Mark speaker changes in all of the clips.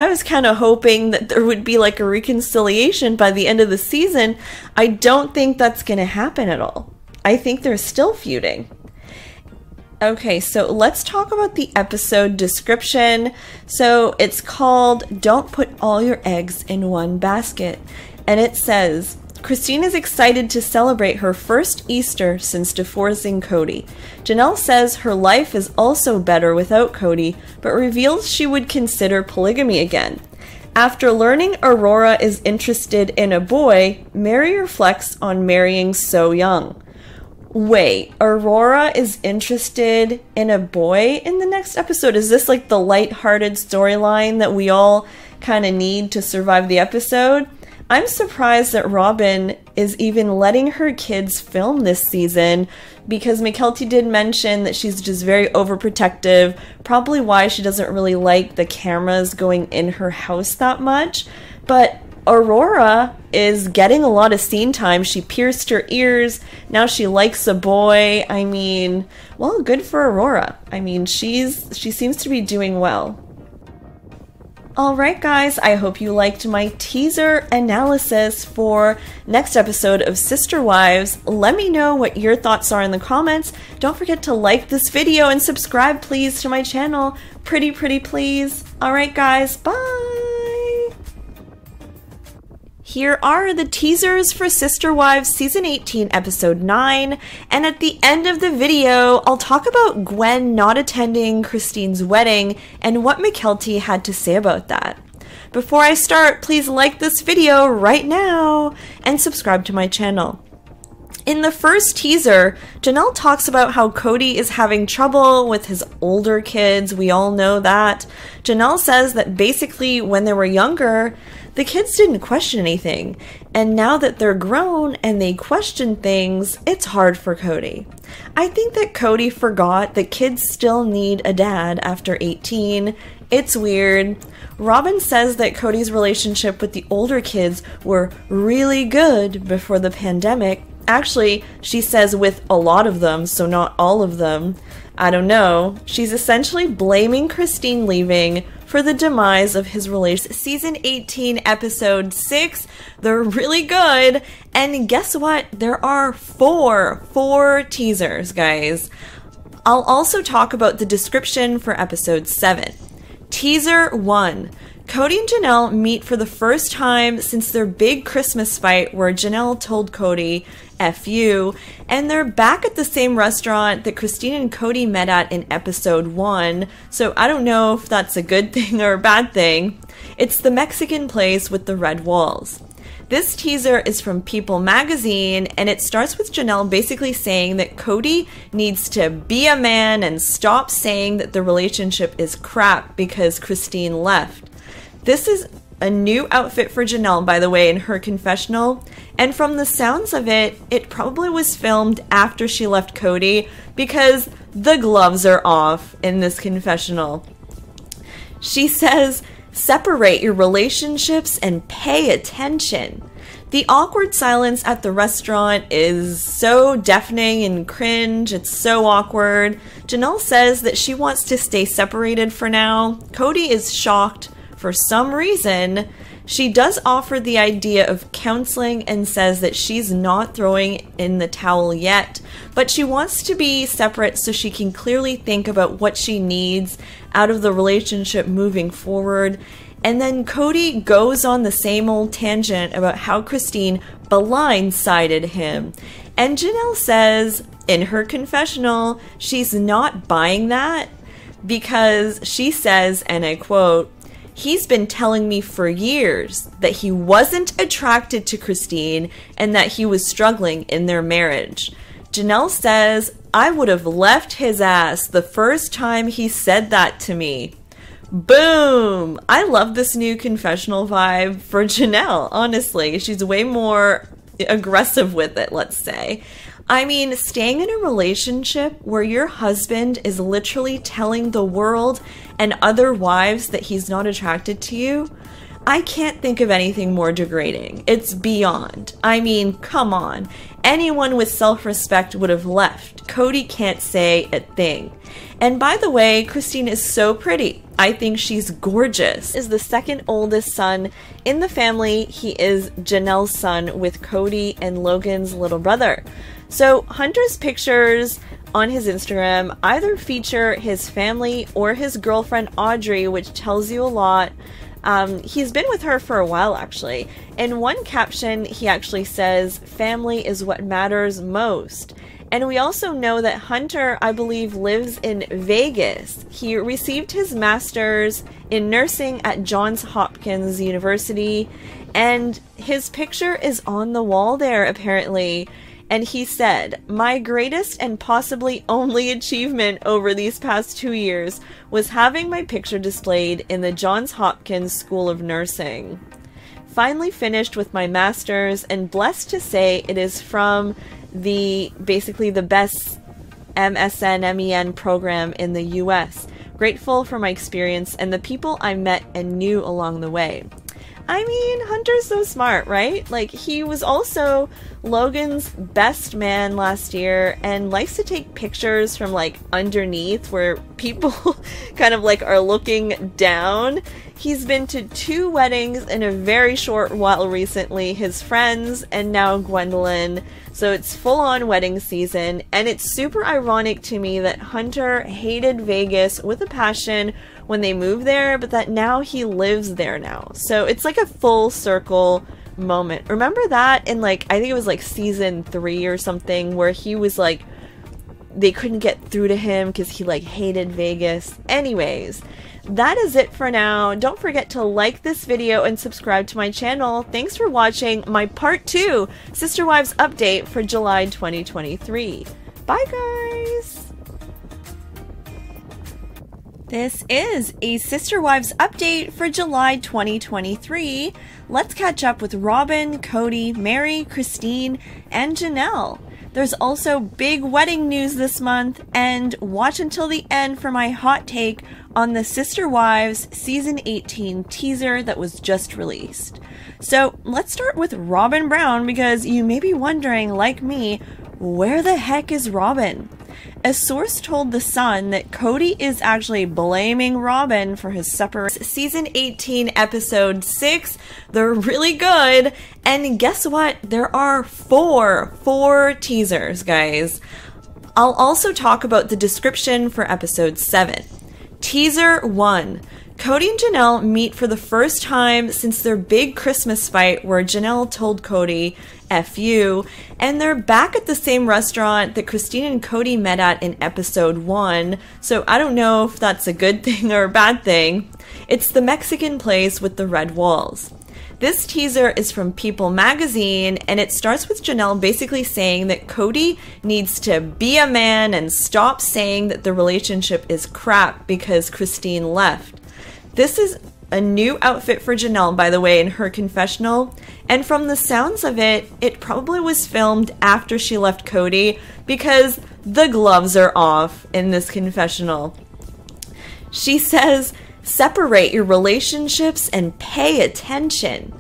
Speaker 1: I was kind of hoping that there would be like a reconciliation by the end of the season. I don't think that's going to happen at all. I think they're still feuding. Okay, so let's talk about the episode description. So it's called Don't Put All Your Eggs in One Basket. And it says, Christine is excited to celebrate her first Easter since divorcing Cody. Janelle says her life is also better without Cody, but reveals she would consider polygamy again. After learning Aurora is interested in a boy, Mary reflects on marrying so young. Wait, Aurora is interested in a boy in the next episode? Is this like the lighthearted storyline that we all kind of need to survive the episode? I'm surprised that Robin is even letting her kids film this season, because Mykelti did mention that she's just very overprotective, probably why she doesn't really like the cameras going in her house that much. But Aurora is getting a lot of scene time. She pierced her ears. Now she likes a boy. I mean, well, good for Aurora. I mean, she seems to be doing well. Alright guys, I hope you liked my teaser analysis for next episode of Sister Wives. Let me know what your thoughts are in the comments. Don't forget to like this video and subscribe please to my channel. Pretty please. Alright guys, bye! Here are the teasers for Sister Wives Season 18, Episode 9, and at the end of the video, I'll talk about Gwen not attending Christine's wedding and what Mykelti had to say about that. Before I start, please like this video right now and subscribe to my channel. In the first teaser, Janelle talks about how Cody is having trouble with his older kids. We all know that. Janelle says that basically when they were younger, the kids didn't question anything, and now that they're grown and they question things, it's hard for Cody. I think that Cody forgot that kids still need a dad after 18. It's weird. Robin says that Cody's relationship with the older kids were really good before the pandemic. Actually, she says with a lot of them, so not all of them. I don't know. She's essentially blaming Christine leaving for the demise of his relationship. Season 18, Episode 6. They're really good. And guess what? There are four teasers, guys. I'll also talk about the description for Episode 7. Teaser 1. Cody and Janelle meet for the first time since their big Christmas fight where Janelle told Cody, F you, and they're back at the same restaurant that Christine and Cody met at in Episode 1, so I don't know if that's a good thing or a bad thing. It's the Mexican place with the red walls. This teaser is from People magazine, and it starts with Janelle basically saying that Cody needs to be a man and stop saying that the relationship is crap because Christine left. This is a new outfit for Janelle, by the way, in her confessional, and from the sounds of it, it probably was filmed after she left Cody because the gloves are off in this confessional. She says, separate your relationships and pay attention. The awkward silence at the restaurant is so deafening and cringe. It's so awkward. Janelle says that she wants to stay separated for now. Cody is shocked for some reason. She does offer the idea of counseling and says that she's not throwing in the towel yet, but she wants to be separate so she can clearly think about what she needs out of the relationship moving forward. And then Cody goes on the same old tangent about how Christine blindsided him. And Janelle says in her confessional she's not buying that because she says, and I quote, he's been telling me for years that he wasn't attracted to Christine and that he was struggling in their marriage. Janelle says, I would have left his ass the first time he said that to me. Boom! I love this new confessional vibe for Janelle, honestly. She's way more aggressive with it, let's say. I mean, staying in a relationship where your husband is literally telling the world and other wives that he's not attracted to you, I can't think of anything more degrading. It's beyond. I mean, come on. Anyone with self-respect would have left. Cody can't say a thing. And by the way, Christine is so pretty. I think she's gorgeous. Is the second oldest son in the family. He is Janelle's son with Cody and Logan's little brother. So Hunter's pictures on his Instagram either feature his family or his girlfriend Audrey, which tells you a lot. He's been with her for a while, actually. In one caption, he actually says, "Family is what matters most." And we also know that Hunter, I believe, lives in Vegas. He received his master's in nursing at Johns Hopkins University, and his picture is on the wall there, apparently. And he said, "My greatest and possibly only achievement over these past 2 years was having my picture displayed in the Johns Hopkins School of Nursing. Finally finished with my master's and blessed to say it is from basically the best MSN-MEN program in the US. Grateful for my experience and the people I met and knew along the way." I mean, Hunter's so smart, right? Like, he was also Logan's best man last year and likes to take pictures from, like, underneath where people kind of, like, are looking down. He's been to 2 weddings in a very short while recently, his friends and now Gwendolyn. So it's full-on wedding season, and it's super ironic to me that Hunter hated Vegas with a passion when they moved there, but that now he lives there now. So it's like a full circle moment. Remember that in, like, I think it was like season 3 or something, where he was like, they couldn't get through to him because he like hated Vegas. Anyways, that is it for now. Don't forget to like this video and subscribe to my channel. Thanks for watching my part 2 Sister Wives update for July 2023. Bye guys! This is a Sister Wives update for July 2023. Let's catch up with Robin, Cody, Mary, Christine, and Janelle. There's also big wedding news this month, and watch until the end for my hot take on the Sister Wives Season 18 teaser that was just released. So let's start with Robin Brown, because you may be wondering, like me, where the heck is Robin? A source told The Sun that Cody is actually blaming Robin for his separation. Season 18, episode 6. They're really good. And guess what? There are four teasers, guys. I'll also talk about the description for episode 7. Teaser 1. Cody and Janelle meet for the first time since their big Christmas fight where Janelle told Cody, "F you," and they're back at the same restaurant that Christine and Cody met at in episode 1, so I don't know if that's a good thing or a bad thing. It's the Mexican place with the red walls. This teaser is from People magazine, and it starts with Janelle basically saying that Cody needs to be a man and stop saying that the relationship is crap because Christine left. This is a new outfit for Janelle, by the way, in her confessional, and from the sounds of it, it probably was filmed after she left Cody because the gloves are off in this confessional. She says, "Separate your relationships and pay attention."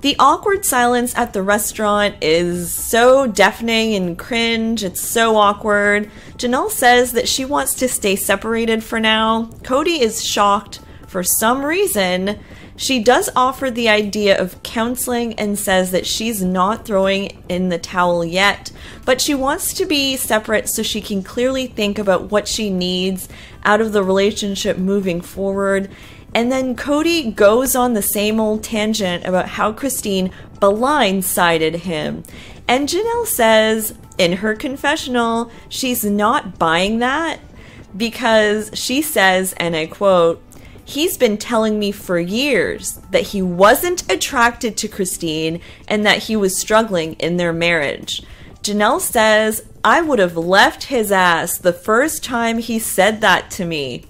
Speaker 1: The awkward silence at the restaurant is so deafening and cringe. It's so awkward. Janelle says that she wants to stay separated for now. Cody is shocked for some reason. She does offer the idea of counseling and says that she's not throwing in the towel yet, but she wants to be separate so she can clearly think about what she needs out of the relationship moving forward. And then Cody goes on the same old tangent about how Christine blindsided him. And Janelle says in her confessional she's not buying that because she says, and I quote, "He's been telling me for years that he wasn't attracted to Christine and that he was struggling in their marriage." Janelle says, "I would have left his ass the first time he said that to me."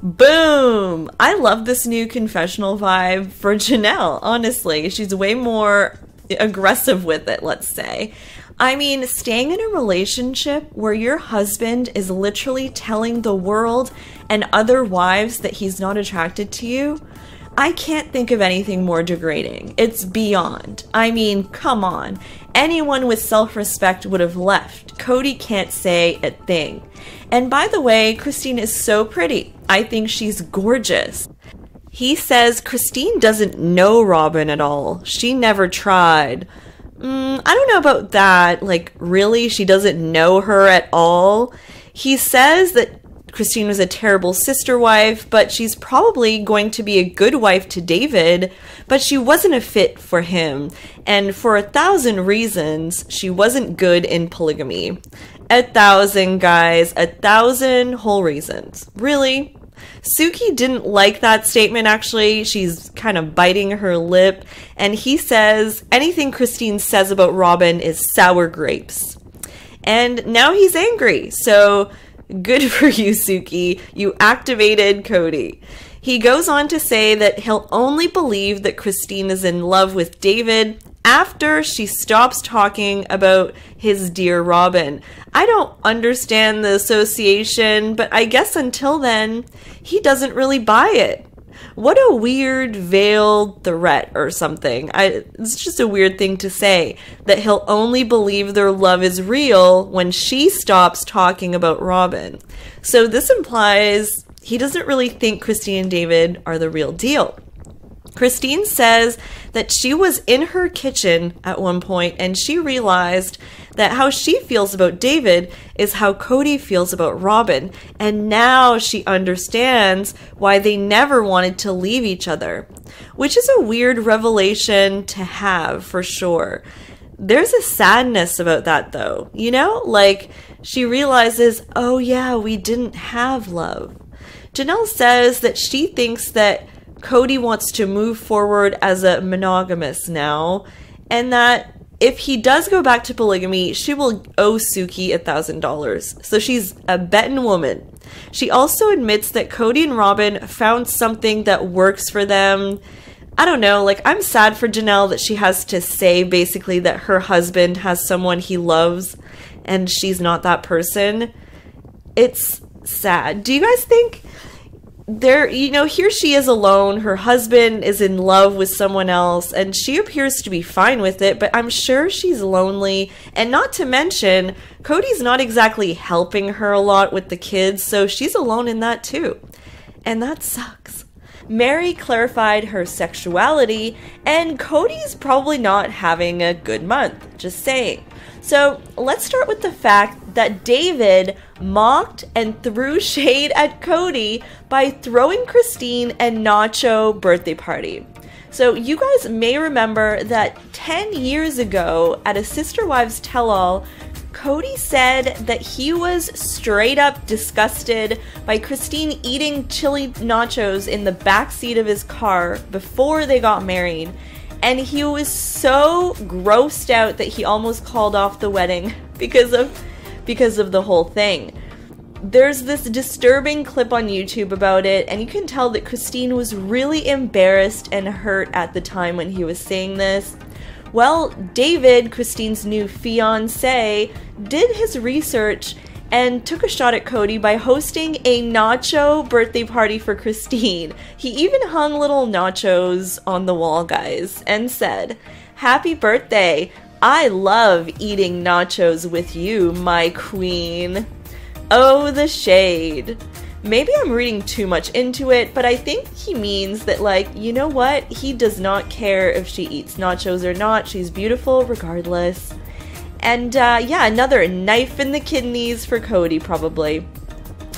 Speaker 1: Boom! I love this new confessional vibe for Janelle, honestly. She's way more aggressive with it, let's say. I mean, staying in a relationship where your husband is literally telling the world and other wives that he's not attracted to you, I can't think of anything more degrading. It's beyond. I mean, come on. Anyone with self-respect would have left. Cody can't say a thing. And by the way, Christine is so pretty. I think she's gorgeous. He says Christine doesn't know Robin at all. She never tried. I don't know about that. Like, really? She doesn't know her at all? He says that Christine was a terrible sister wife, but she's probably going to be a good wife to David, but she wasn't a fit for him. And for 1,000 reasons, she wasn't good in polygamy. 1,000, guys. 1,000 whole reasons. Really? Suki didn't like that statement, actually. She's kind of biting her lip. And he says anything Christine says about Robin is sour grapes. And now he's angry. So good for you, Suki. You activated Cody. He goes on to say that he'll only believe that Christine is in love with David after she stops talking about his dear Robin. I don't understand the association, but I guess until then, he doesn't really buy it. What a weird veiled threat or something. It's just a weird thing to say, that he'll only believe their love is real when she stops talking about Robin. So this implies he doesn't really think Christine and David are the real deal. Christine says that she was in her kitchen at one point and she realized that how she feels about David is how Cody feels about Robin. And now she understands why they never wanted to leave each other, which is a weird revelation to have for sure. There's a sadness about that though, you know, like she realizes, oh yeah, we didn't have love. Janelle says that she thinks that Cody wants to move forward as a monogamous now, and that if he does go back to polygamy, she will owe Suki $1,000. So she's a betting woman. She also admits that Cody and Robin found something that works for them. I don't know, like, I'm sad for Janelle that she has to say basically that her husband has someone he loves and she's not that person. It's sad. Do you guys think here she is alone, her husband is in love with someone else, and she appears to be fine with it, but I'm sure she's lonely, and not to mention, Cody's not exactly helping her a lot with the kids, so she's alone in that too. And that sucks. Mary clarified her sexuality, and Cody's probably not having a good month, just saying. So let's start with the fact that David mocked and threw shade at Cody by throwing Christine a nacho birthday party. So you guys may remember that 10 years ago at a Sister Wives Tell-All, Cody said that he was straight up disgusted by Christine eating chili nachos in the backseat of his car before they got married. And he was so grossed out that he almost called off the wedding because of the whole thing. There's this disturbing clip on YouTube about it, and you can tell that Christine was really embarrassed and hurt at the time when he was saying this. Well, David, Christine's new fiancé, did his research and took a shot at Cody by hosting a nacho birthday party for Christine. He even hung little nachos on the wall, guys, and said, "Happy birthday! I love eating nachos with you, my queen." Oh, the shade. Maybe I'm reading too much into it, but I think he means that, like, you know what? He does not care if she eats nachos or not. She's beautiful regardless. And yeah, another knife in the kidneys for Cody, probably.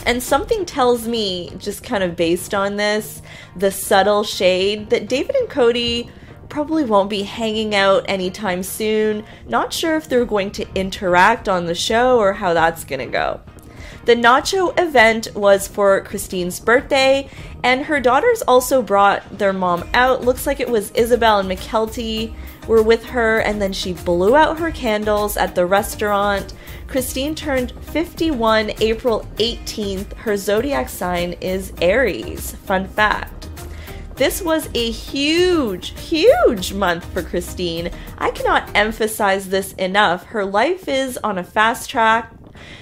Speaker 1: And something tells me, just kind of based on this, the subtle shade, that David and Cody probably won't be hanging out anytime soon. Not sure if they're going to interact on the show or how that's gonna go. The nacho event was for Christine's birthday, and her daughters also brought their mom out. Looks like it was Isabel and Mykelti were with her, and then she blew out her candles at the restaurant. Christine turned 51 April 18th. Her zodiac sign is Aries. Fun fact. This was a huge, huge month for Christine. I cannot emphasize this enough. Her life is on a fast track.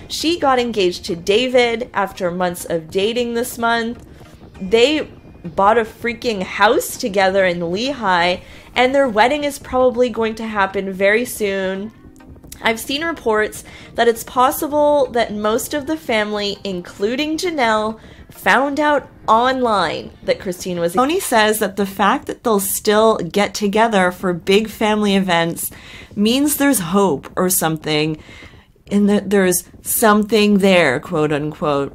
Speaker 1: She got engaged to David after months of dating this month. They bought a freaking house together in Lehigh, and their wedding is probably going to happen very soon. I've seen reports that it's possible that most of the family, including Janelle, found out online that Christine was. Tony says that the fact that they'll still get together for big family events means there's hope or something, and that there's something there, quote unquote.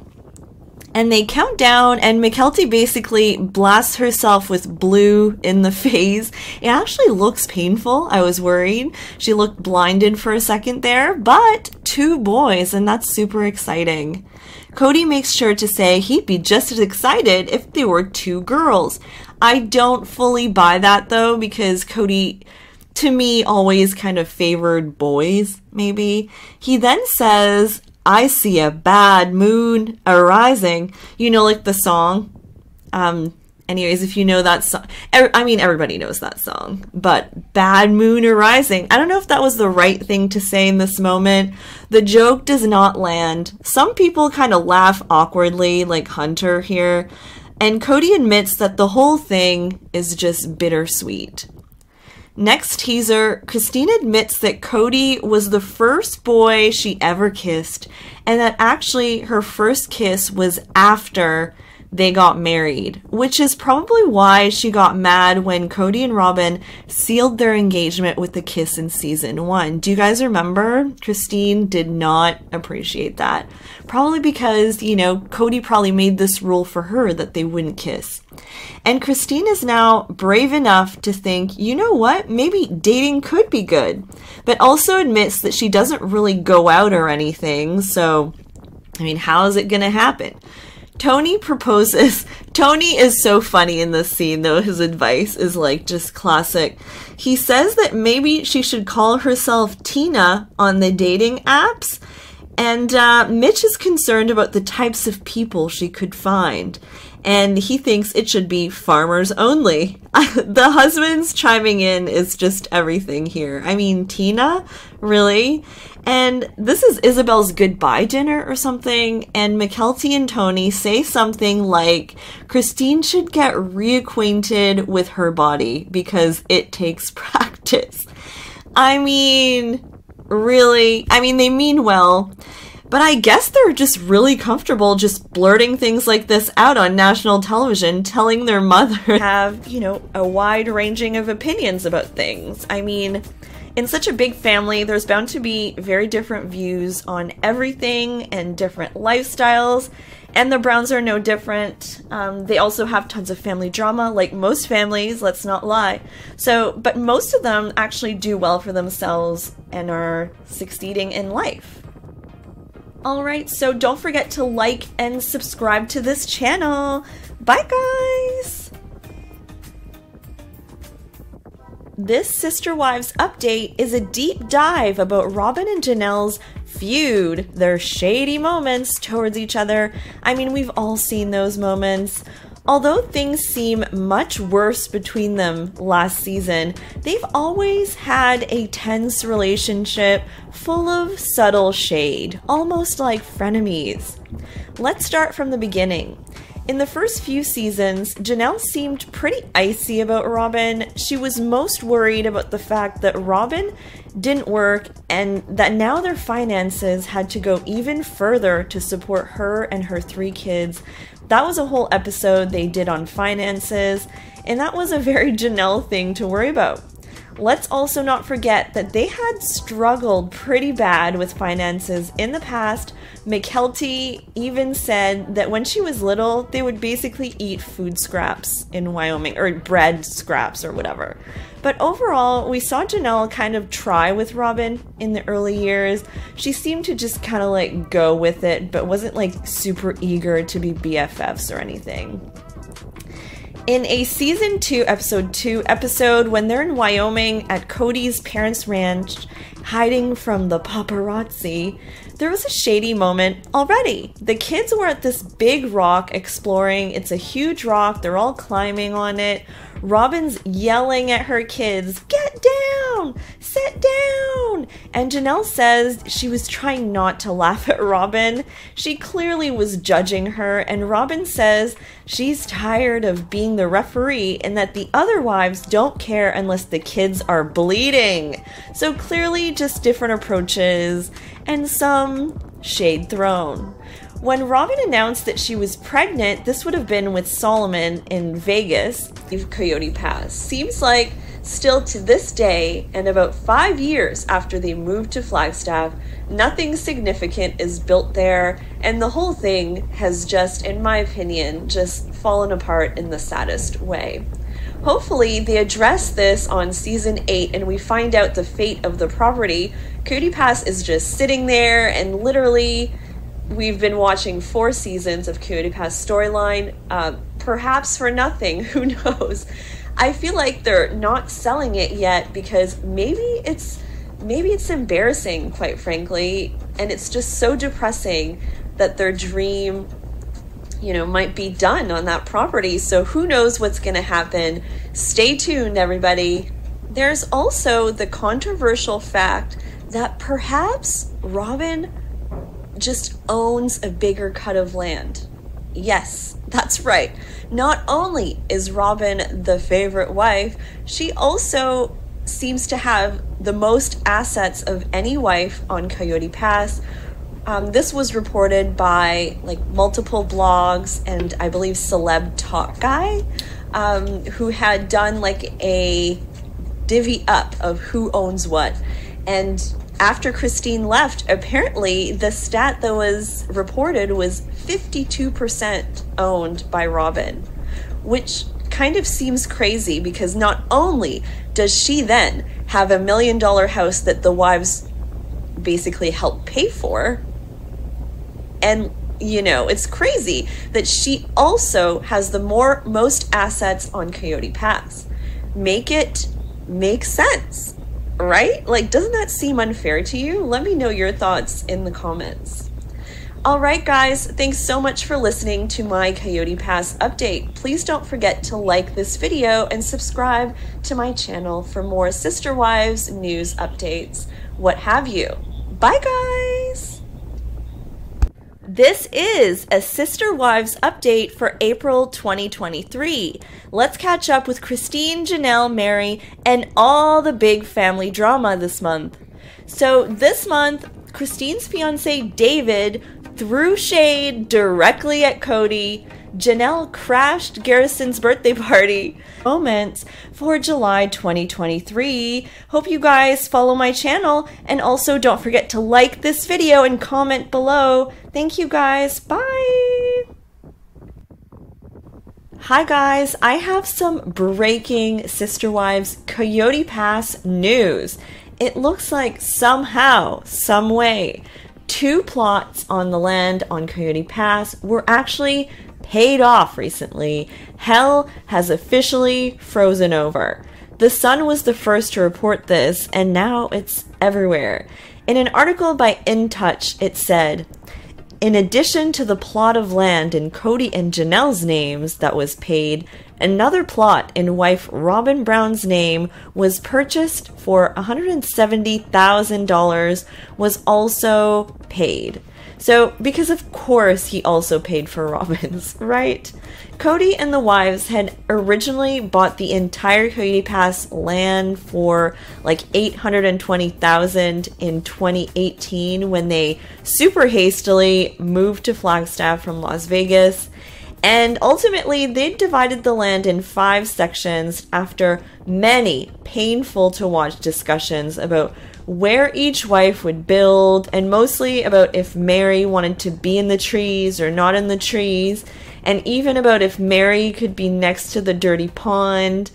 Speaker 1: And they count down, and Mykelti basically blasts herself with blue in the face. It actually looks painful. I was worried. She looked blinded for a second there, but 2 boys, and that's super exciting. Cody makes sure to say he'd be just as excited if they were 2 girls. I don't fully buy that though, because Cody, to me, always kind of favored boys, maybe. He then says, "I see a bad moon arising." You know, like the song. Anyways, if you know that song, I mean, everybody knows that song, but bad moon arising. I don't know if that was the right thing to say in this moment. The joke does not land. Some people kind of laugh awkwardly, like Hunter here, and Cody admits that the whole thing is just bittersweet. Next teaser, Christine admits that Cody was the first boy she ever kissed, and that actually her first kiss was after they got married, which is probably why she got mad when Cody and Robin sealed their engagement with the kiss in season 1. Do you guys remember? Christine did not appreciate that. Probably because, you know, Cody probably made this rule for her that they wouldn't kiss. And Christine is now brave enough to think, you know what, maybe dating could be good, but also admits that she doesn't really go out or anything, so, I mean, how is it gonna happen? Tony proposes. Tony is so funny in this scene, though. His advice is like just classic. He says that maybe she should call herself Tina on the dating apps. And Mitch is concerned about the types of people she could find. And he thinks it should be farmers only. The husband's chiming in is just everything here. I mean, Tina? Really? And this is Isabel's goodbye dinner or something, and Mykelti and Tony say something like Christine should get reacquainted with her body because it takes practice. I mean, really? I mean, they mean well, but I guess they're just really comfortable just blurting things like this out on national television, telling their mother have, you know, a wide ranging of opinions about things. I mean, in such a big family, there's bound to be very different views on everything and different lifestyles, and the Browns are no different. They also have tons of family drama, like most families, let's not lie. But most of them actually do well for themselves and are succeeding in life. Alright, so don't forget to like and subscribe to this channel. Bye, guys! This Sister Wives update is a deep dive about Robin and Janelle's feud, their shady moments towards each other. I mean, we've all seen those moments. Although things seem much worse between them last season, they've always had a tense relationship full of subtle shade, almost like frenemies. Let's start from the beginning. In the first few seasons, Janelle seemed pretty icy about Robin. She was most worried about the fact that Robin didn't work and that now their finances had to go even further to support her and her 3 kids. That was a whole episode they did on finances, and that was a very Janelle thing to worry about. Let's also not forget that they had struggled pretty bad with finances in the past. Mykelti even said that when she was little, they would basically eat food scraps in Wyoming, or bread scraps or whatever. But overall, we saw Janelle kind of try with Robin in the early years. She seemed to just kind of like go with it, but wasn't like super eager to be BFFs or anything. In a season 2, episode 2 episode, when they're in Wyoming at Cody's parents' ranch, hiding from the paparazzi, there was a shady moment already. The kids were at this big rock exploring. It's a huge rock. They're all climbing on it. Robin's yelling at her kids, "Get down! Sit down!" And Janelle says she was trying not to laugh at Robin. She clearly was judging her, and Robin says she's tired of being the referee and that the other wives don't care unless the kids are bleeding. So clearly just different approaches and some shade thrown. When Robin announced that she was pregnant, this would have been with Solomon in Vegas, Coyote Pass. Seems like still to this day, and about 5 years after they moved to Flagstaff, nothing significant is built there, and the whole thing has just, in my opinion, just fallen apart in the saddest way. Hopefully, they address this on season 8 and we find out the fate of the property. Coyote Pass is just sitting there, and literally, we've been watching 4 seasons of Coyote Pass storyline, perhaps for nothing, who knows. I feel like they're not selling it yet because maybe it's embarrassing, quite frankly, and it's just so depressing that their dream, might be done on that property. So who knows what's going to happen. Stay tuned, everybody. There's also the controversial fact that perhaps Robin just owns a bigger cut of land. Yes, that's right. Not only is Robin the favorite wife, she also seems to have the most assets of any wife on Coyote Pass. This was reported by multiple blogs and I believe Celeb Talk Guy, who had done a divvy up of who owns what. And after Christine left, apparently the stat that was reported was 52% owned by Robin, which kind of seems crazy because not only does she then have $1 million house that the wives basically help pay for, and it's crazy that she also has the most assets on Coyote Pass. Make it make sense, right? Doesn't that seem unfair to you? Let me know your thoughts in the comments. All right, guys, thanks so much for listening to my Coyote Pass update. Please don't forget to like this video and subscribe to my channel for more Sister Wives news updates, what have you. Bye, guys! This is a Sister Wives update for April 2023. Let's catch up with Christine, Janelle, Mary, and all the big family drama this month. So this month, Christine's fiance David threw shade directly at Cody. Janelle crashed Garrison's birthday party. Moments for July 2023. Hope you guys follow my channel, and also don't forget to like this video and comment below. Thank you guys. Bye! Hi guys, I have some breaking Sister Wives Coyote Pass news. It looks like somehow, some way, 2 plots on the land on Coyote Pass were actually paid off recently. Hell has officially frozen over. The Sun was the first to report this, and now it's everywhere. In an article by InTouch, it said, in addition to the plot of land in Cody and Janelle's names that was paid, another plot in wife Robin Brown's name was purchased for $170,000 was also paid. So, because of course he also paid for Robin's, right? Cody and the wives had originally bought the entire Coyote Pass land for $820,000 in 2018 when they super hastily moved to Flagstaff from Las Vegas. And ultimately, they divided the land in 5 sections after many painful to watch discussions about where each wife would build, and mostly about if Mary wanted to be in the trees or not in the trees, and even about if Mary could be next to the dirty pond.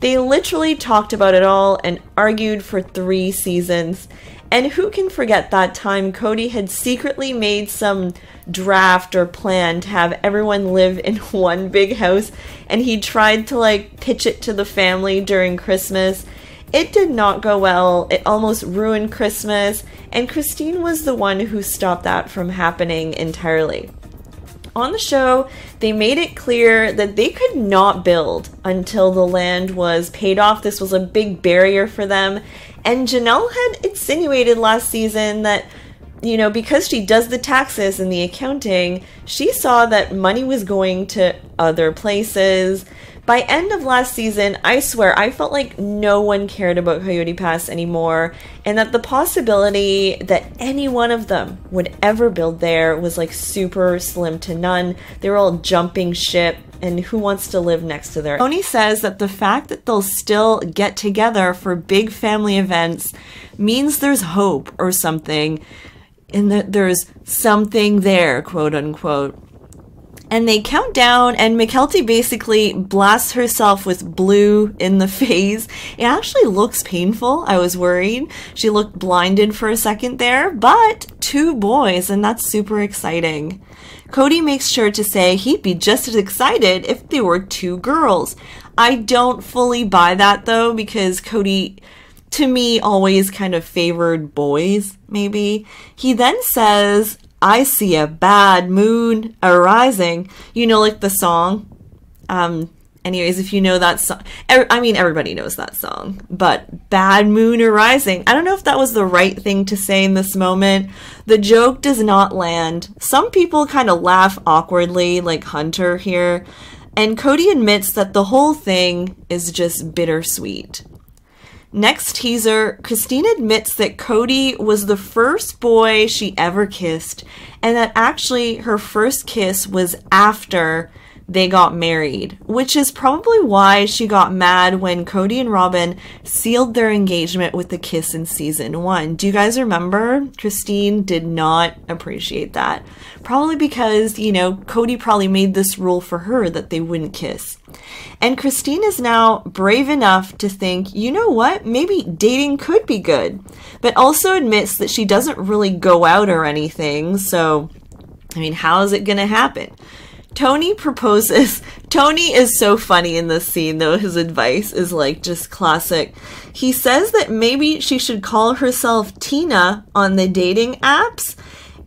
Speaker 1: They literally talked about it all and argued for 3 seasons. And who can forget that time Cody had secretly made some draft or plan to have everyone live in one big house, and he tried to pitch it to the family during Christmas. It did not go well. It almost ruined Christmas, and Christine was the one who stopped that from happening entirely. On the show, they made it clear that they could not build until the land was paid off. This was a big barrier for them. And Janelle had insinuated last season that, because she does the taxes and the accounting, she saw that money was going to other places. By end of last season, I swear, I felt like no one cared about Coyote Pass anymore, and that the possibility that any one of them would ever build there was like super slim to none. They were all jumping ship, and who wants to live next to there? Tony says that the fact that they'll still get together for big family events means there's hope or something, and that there's something there, quote unquote. And they count down, and Mykelti basically blasts herself with blue in the face. It actually looks painful. I was worried. She looked blinded for a second there, but 2 boys, and that's super exciting. Cody makes sure to say he'd be just as excited if they were 2 girls. I don't fully buy that though, because Cody, to me, always kind of favored boys, maybe. He then says, "I see a bad moon arising." You know, like the song. Anyways, if you know that song, I mean, everybody knows that song, but bad moon arising. I don't know if that was the right thing to say in this moment. The joke does not land. Some people kind of laugh awkwardly, like Hunter here, and Cody admits that the whole thing is just bittersweet. Next teaser, Christine admits that Cody was the first boy she ever kissed, and that actually her first kiss was after they got married, which is probably why she got mad when Cody and Robin sealed their engagement with the kiss in season 1. Do you guys remember? Christine did not appreciate that. Probably because, you know, Cody probably made this rule for her that they wouldn't kiss. And Christine is now brave enough to think, you know what, maybe dating could be good, but also admits that she doesn't really go out or anything, so, I mean, how is it gonna happen? Tony proposes. Tony is so funny in this scene, though. His advice is like just classic. He says that maybe she should call herself Tina on the dating apps.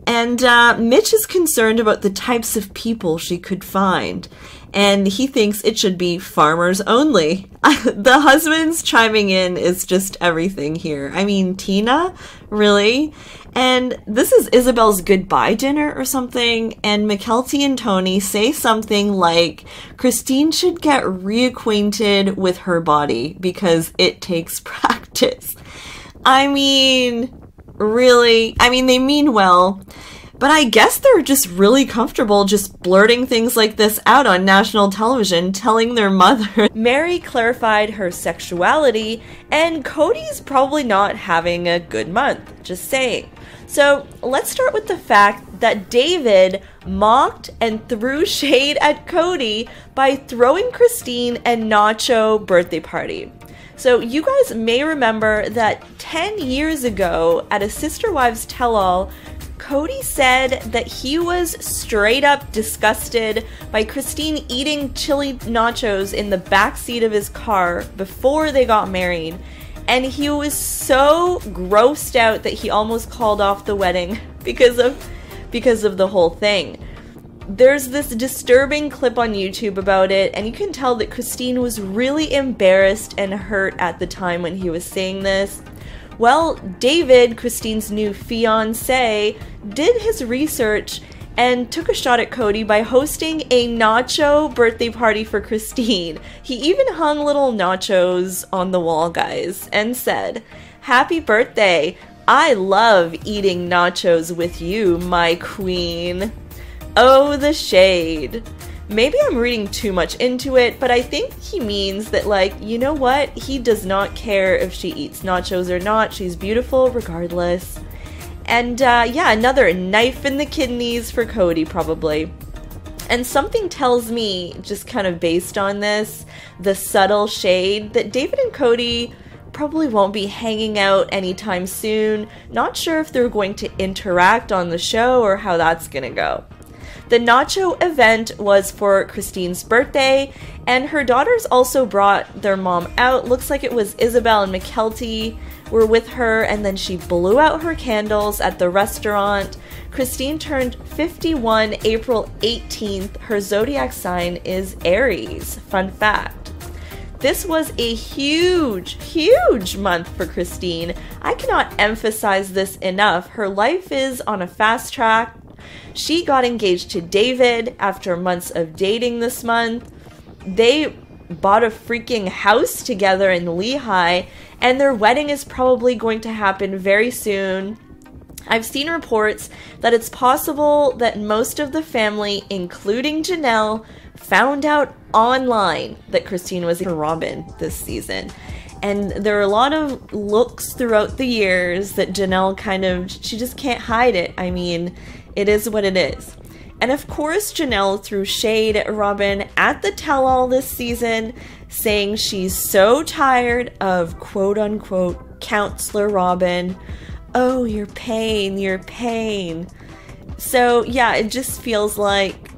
Speaker 1: And Mitch is concerned about the types of people she could find. And he thinks it should be farmers only. The husband's chiming in is just everything here. I mean, Tina? Really? And this is Isabel's goodbye dinner or something, and Mykelti and Tony say something like Christine should get reacquainted with her body because it takes practice. I mean, really? I mean, they mean well, but I guess they're just really comfortable just blurting things like this out on national television, telling their mother. Mary clarified her sexuality, and Cody's probably not having a good month, just saying. So let's start with the fact that David mocked and threw shade at Cody by throwing Christine a nacho birthday party. So you guys may remember that 10 years ago at a Sister Wives tell-all, Cody said that he was straight up disgusted by Christine eating chili nachos in the backseat of his car before they got married. And he was so grossed out that he almost called off the wedding because of the whole thing. There's this disturbing clip on YouTube about it, and you can tell that Christine was really embarrassed and hurt at the time when he was saying this. Well, David, Christine's new fiancé, did his research and took a shot at Cody by hosting a nacho birthday party for Christine. He even hung little nachos on the wall, guys, and said, "Happy birthday! I love eating nachos with you, my queen." Oh, the shade. Maybe I'm reading too much into it, but I think he means that, like, you know what? He does not care if she eats nachos or not. She's beautiful regardless. And yeah, another knife in the kidneys for Cody, probably. And something tells me, just kind of based on this, the subtle shade, that David and Cody probably won't be hanging out anytime soon. Not sure if they're going to interact on the show or how that's gonna go. The nacho event was for Christine's birthday, and her daughters also brought their mom out. Looks like it was Isabel and Mykelti were with her, and then she blew out her candles at the restaurant. Christine turned 51 April 18th. Her zodiac sign is Aries. Fun fact. This was a huge, huge month for Christine. I cannot emphasize this enough. Her life is on a fast track. She got engaged to David after months of dating this month. They bought a freaking house together in Lehigh, and their wedding is probably going to happen very soon. I've seen reports that it's possible that most of the family, including Janelle, found out online that Christine was for Robin this season. And there are a lot of looks throughout the years that Janelle she just can't hide it. I mean, it is what it is. And of course, Janelle threw shade at Robin at the tell-all this season, saying she's so tired of quote-unquote Counselor Robin. Oh, your pain, your pain. So yeah, it just feels like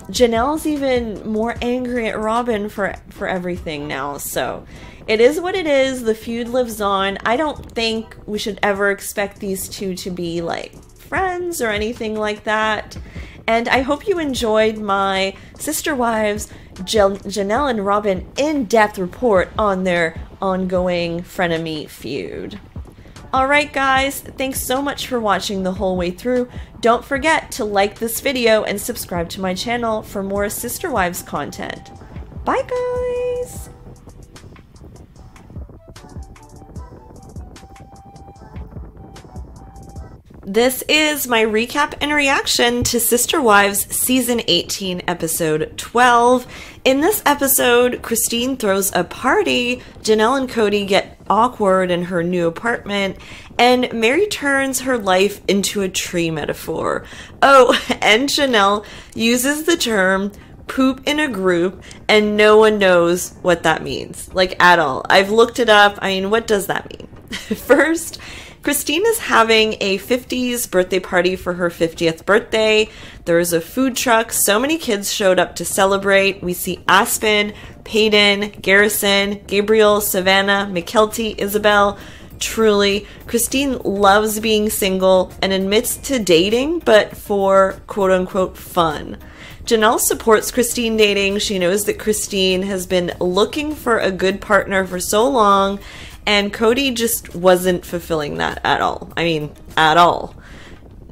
Speaker 1: Janelle's even more angry at Robin for everything now. So it is what it is. The feud lives on. I don't think we should ever expect these two to be like friends or anything like that. And I hope you enjoyed my Sister Wives, Janelle and Robin in-depth report on their ongoing frenemy feud. Alright guys, thanks so much for watching the whole way through. Don't forget to like this video and subscribe to my channel for more Sister Wives content. Bye guys! This is my recap and reaction to Sister Wives Season 18, Episode 12. In this episode, Christine throws a party, Janelle and Cody get awkward in her new apartment, and Mary turns her life into a tree metaphor. Oh, and Janelle uses the term poop in a group, and no one knows what that means, like at all. I've looked it up. I mean, what does that mean? First, Christine is having a 50s birthday party for her 50th birthday. There's a food truck. So many kids showed up to celebrate. We see Aspen, Peyton, Garrison, Gabriel, Savannah, Mykelti, Isabel. Truly, Christine loves being single and admits to dating, but for quote-unquote fun. Janelle supports Christine dating. She knows that Christine has been looking for a good partner for so long, and Cody just wasn't fulfilling that at all. I mean, at all.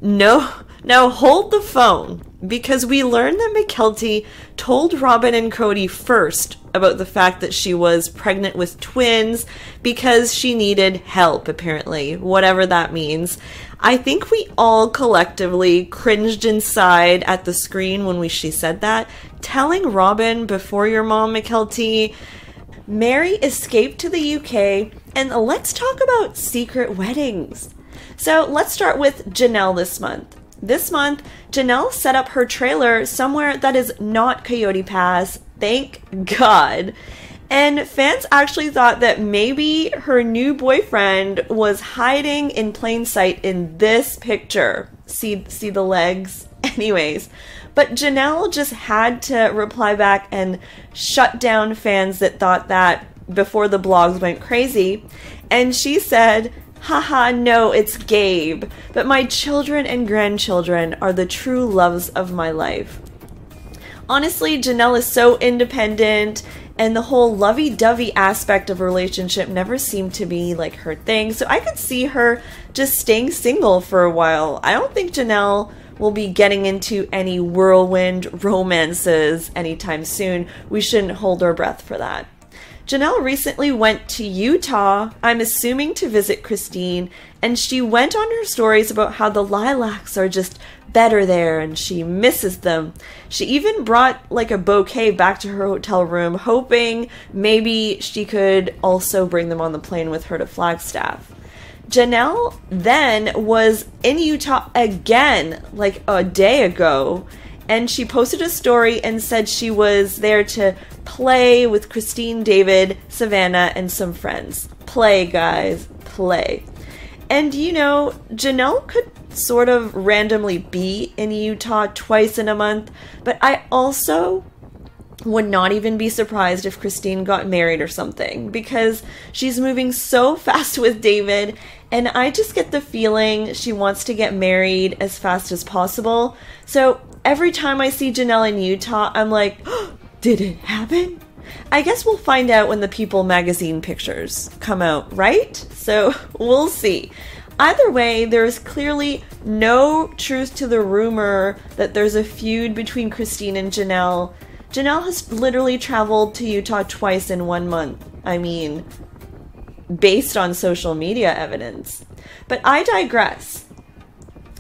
Speaker 1: No, now hold the phone, because we learned that Mykelti told Robin and Cody first about the fact that she was pregnant with twins because she needed help, apparently, whatever that means. I think we all collectively cringed inside at the screen when she said that. Telling Robin before your mom, Mykelti. Mary escaped to the UK, and let's talk about secret weddings. So let's start with Janelle this month. This month, Janelle set up her trailer somewhere that is not Coyote Pass, thank God. And fans actually thought that maybe her new boyfriend was hiding in plain sight in this picture. See the legs? Anyways, but Janelle just had to reply back and shut down fans that thought that before the blogs went crazy. And she said, haha, no, it's Gabe, but my children and grandchildren are the true loves of my life. Honestly, Janelle is so independent, and the whole lovey-dovey aspect of a relationship never seemed to be like her thing, so I could see her just staying single for a while. I don't think Janelle will be getting into any whirlwind romances anytime soon. We shouldn't hold our breath for that. Janelle recently went to Utah, I'm assuming to visit Christine, and she went on her stories about how the lilacs are just better there and she misses them. She even brought like a bouquet back to her hotel room, hoping maybe she could also bring them on the plane with her to Flagstaff. Janelle then was in Utah again like a day ago, and she posted a story and said she was there to play with Christine, David, Savannah, and some friends. Play, guys, play. And you know, Janelle could sort of randomly be in Utah twice in a month, but I also would not even be surprised if Christine got married or something, because she's moving so fast with David, and I just get the feeling she wants to get married as fast as possible. So every time I see Janelle in Utah, I'm like, oh, did it happen? I guess we'll find out when the People magazine pictures come out, right? So we'll see. Either way, there's clearly no truth to the rumor that there's a feud between Christine and Janelle. Janelle has literally traveled to Utah twice in 1 month. I mean, based on social media evidence. But I digress.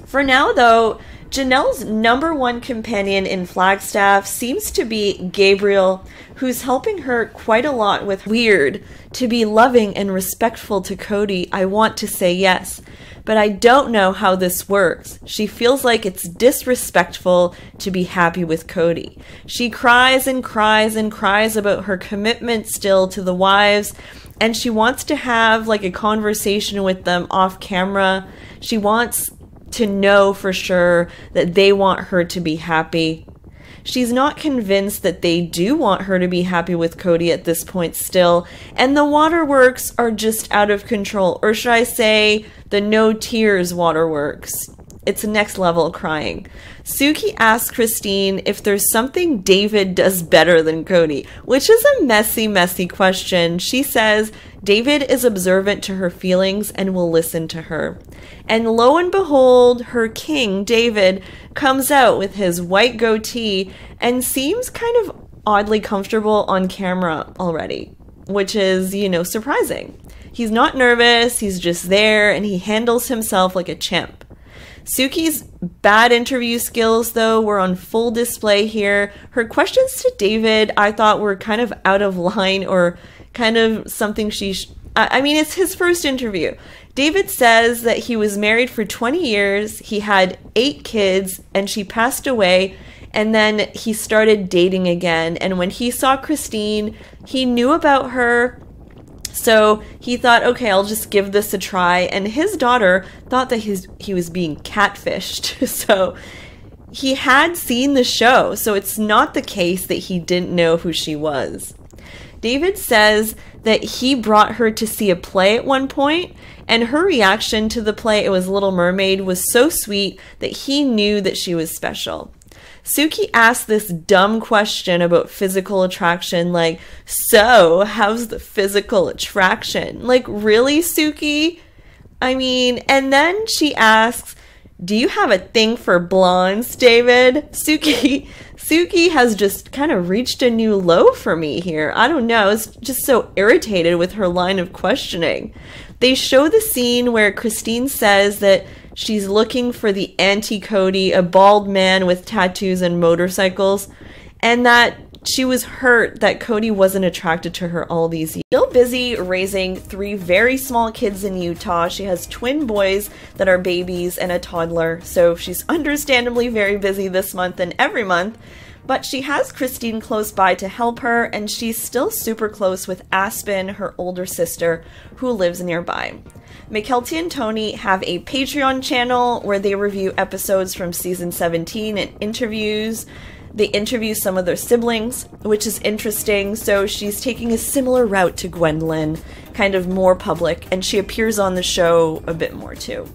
Speaker 1: For now, though, Janelle's #1 companion in Flagstaff seems to be Gabriel, who's helping her quite a lot with weird. To be loving and respectful to Cody, I want to say yes, but I don't know how this works. She feels like it's disrespectful to be happy with Cody. She cries and cries and cries about her commitment still to the wives, and she wants to have like a conversation with them off camera. She wants to know for sure that they want her to be happy. She's not convinced that they do want her to be happy with Cody at this point still, and the waterworks are just out of control, or should I say the no tears waterworks. It's next level crying. Suki asks Christine if there's something David does better than Cody, which is a messy question. She says David is observant to her feelings and will listen to her. And lo and behold, her king, David, comes out with his white goatee and seems kind of oddly comfortable on camera already, which is, surprising. He's not nervous, he's just there, and he handles himself like a champ. Suki's bad interview skills, though, were on full display here. Her questions to David, I thought, were kind of out of line, or kind of something it's his first interview. David says that he was married for 20 years, he had 8 kids, and she passed away, and then he started dating again. And when he saw Christine, he knew about her, so he thought, okay, I'll just give this a try. And his daughter thought that he was being catfished. So he had seen the show, so it's not the case that he didn't know who she was. David says that he brought her to see a play at one point, and her reaction to the play, it was Little Mermaid, was so sweet that he knew that she was special. Suki asked this dumb question about physical attraction, like, so, how's the physical attraction? Like, really, Suki? And then she asks, do you have a thing for blondes, David? Suki has just kind of reached a new low for me here. I don't know, I was just so irritated with her line of questioning. They show the scene where Christine says that she's looking for the anti-Cody, a bald man with tattoos and motorcycles, and that she was hurt that Cody wasn't attracted to her all these years. Still busy raising 3 very small kids in Utah. She has twin boys that are babies and a toddler, so she's understandably very busy this month and every month. But she has Christine close by to help her, and she's still super close with Aspen, her older sister, who lives nearby. Mykelti and Tony have a Patreon channel where they review episodes from season 17 and interviews. They interview some of their siblings, which is interesting, so she's taking a similar route to Gwendolyn, kind of more public, and she appears on the show a bit more too.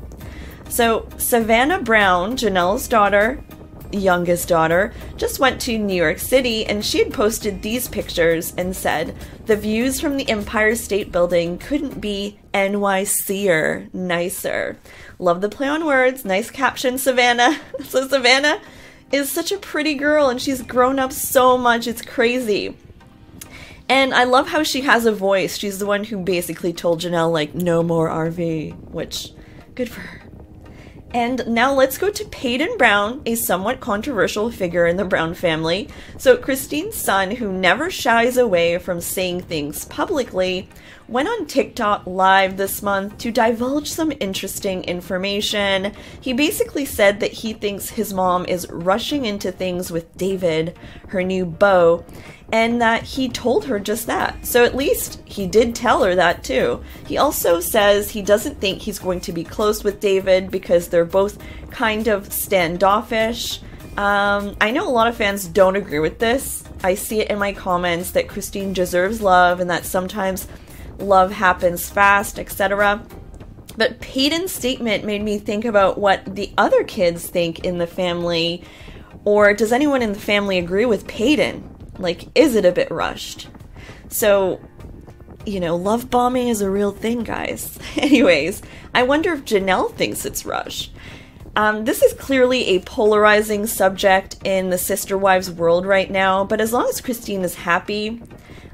Speaker 1: So Savannah Brown, Janelle's daughter, youngest daughter, just went to New York City, and she had posted these pictures and said, the views from the Empire State Building couldn't be NYC-er, nicer. Love the play on words, nice caption, Savannah. So Savannah is such a pretty girl, and she's grown up so much, it's crazy. And I love how she has a voice. She's the one who basically told Janelle, like, no more RV, which, good for her. And now let's go to Peyton Brown, a somewhat controversial figure in the Brown family. So Christine's son, who never shies away from saying things publicly, went on TikTok live this month to divulge some interesting information. He basically said that he thinks his mom is rushing into things with David, her new beau, and that he told her just that. So at least he did tell her that too. He also says he doesn't think he's going to be close with David because they're both kind of standoffish. I know a lot of fans don't agree with this. I see it in my comments that Christine deserves love and that sometimes love happens fast, etc. But Peyton's statement made me think about what the other kids think in the family, or does anyone in the family agree with Peyton? Like, is it a bit rushed? So, love bombing is a real thing, guys. Anyways, I wonder if Janelle thinks it's rushed. This is clearly a polarizing subject in the Sister Wives world right now, but as long as Christine is happy,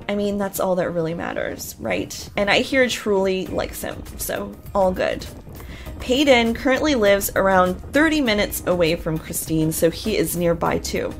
Speaker 1: I mean, that's all that really matters, right? And I hear Truly likes him, so all good. Peyton currently lives around 30 minutes away from Christine, so he is nearby too.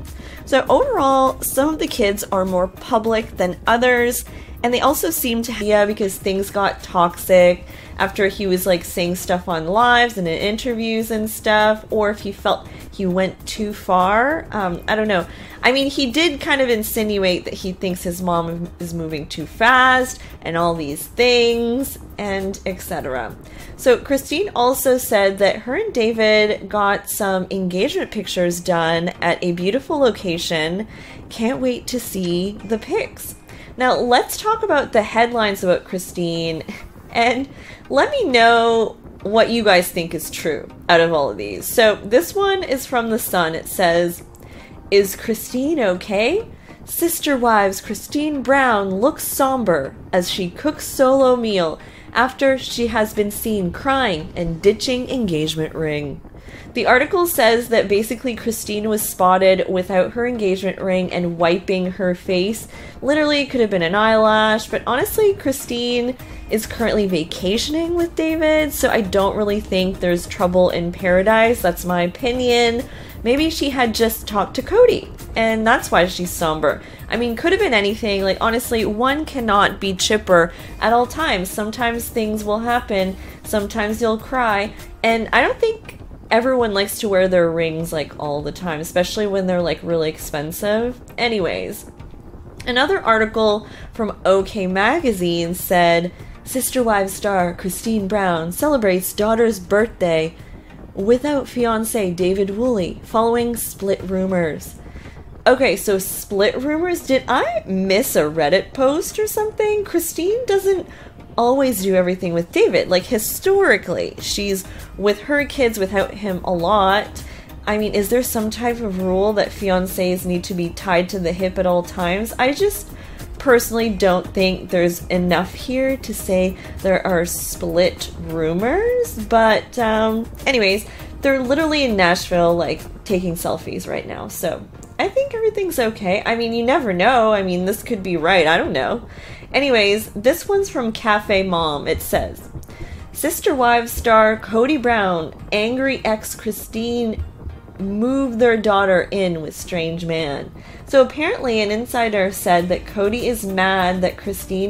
Speaker 1: So overall, some of the kids are more public than others, and they also seem to because things got toxic after he was like saying stuff on lives and in interviews and stuff, or if he felt he went too far. I don't know. I mean, he did kind of insinuate that he thinks his mom is moving too fast and all these things and etc. So Christine also said that her and David got some engagement pictures done at a beautiful location. Can't wait to see the pics. Now let's talk about the headlines about Christine, and let me know what you guys think is true out of all of these. So this one is from The Sun. It says, "Is Christine okay? Sister Wives Christine Brown looks somber as she cooks solo meal after she has been seen crying and ditching engagement ring." The article says that basically Christine was spotted without her engagement ring and wiping her face. Literally, it could have been an eyelash, but honestly, Christine is currently vacationing with David, so I don't really think there's trouble in paradise. That's my opinion. Maybe she had just talked to Cody, and that's why she's somber. I mean, could have been anything. Like, honestly, one cannot be chipper at all times. Sometimes things will happen. Sometimes you'll cry. And I don't think everyone likes to wear their rings, like, all the time, especially when they're, like, really expensive. Anyways, another article from OK Magazine said, "Sister Wives star Christine Brown celebrates daughter's birthday without fiancé David Woolley following split rumors." Okay, so split rumors? Did I miss a Reddit post or something? Christine doesn't always do everything with David. Like, historically, she's with her kids without him a lot. I mean, is there some type of rule that fiancés need to be tied to the hip at all times? I just personally don't think there's enough here to say there are split rumors, but anyways, they're literally in Nashville, like, taking selfies right now, so I think everything's okay. I mean, you never know. I mean, this could be right. I don't know. Anyways, this one's from Cafe Mom. It says, "Sister Wives star Cody Brown, angry ex Christine move their daughter in with strange man." So apparently an insider said that Cody is mad that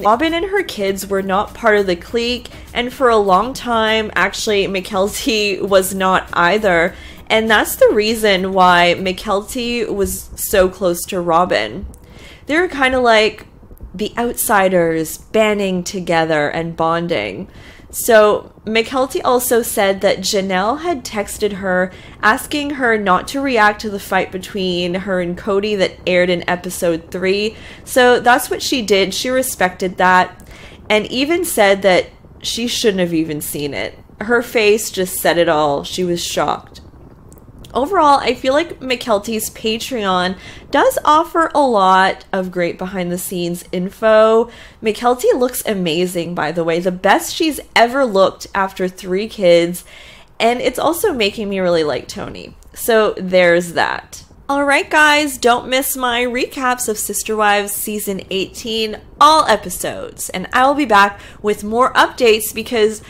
Speaker 1: Robin and her kids were not part of the clique, and for a long time, actually, Mykelti was not either. And that's the reason why Mykelti was so close to Robin. They were kind of like the outsiders banding together and bonding. So Mykelti also said that Janelle had texted her asking her not to react to the fight between her and Cody that aired in episode 3. So that's what she did. She respected that and even said that she shouldn't have even seen it. Her face just said it all. She was shocked. Overall, I feel like Mykelti's Patreon does offer a lot of great behind-the-scenes info. Mykelti looks amazing, by the way. The best she's ever looked after 3 kids. And it's also making me really like Tony. So there's that. Alright guys, don't miss my recaps of Sister Wives Season 18, all episodes. And I will be back with more updates because,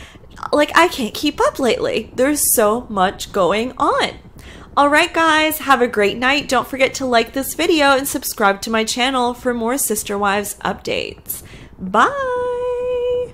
Speaker 1: like, I can't keep up lately. There's so much going on. Alright guys, have a great night. Don't forget to like this video and subscribe to my channel for more Sister Wives updates. Bye!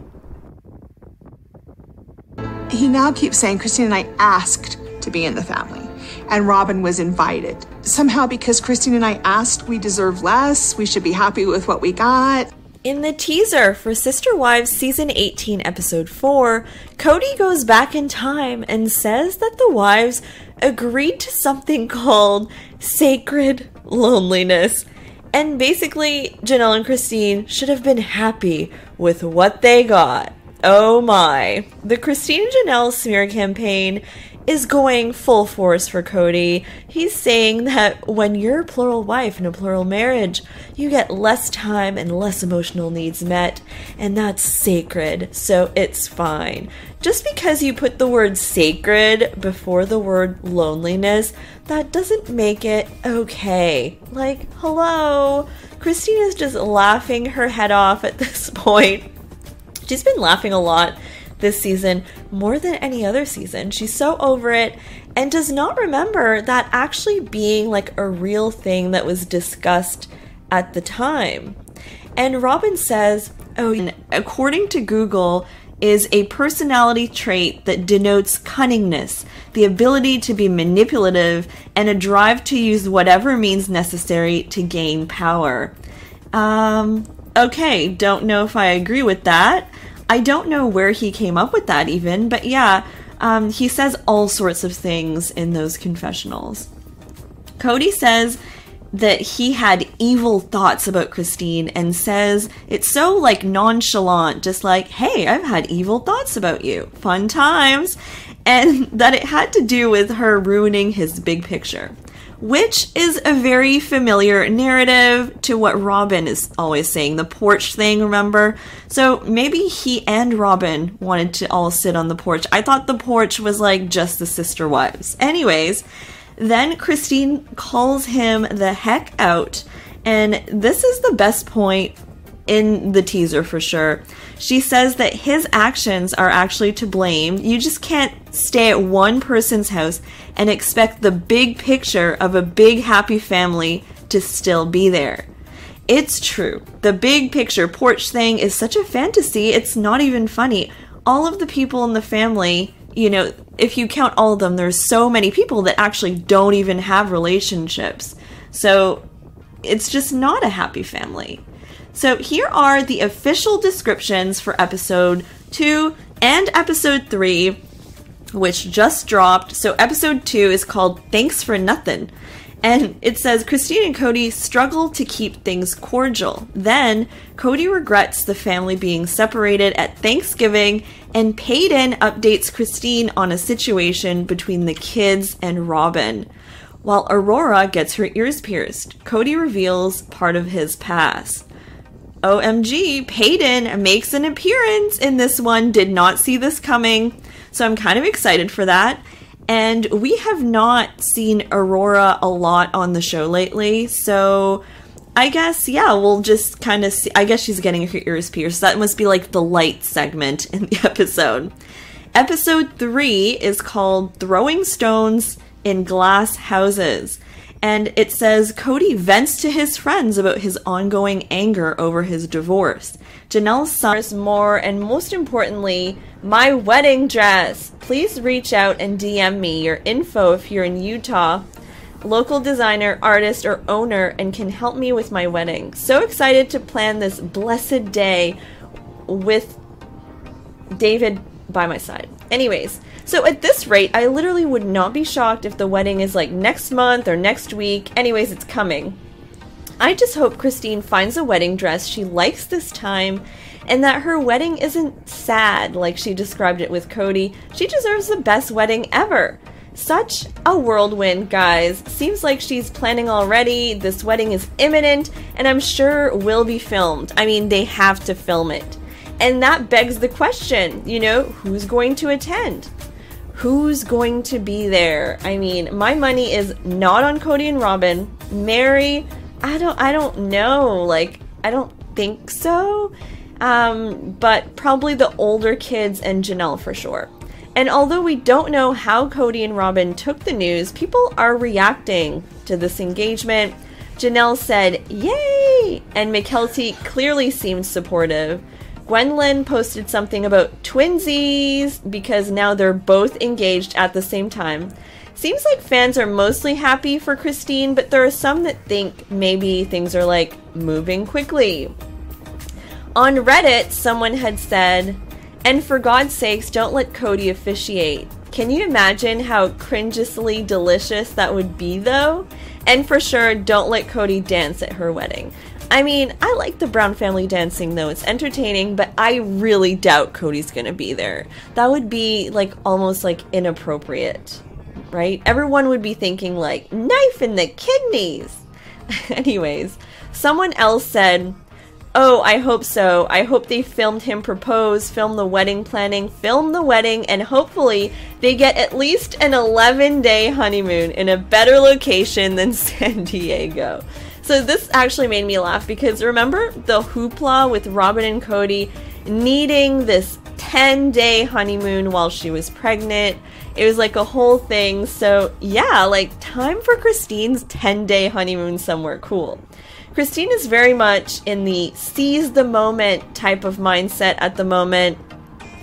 Speaker 2: He now keeps saying Christine and I asked to be in the family, and Robin was invited. Somehow because Christine and I asked, we deserve less, we should be happy with what we got.
Speaker 1: In the teaser for Sister Wives Season 18, Episode 4, Cody goes back in time and says that the wives agreed to something called sacred loneliness. And basically, Janelle and Christine should have been happy with what they got. Oh my. The Christine and Janelle smear campaign is going full force for Cody. He's saying that when you're a plural wife in a plural marriage, you get less time and less emotional needs met, and that's sacred, so it's fine. Just because you put the word sacred before the word loneliness, that doesn't make it okay. Like, hello? Christine is just laughing her head off at this point. She's been laughing a lot this season, more than any other season. She's so over it and does not remember that actually being like a real thing that was discussed at the time. And Robin says, oh, according to Google, is a personality trait that denotes cunningness, the ability to be manipulative, and a drive to use whatever means necessary to gain power. Okay, don't know if I agree with that. I don't know where he came up with that even, but yeah, he says all sorts of things in those confessionals. Cody says that he had evil thoughts about Christine and says it's so like nonchalant, just like, hey, I've had evil thoughts about you. Fun times. And that it had to do with her ruining his big picture, which is a very familiar narrative to what Robin is always saying, the porch thing, remember? So maybe he and Robin wanted to all sit on the porch. I thought the porch was like just the sister wives. Anyways, then Christine calls him the heck out, and this is the best point in the teaser for sure. She says that his actions are actually to blame. You just can't stay at one person's house and expect the big picture of a big happy family to still be there. It's true. The big picture porch thing is such a fantasy, it's not even funny. All of the people in the family, you know, if you count all of them, there's so many people that actually don't even have relationships. So it's just not a happy family. So here are the official descriptions for episode 2 and episode 3, which just dropped. So episode 2 is called Thanks for Nothing. And it says, Christine and Cody struggle to keep things cordial. Then, Cody regrets the family being separated at Thanksgiving, and Peyton updates Christine on a situation between the kids and Robin. While Aurora gets her ears pierced, Cody reveals part of his past. OMG, Peyton makes an appearance in this one. Did not see this coming. So I'm kind of excited for that. And we have not seen Aurora a lot on the show lately. So I guess, yeah, we'll just kind of see. I guess she's getting her ears pierced. That must be like the light segment in the episode. Episode 3 is called Throwing Stones in Glass Houses. And it says, Cody vents to his friends about his ongoing anger over his divorce. Janelle's son more, and most importantly, my wedding dress. Please reach out and DM me your info if you're in Utah, local designer, artist, or owner, and can help me with my wedding. So excited to plan this blessed day with David by my side. Anyways, so at this rate, I literally would not be shocked if the wedding is like next month or next week. Anyways, it's coming. I just hope Christine finds a wedding dress she likes this time, and that her wedding isn't sad like she described it with Cody. She deserves the best wedding ever. Such a whirlwind, guys. Seems like she's planning already. This wedding is imminent, and I'm sure will be filmed. I mean, they have to film it. And that begs the question, you know, who's going to attend? Who's going to be there? I mean, my money is not on Cody and Robin. Mary, I don't know. Like, I don't think so. But probably the older kids and Janelle for sure. And although we don't know how Cody and Robin took the news, people are reacting to this engagement. Janelle said, yay! And Mykelti clearly seemed supportive. Gwendolyn posted something about twinsies because now they're both engaged at the same time. Seems like fans are mostly happy for Christine, but there are some that think maybe things are like moving quickly. On Reddit, someone had said, and for God's sakes, don't let Cody officiate. Can you imagine how cringeously delicious that would be though? And for sure, don't let Cody dance at her wedding. I mean, I like the Brown family dancing though, it's entertaining, but I really doubt Cody's gonna be there. That would be like almost like inappropriate, right? Everyone would be thinking like, knife in the kidneys. Anyways, someone else said, oh, I hope so. I hope they filmed him propose, film the wedding planning, film the wedding, and hopefully they get at least an 11-day honeymoon in a better location than San Diego. So this actually made me laugh because remember the hoopla with Robyn and Cody needing this 10-day honeymoon while she was pregnant? It was like a whole thing. So yeah, like time for Christine's 10-day honeymoon somewhere cool. Christine is very much in the seize the moment type of mindset at the moment.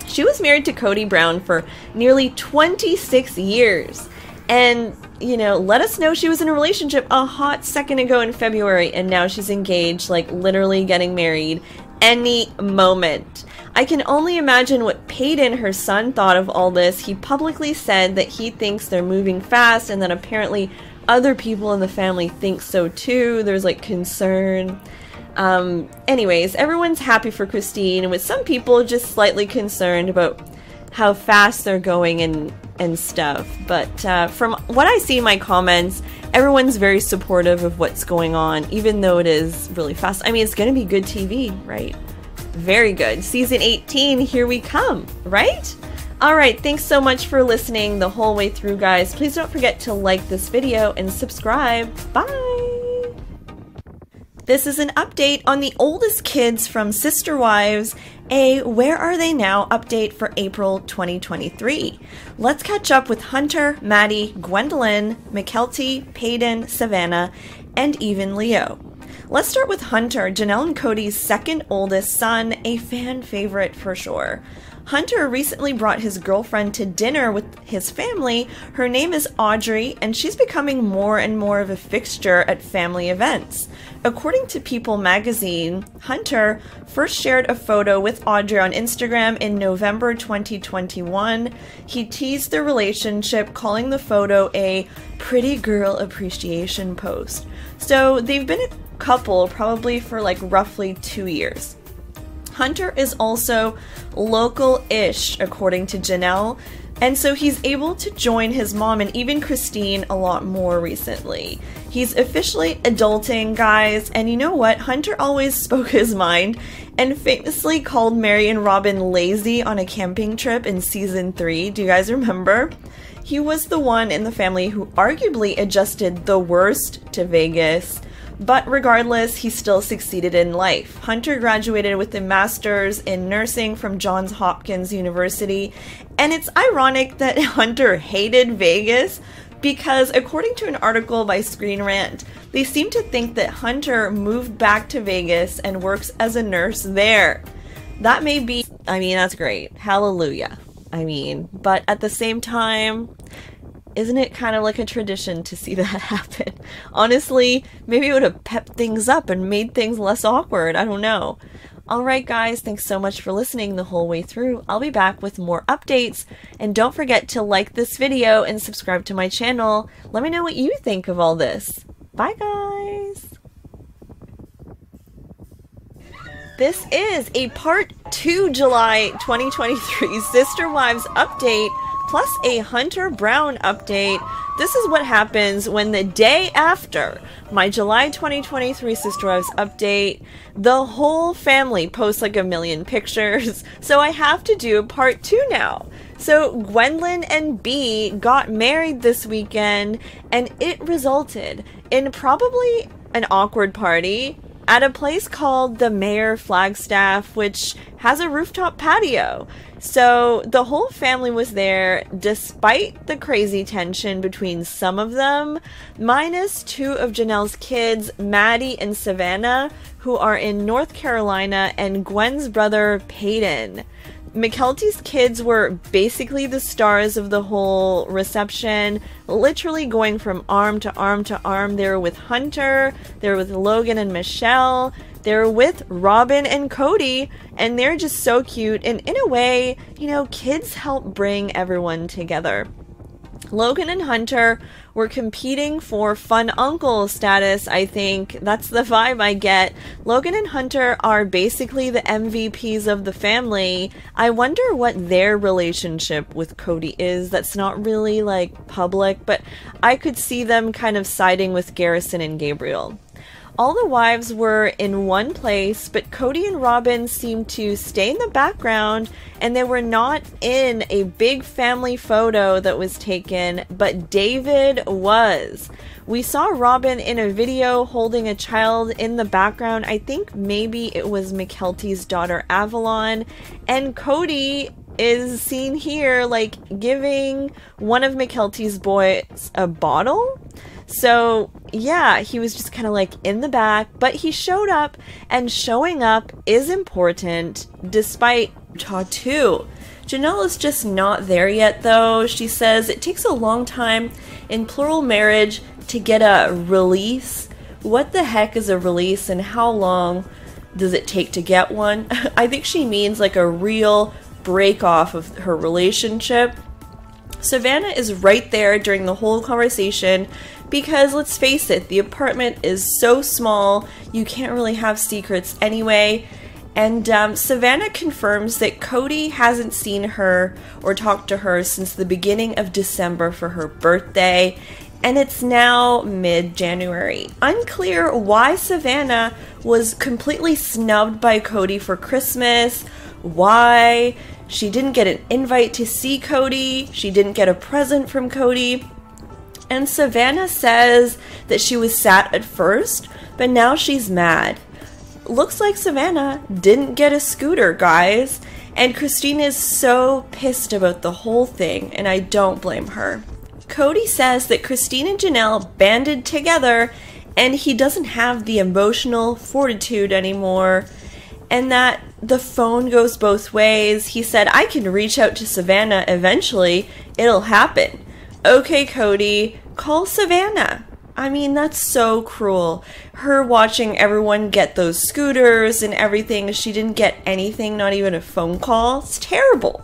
Speaker 1: She was married to Cody Brown for nearly 26 years. And, you know, let us know she was in a relationship a hot second ago in February, and now she's engaged, like literally getting married any moment. I can only imagine what Peyton, her son, thought of all this. He publicly said that he thinks they're moving fast and that apparently other people in the family think so too. There's like concern. Anyways, everyone's happy for Christine, with some people just slightly concerned about how fast they're going and stuff. But from what I see in my comments, everyone's very supportive of what's going on, even though it is really fast. I mean, it's going to be good TV, right? Very good. Season 18, here we come, right? Alright, thanks so much for listening the whole way through, guys. Please don't forget to like this video and subscribe. Bye! This is an update on the oldest kids from Sister Wives, a Where Are They Now update for April 2023. Let's catch up with Hunter, Maddie, Gwendolyn, Mykelti, Peyton, Savannah, and even Leo. Let's start with Hunter, Janelle and Cody's second oldest son, a fan favorite for sure. Hunter recently brought his girlfriend to dinner with his family. Her name is Audrey, and she's becoming more and more of a fixture at family events. According to People magazine, Hunter first shared a photo with Audrey on Instagram in November 2021. He teased their relationship, calling the photo a pretty girl appreciation post. So they've been a couple probably for like roughly 2 years. Hunter is also local-ish, according to Janelle, and so he's able to join his mom and even Christine a lot more recently. He's officially adulting, guys, and you know what? Hunter always spoke his mind and famously called Mary and Robyn lazy on a camping trip in season 3. Do you guys remember? He was the one in the family who arguably adjusted the worst to Vegas. But regardless, he still succeeded in life. Hunter graduated with a master's in nursing from Johns Hopkins University, and it's ironic that Hunter hated Vegas because according to an article by Screen Rant, they seem to think that Hunter moved back to Vegas and works as a nurse there. That may be, I mean, that's great. Hallelujah. I mean, but at the same time, isn't it kind of like a tradition to see that happen? Honestly, maybe it would have pepped things up and made things less awkward. I don't know. Alright guys, thanks so much for listening the whole way through. I'll be back with more updates. And don't forget to like this video and subscribe to my channel. Let me know what you think of all this. Bye guys! This is a part 2 July 2023 Sister Wives update, plus a Hunter Brown update. This is what happens when the day after my July 2023 Sister Wives update, the whole family posts like a million pictures. So I have to do part 2 now. So Gwendolyn and B got married this weekend, and it resulted in probably an awkward party at a place called the Mayor Flagstaff, which has a rooftop patio. So the whole family was there, despite the crazy tension between some of them, minus 2 of Janelle's kids, Maddie and Savannah, who are in North Carolina, and Gwen's brother, Peyton. Mykelti's kids were basically the stars of the whole reception, literally going from arm to arm to arm. They were with Hunter, they were with Logan and Michelle, they were with Robyn and Cody, and they're just so cute. And in a way, you know, kids help bring everyone together. Logan and Hunter were competing for fun uncle status, I think. That's the vibe I get. Logan and Hunter are basically the MVPs of the family. I wonder what their relationship with Cody is. That's not really, like, public, but I could see them kind of siding with Garrison and Gabriel. All the wives were in one place, but Cody and Robin seemed to stay in the background, and they were not in a big family photo that was taken, but David was. We saw Robin in a video holding a child in the background. I think maybe it was Mykelti's daughter Avalon, and Cody is seen here, like, giving one of Mykelti's boys a bottle. So, yeah, he was just kind of like in the back, but he showed up, and showing up is important despite tattoo. Janelle is just not there yet, though. She says it takes a long time in plural marriage to get a release. What the heck is a release, and how long does it take to get one? I think she means like a real break off of her relationship. Savannah is right there during the whole conversation because, let's face it, the apartment is so small, you can't really have secrets anyway. And Savannah confirms that Cody hasn't seen her or talked to her since the beginning of December for her birthday, and it's now mid-January. Unclear why Savannah was completely snubbed by Cody for Christmas, why she didn't get an invite to see Cody, she didn't get a present from Cody. And Savannah says that she was sad at first, but now she's mad. Looks like Savannah didn't get a scooter, guys. And Christine is so pissed about the whole thing, and I don't blame her. Cody says that Christine and Janelle banded together, and he doesn't have the emotional fortitude anymore, and that the phone goes both ways. He said, I can reach out to Savannah eventually. It'll happen. Okay, Cody, call Savannah. I mean, that's so cruel. Her watching everyone get those scooters and everything. She didn't get anything, not even a phone call. It's terrible.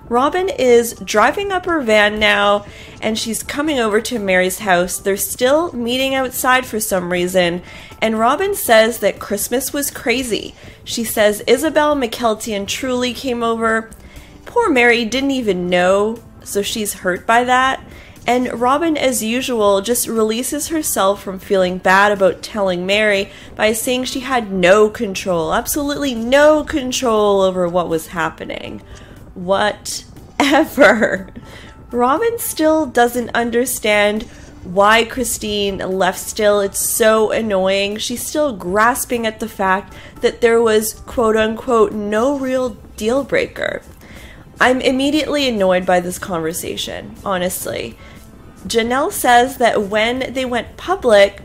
Speaker 1: Robin is driving up her van now, and she's coming over to Mary's house. They're still meeting outside for some reason, and Robin says that Christmas was crazy. She says Isabel, Mykelti, and Truly came over. Poor Mary didn't even know, so she's hurt by that. And Robin, as usual, just releases herself from feeling bad about telling Mary by saying she had no control, absolutely no control over what was happening. Whatever. Robin still doesn't understand why Christine left still. It's so annoying. She's still grasping at the fact that there was, quote unquote, no real deal breaker. I'm immediately annoyed by this conversation, honestly. Janelle says that when they went public,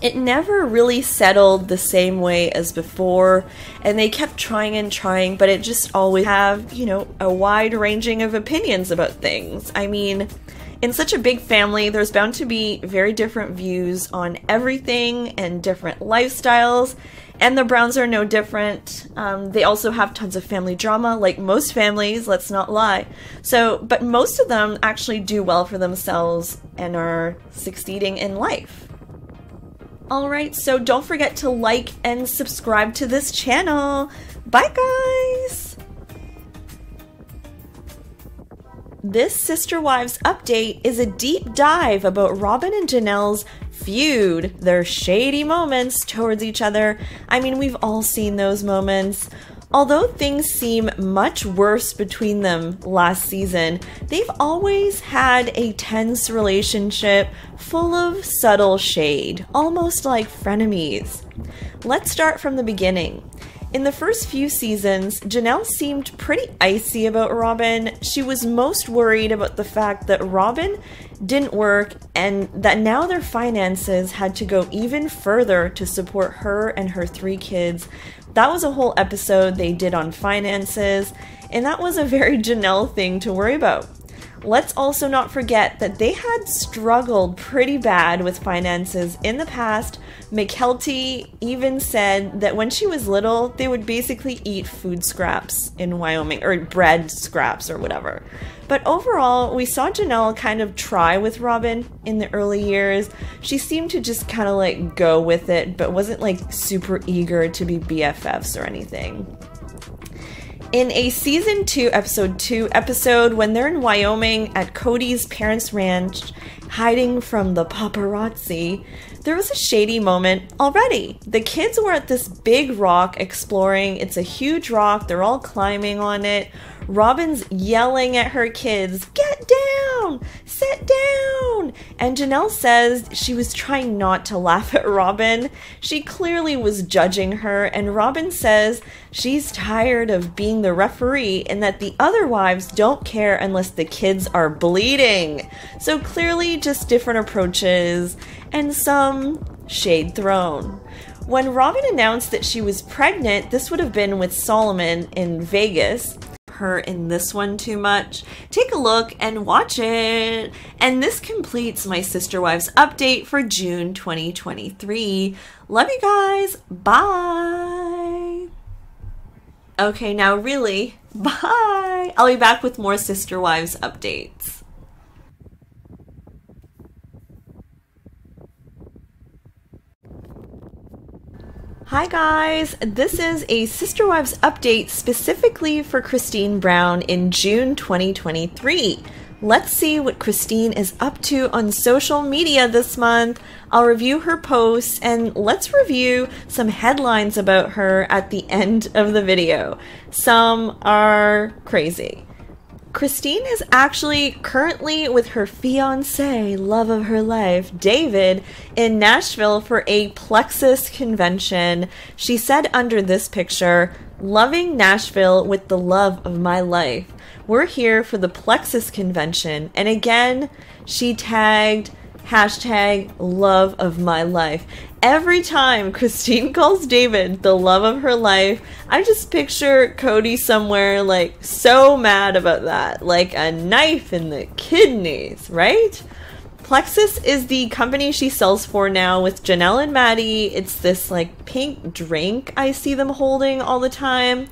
Speaker 1: it never really settled the same way as before, and they kept trying and trying, but it just always have, you know, a wide ranging of opinions about things. I mean, in such a big family, there's bound to be very different views on everything and different lifestyles, and the Browns are no different. They also have tons of family drama, like most families, let's not lie. But most of them actually do well for themselves and are succeeding in life. Alright, so don't forget to like and subscribe to this channel. Bye, guys! This Sister Wives update is a deep dive about Robin and Janelle's feud, their shady moments towards each other. I mean, we've all seen those moments. Although things seem much worse between them last season, they've always had a tense relationship full of subtle shade, almost like frenemies. Let's start from the beginning. In the first few seasons, Janelle seemed pretty icy about Robin. She was most worried about the fact that Robin didn't work and that now their finances had to go even further to support her and her 3 kids. That was a whole episode they did on finances, and that was a very Janelle thing to worry about. Let's also not forget that they had struggled pretty bad with finances in the past, Mykelti even said that when she was little, they would basically eat food scraps in Wyoming, or bread scraps or whatever. But overall, we saw Janelle kind of try with Robin in the early years. She seemed to just kind of like go with it, but wasn't like super eager to be BFFs or anything. In a season 2, episode 2 episode, when they're in Wyoming at Cody's parents' ranch, hiding from the paparazzi, there was a shady moment already. The kids were at this big rock exploring. It's a huge rock. They're all climbing on it. Robin's yelling at her kids, "Get down! Sit down!" And Janelle says she was trying not to laugh at Robin. She clearly was judging her, and Robin says she's tired of being the referee and that the other wives don't care unless the kids are bleeding. So clearly just different approaches and some shade thrown. When Robin announced that she was pregnant, this would have been with Solomon in Vegas. Her in this one too much. Take a look and watch it. And this completes my Sister Wives update for June 2023. Love you guys. Bye. Okay, now really, bye. I'll be back with more Sister Wives updates. Hi guys, this is a Sister Wives update specifically for Christine Brown in June 2023. Let's see what Christine is up to on social media this month. I'll review her posts and let's review some headlines about her at the end of the video. Some are crazy. Christine is actually currently with her fiancé, love of her life, David, in Nashville for a Plexus convention. She said under this picture, "Loving Nashville with the love of my life. We're here for the Plexus convention." And again, she tagged #love of my life. Every time Christine calls David the love of her life, I just picture Cody somewhere like so mad about that, like a knife in the kidneys, right? Plexus is the company she sells for now with Janelle and Maddie. It's this like pink drink I see them holding all the time.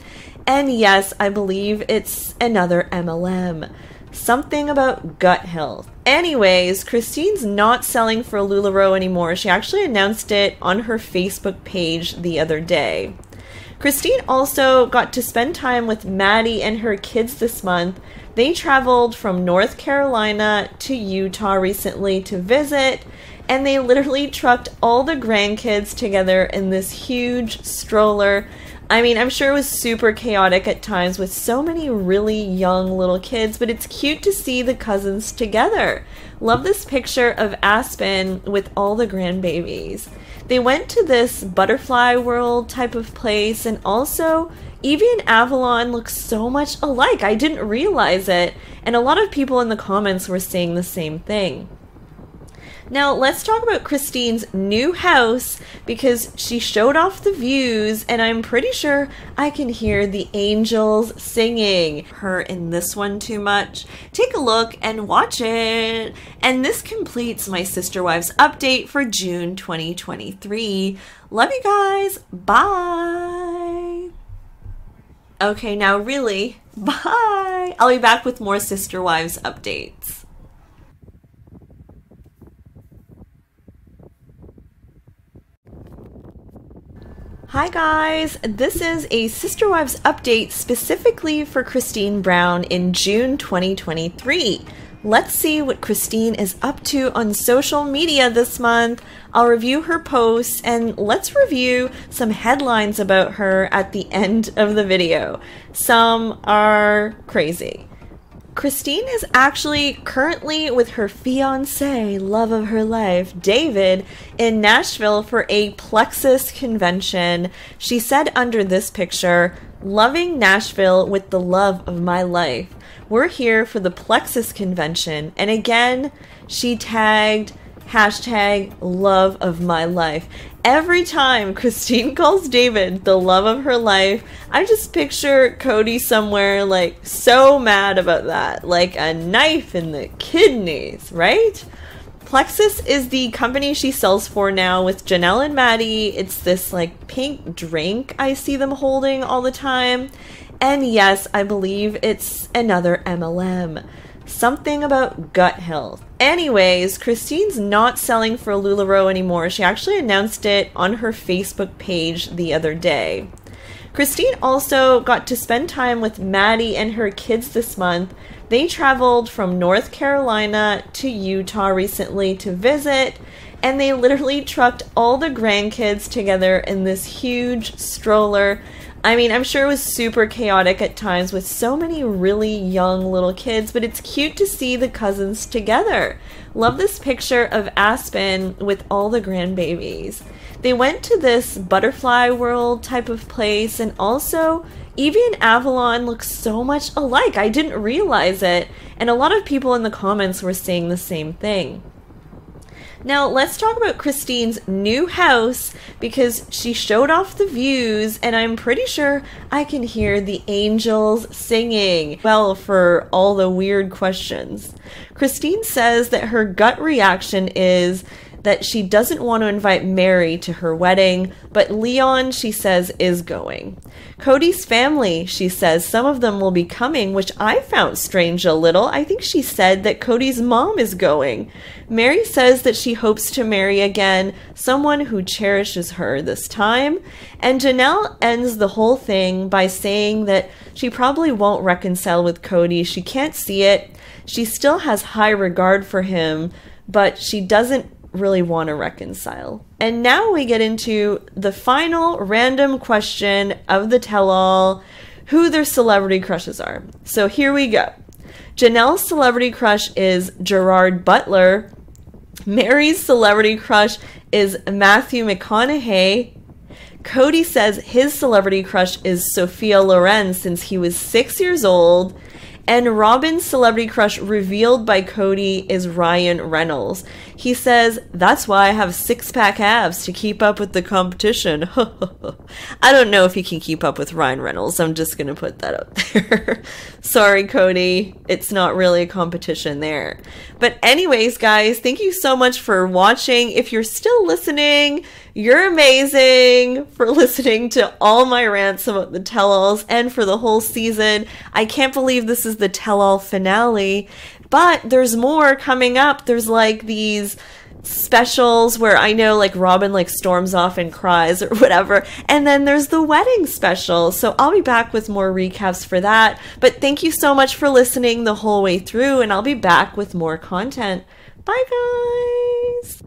Speaker 1: And yes, I believe it's another MLM. Something about gut health. Anyways, Christine's not selling for LuLaRoe anymore. She actually announced it on her Facebook page the other day. Christine also got to spend time with Maddie and her kids this month. They traveled from North Carolina to Utah recently to visit, and they literally trucked all the grandkids together in this huge stroller. I mean, I'm sure it was super chaotic at times with so many really young little kids, but it's cute to see the cousins together. Love this picture of Aspen with all the grandbabies. They went to this butterfly world type of place, and also Evie and Avalon look so much alike. I didn't realize it, and a lot of people in the comments were saying the same thing. Now, let's talk about Christine's new house because she showed off the views and I'm pretty sure I can hear the angels singing. Her in this one too much. Take a look and watch it. And this completes my Sister Wives update for June 2023. Love you guys. Bye. Okay, now really, bye. I'll be back with more Sister Wives updates. Hi guys, this is a Sister Wives update specifically for Christine Brown in June 2023. Let's see what Christine is up to on social media this month. I'll review her posts and let's review some headlines about her at the end of the video. Some are crazy. Christine is actually currently with her fiancé, love of her life, David, in Nashville for a Plexus convention. She said under this picture, "Loving Nashville with the love of my life. We're here for the Plexus convention." And again, she tagged #love of my life. Every time Christine calls David the love of her life, I just picture Cody somewhere like so mad about that, like a knife in the kidneys, right? Plexus is the company she sells for now with Janelle and Maddie. It's this like pink drink I see them holding all the time. And yes, I believe it's another MLM. Something about gut health. Anyways, Christine's not selling for LuLaRoe anymore. She actually announced it on her Facebook page the other day. Christine also got to spend time with Maddie and her kids this month. They traveled from North Carolina to Utah recently to visit, and they literally trucked all the grandkids together in this huge stroller. I mean, I'm sure it was super chaotic at times with so many really young little kids, but it's cute to see the cousins together. Love this picture of Aspen with all the grandbabies. They went to this butterfly world type of place, and also Evie and Avalon look so much alike. I didn't realize it, and a lot of people in the comments were saying the same thing. Now, let's talk about Christine's new house, because she showed off the views, and I'm pretty sure I can hear the angels singing. Well, for all the weird questions. Christine says that her gut reaction is that she doesn't want to invite Mary to her wedding, but Leon, she says, is going. Cody's family, she says, some of them will be coming, which I found strange a little. I think she said that Cody's mom is going. Mary says that she hopes to marry again someone who cherishes her this time. And Janelle ends the whole thing by saying that she probably won't reconcile with Cody. She can't see it. She still has high regard for him, but she doesn't really want to reconcile. And now we get into the final random question of the tell-all, who their celebrity crushes are. So here we go. Janelle's celebrity crush is Gerard Butler. Mary's celebrity crush is Matthew McConaughey. Cody says his celebrity crush is Sophia Loren since he was 6 years old. And Robin's celebrity crush revealed by Cody is Ryan Reynolds. He says, that's why I have six-pack abs to keep up with the competition. I don't know if he can keep up with Ryan Reynolds. I'm just going to put that out there. Sorry, Cody. It's not really a competition there. But anyways, guys, thank you so much for watching. If you're still listening, you're amazing for listening to all my rants about the tell-alls and for the whole season. I can't believe this is the tell-all finale, but there's more coming up. There's like these specials where I know like Robin like storms off and cries or whatever, and then there's the wedding special. So I'll be back with more recaps for that. But thank you so much for listening the whole way through, and I'll be back with more content. Bye, guys!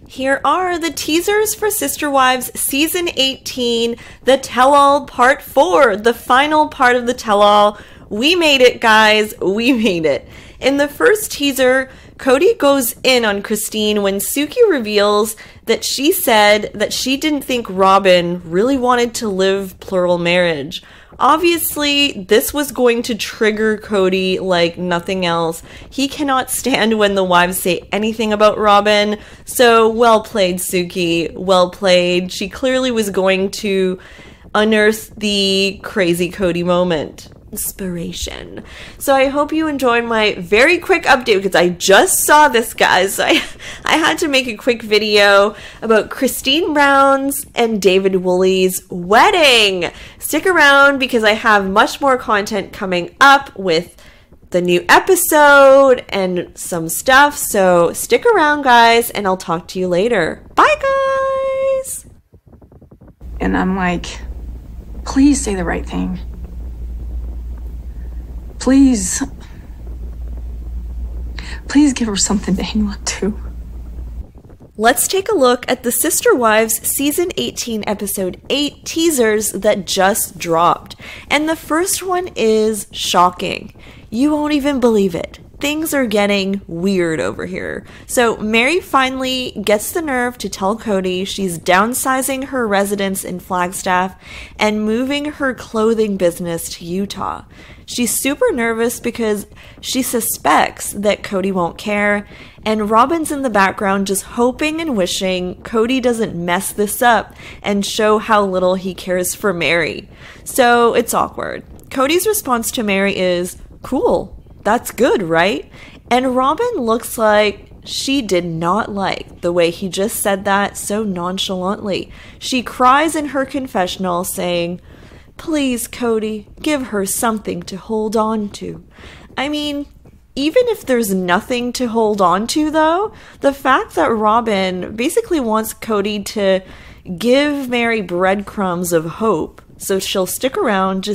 Speaker 1: Here are the teasers for Sister Wives Season 18, The Tell-All Part 4, the final part of the tell-all. We made it, guys. We made it. In the first teaser, Cody goes in on Christine when Suki reveals that she said that she didn't think Robin really wanted to live plural marriage. Obviously, this was going to trigger Cody like nothing else. He cannot stand when the wives say anything about Robin. So, well played, Suki. Well played. She clearly was going to unearth the crazy Cody moment. Inspiration. So I hope you enjoyed my very quick update because I just saw this, guys. So I had to make a quick video about Christine Brown's and David Woolley's wedding. Stick around because I have much more content coming up with the new episode and some stuff. So stick around, guys, and I'll talk to you later. Bye, guys!
Speaker 2: And I'm like, please say the right thing. Please give her something to hang on to.
Speaker 1: Let's take a look at the Sister Wives Season 18 Episode 8 teasers that just dropped. And the first one is shocking. You won't even believe it. Things are getting weird over here. So Mary finally gets the nerve to tell Cody she's downsizing her residence in Flagstaff and moving her clothing business to Utah. She's super nervous because she suspects that Cody won't care, and Robin's in the background just hoping and wishing Cody doesn't mess this up and show how little he cares for Mary. So it's awkward. Cody's response to Mary is, "Cool. That's good, right?" And Robin looks like she did not like the way he just said that so nonchalantly. She cries in her confessional saying, "Please, Cody, give her something to hold on to." I mean, even if there's nothing to hold on to, though, the fact that Robin basically wants Cody to give Mary breadcrumbs of hope so she'll stick around,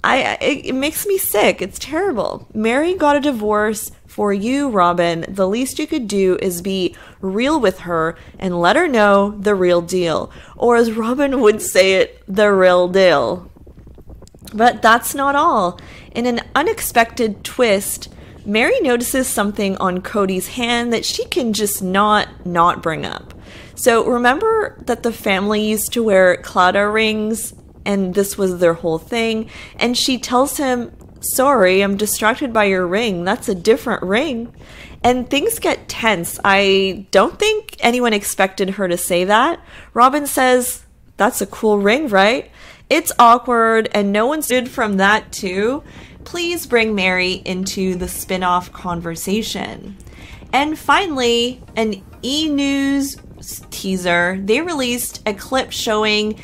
Speaker 1: it makes me sick. It's terrible. Mary got a divorce for you, Robin. The least you could do is be real with her and let her know the real deal. Or as Robin would say it, the real deal. But that's not all. In an unexpected twist, Mary notices something on Cody's hand that she can just not bring up. So remember that the family used to wear Claddagh rings, and this was their whole thing, and she tells him, "Sorry, I'm distracted by your ring. That's a different ring." And things get tense. I don't think anyone expected her to say that. Robin says, "That's a cool ring, right?" It's awkward, and no one's good from that too. Please bring Mary into the spin-off conversation. And finally, an E!News teaser. They released a clip showing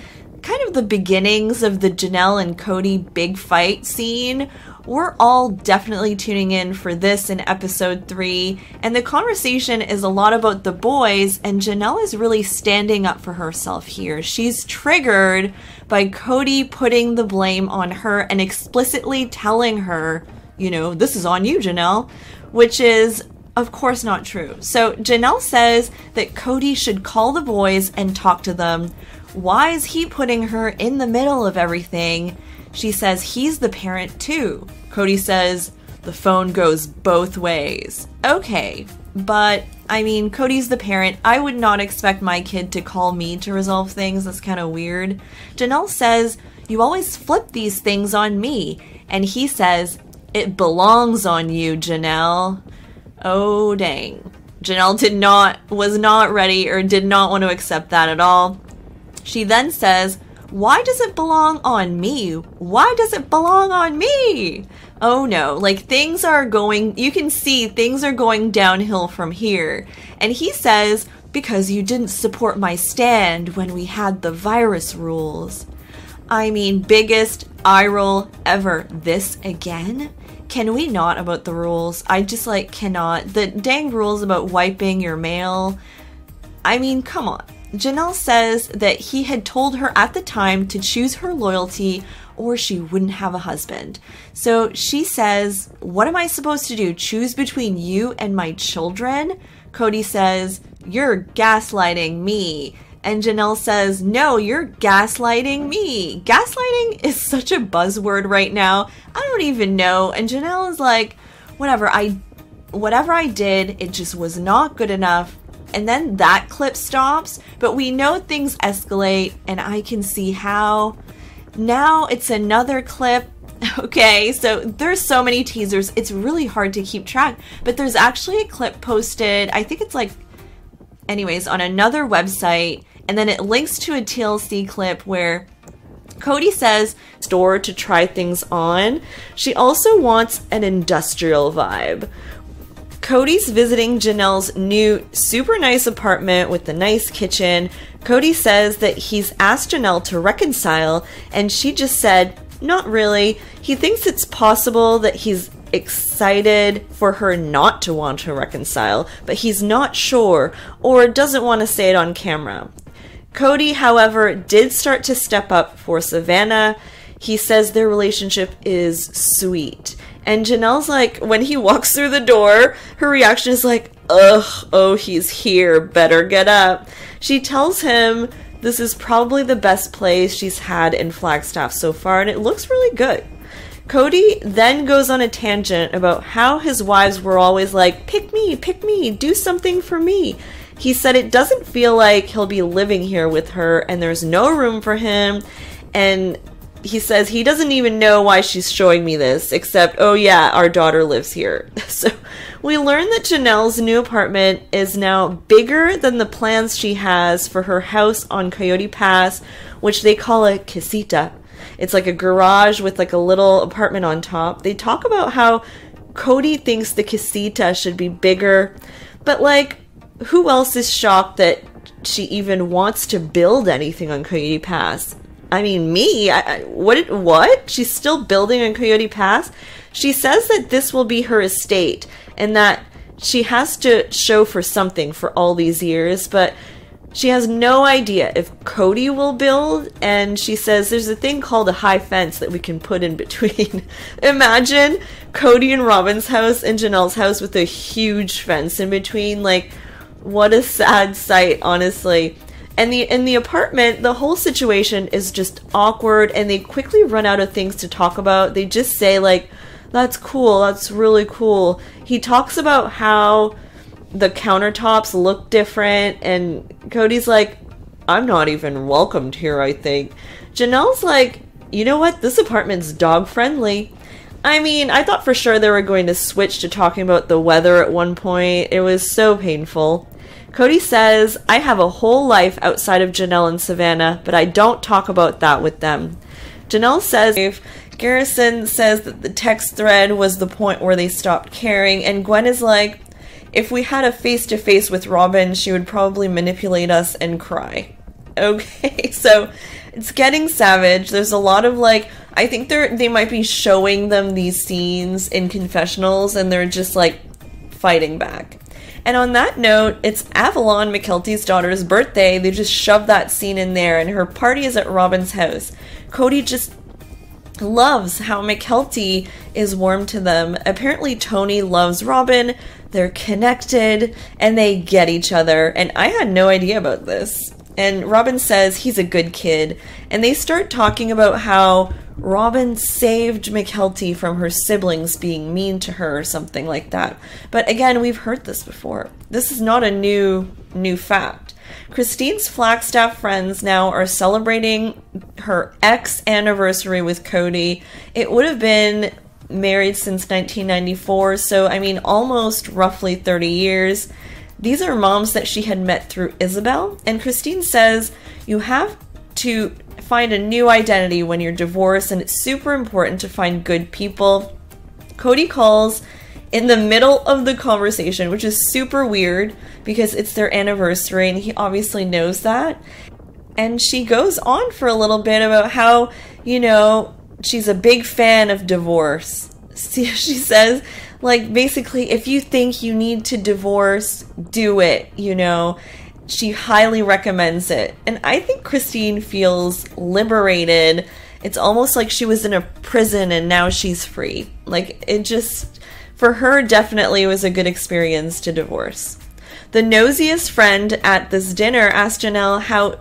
Speaker 1: kind of the beginnings of the Janelle and Cody big fight scene. We're all definitely tuning in for this in episode 3, and the conversation is a lot about the boys, and Janelle is really standing up for herself here. She's triggered by Cody putting the blame on her and explicitly telling her, "This is on you, Janelle," which is of course not true. So Janelle says that Cody should call the boys and talk to them. Why is he putting her in the middle of everything? She says he's the parent too. Cody says the phone goes both ways. Okay, but I mean, Cody's the parent. I would not expect my kid to call me to resolve things. That's kind of weird. Janelle says, "You always flip these things on me." And he says, "It belongs on you, Janelle." Oh, dang. Janelle was not ready or did not want to accept that at all. She then says, "Why does it belong on me? Why does it belong on me?" Oh no, you can see things are going downhill from here. And he says, "Because you didn't support my stand when we had the virus rules." I mean, biggest eye roll ever. This again? Can we not about the rules? I just cannot. The dang rules about wiping your mail. I mean, come on. Janelle says that he had told her at the time to choose her loyalty or she wouldn't have a husband. So she says, "What am I supposed to do? Choose between you and my children?" Cody says, "You're gaslighting me." And Janelle says, "No, you're gaslighting me." Gaslighting is such a buzzword right now. I don't even know. And Janelle is like, whatever I did, it just was not good enough. And then that clip stops, but we know things escalate, and I can see how. Now it's another clip. Okay, so there's so many teasers, it's really hard to keep track, but there's actually a clip posted, I think it's on another website, and then it links to a TLC clip where Cody says store to try things on. She also wants an industrial vibe. Cody's visiting Janelle's new super nice apartment with the nice kitchen. Cody says that he's asked Janelle to reconcile, and she just said, not really. He thinks it's possible that he's excited for her not to want to reconcile, but he's not sure or doesn't want to say it on camera. Cody, however, did start to step up for Savannah. He says their relationship is sweet. And Janelle's like, when he walks through the door, her reaction is like, ugh, oh, he's here, better get up. She tells him this is probably the best place she's had in Flagstaff so far, and it looks really good. Cody then goes on a tangent about how his wives were always like, pick me, do something for me. He said it doesn't feel like he'll be living here with her, and there's no room for him, and he says he doesn't even know why she's showing me this, except, oh yeah, our daughter lives here. So we learn that Janelle's new apartment is now bigger than the plans she has for her house on Coyote Pass, which they call a casita. It's like a garage with like a little apartment on top. They talk about how Cody thinks the casita should be bigger, but like, who else is shocked that she even wants to build anything on Coyote Pass? I mean, me? What? She's still building on Coyote Pass? She says that this will be her estate, and that she has to show for something for all these years, but she has no idea if Cody will build, and she says there's a thing called a high fence that we can put in between. Imagine Cody and Robin's house and Janelle's house with a huge fence in between. Like, what a sad sight, honestly. And in the apartment, the whole situation is just awkward, and they quickly run out of things to talk about. They just say, like, that's cool, that's really cool. He talks about how the countertops look different, and Cody's like, I'm not even welcomed here, I think. Janelle's like, you know what, this apartment's dog friendly. I mean, I thought for sure they were going to switch to talking about the weather at one point. It was so painful. Cody says, I have a whole life outside of Janelle and Savannah, but I don't talk about that with them. Janelle says, Garrison says that the text thread was the point where they stopped caring, and Gwen is like, if we had a face-to-face with Robin, she would probably manipulate us and cry. Okay, so it's getting savage. There's a lot of, like, I think they might be showing them these scenes in confessionals, and they're just, like, fighting back. And on that note, it's Avalon, Mykelti's daughter's birthday. They just shoved that scene in there, and her party is at Robin's house. Cody just loves how Mykelti is warm to them. Apparently Tony loves Robin, they're connected, and they get each other, and I had no idea about this. And Robin says he's a good kid, and they start talking about how Robin saved Mykelti from her siblings being mean to her or something like that. But again, we've heard this before. This is not a new fact. Christine's Flagstaff friends now are celebrating her ex-anniversary with Cody. It would have been married since 1994, so I mean almost roughly 30 years. These are moms that she had met through Isabel, and Christine says you have to find a new identity when you're divorced, and it's super important to find good people. Cody calls in the middle of the conversation, which is super weird because it's their anniversary and he obviously knows that. And she goes on for a little bit about how, you know, she's a big fan of divorce. She says, like, basically, if you think you need to divorce, do it, you know. She highly recommends it. And I think Christine feels liberated. It's almost like she was in a prison and now she's free. Like, it just, for her, definitely was a good experience to divorce. The nosiest friend at this dinner asked Janelle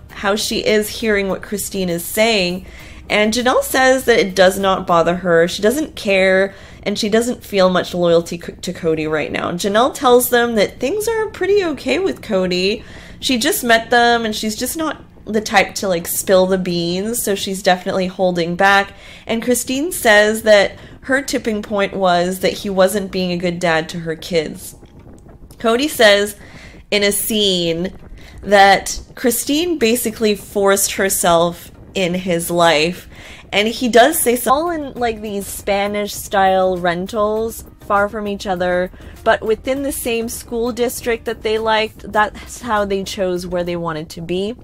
Speaker 1: how she is hearing what Christine is saying. And Janelle says that it does not bother her. She doesn't care, and she doesn't feel much loyalty to Cody right now. Janelle tells them that things are pretty okay with Cody. She just met them, and she's just not the type to, like, spill the beans, so she's definitely holding back. And Christine says that her tipping point was that he wasn't being a good dad to her kids. Cody says in a scene that Christine basically forced herself in his life, and he does say so, all in like these Spanish style rentals far from each other but within the same school district that they liked. That's how they chose where they wanted to be.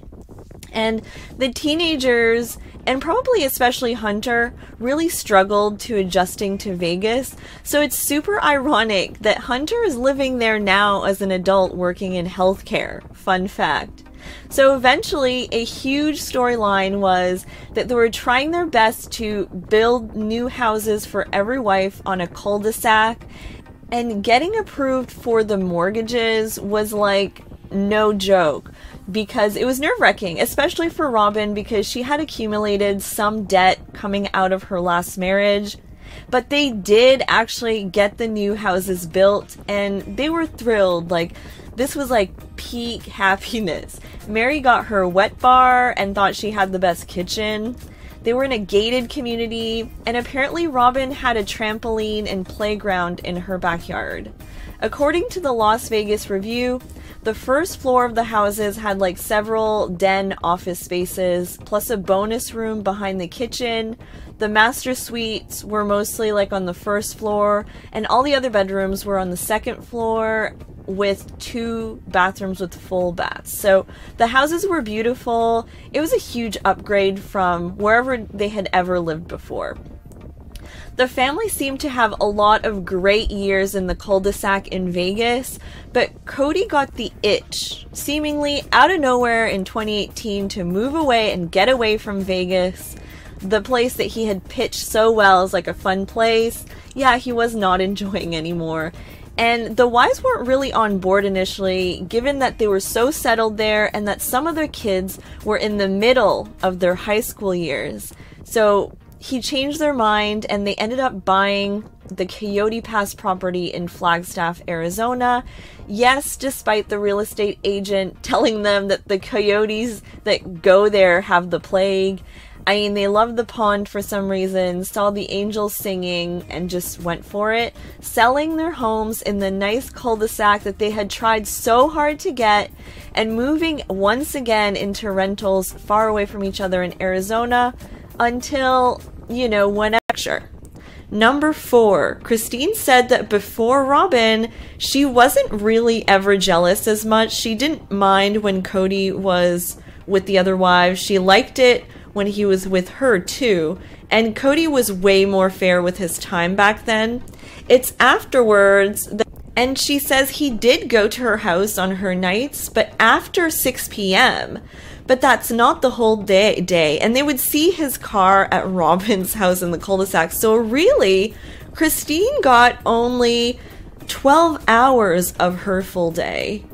Speaker 1: And the teenagers, and probably especially Hunter, really struggled to adjusting to Vegas. So it's super ironic that Hunter is living there now as an adult working in healthcare. Fun fact. So eventually, a huge storyline was that they were trying their best to build new houses for every wife on a cul-de-sac, and getting approved for the mortgages was like no joke, because it was nerve-wracking, especially for Robin, because she had accumulated some debt coming out of her last marriage. But they did actually get the new houses built, and they were thrilled. Like, this was like peak happiness. Mary got her wet bar and thought she had the best kitchen. They were in a gated community, and apparently Robin had a trampoline and playground in her backyard. According to the Las Vegas Review, the first floor of the houses had like several den office spaces, plus a bonus room behind the kitchen. The master suites were mostly like on the first floor, and all the other bedrooms were on the second floor with 2 bathrooms with full baths. So the houses were beautiful. It was a huge upgrade from wherever they had ever lived before. The family seemed to have a lot of great years in the cul-de-sac in Vegas, but Cody got the itch, seemingly out of nowhere in 2018, to move away and get away from Vegas, the place that he had pitched so well as like a fun place. Yeah, he was not enjoying anymore. And the wives weren't really on board initially, given that they were so settled there and that some of their kids were in the middle of their high school years. So he changed their mind, and they ended up buying the Coyote Pass property in Flagstaff, Arizona. Yes, despite the real estate agent telling them that the coyotes that go there have the plague. I mean, they loved the pond for some reason, saw the angels singing, and just went for it, selling their homes in the nice cul-de-sac that they had tried so hard to get, and moving once again into rentals far away from each other in Arizona until, you know, whenever. Number 4, Christine said that before Robin, she wasn't really ever jealous as much. She didn't mind when Cody was with the other wives. She liked it when he was with her too, and Cody was way more fair with his time back then. It's afterwards that, and she says he did go to her house on her nights, but after 6 p.m. But that's not the whole day, and they would see his car at Robin's house in the cul-de-sac. So really, Christine got only 12 hours of her full day.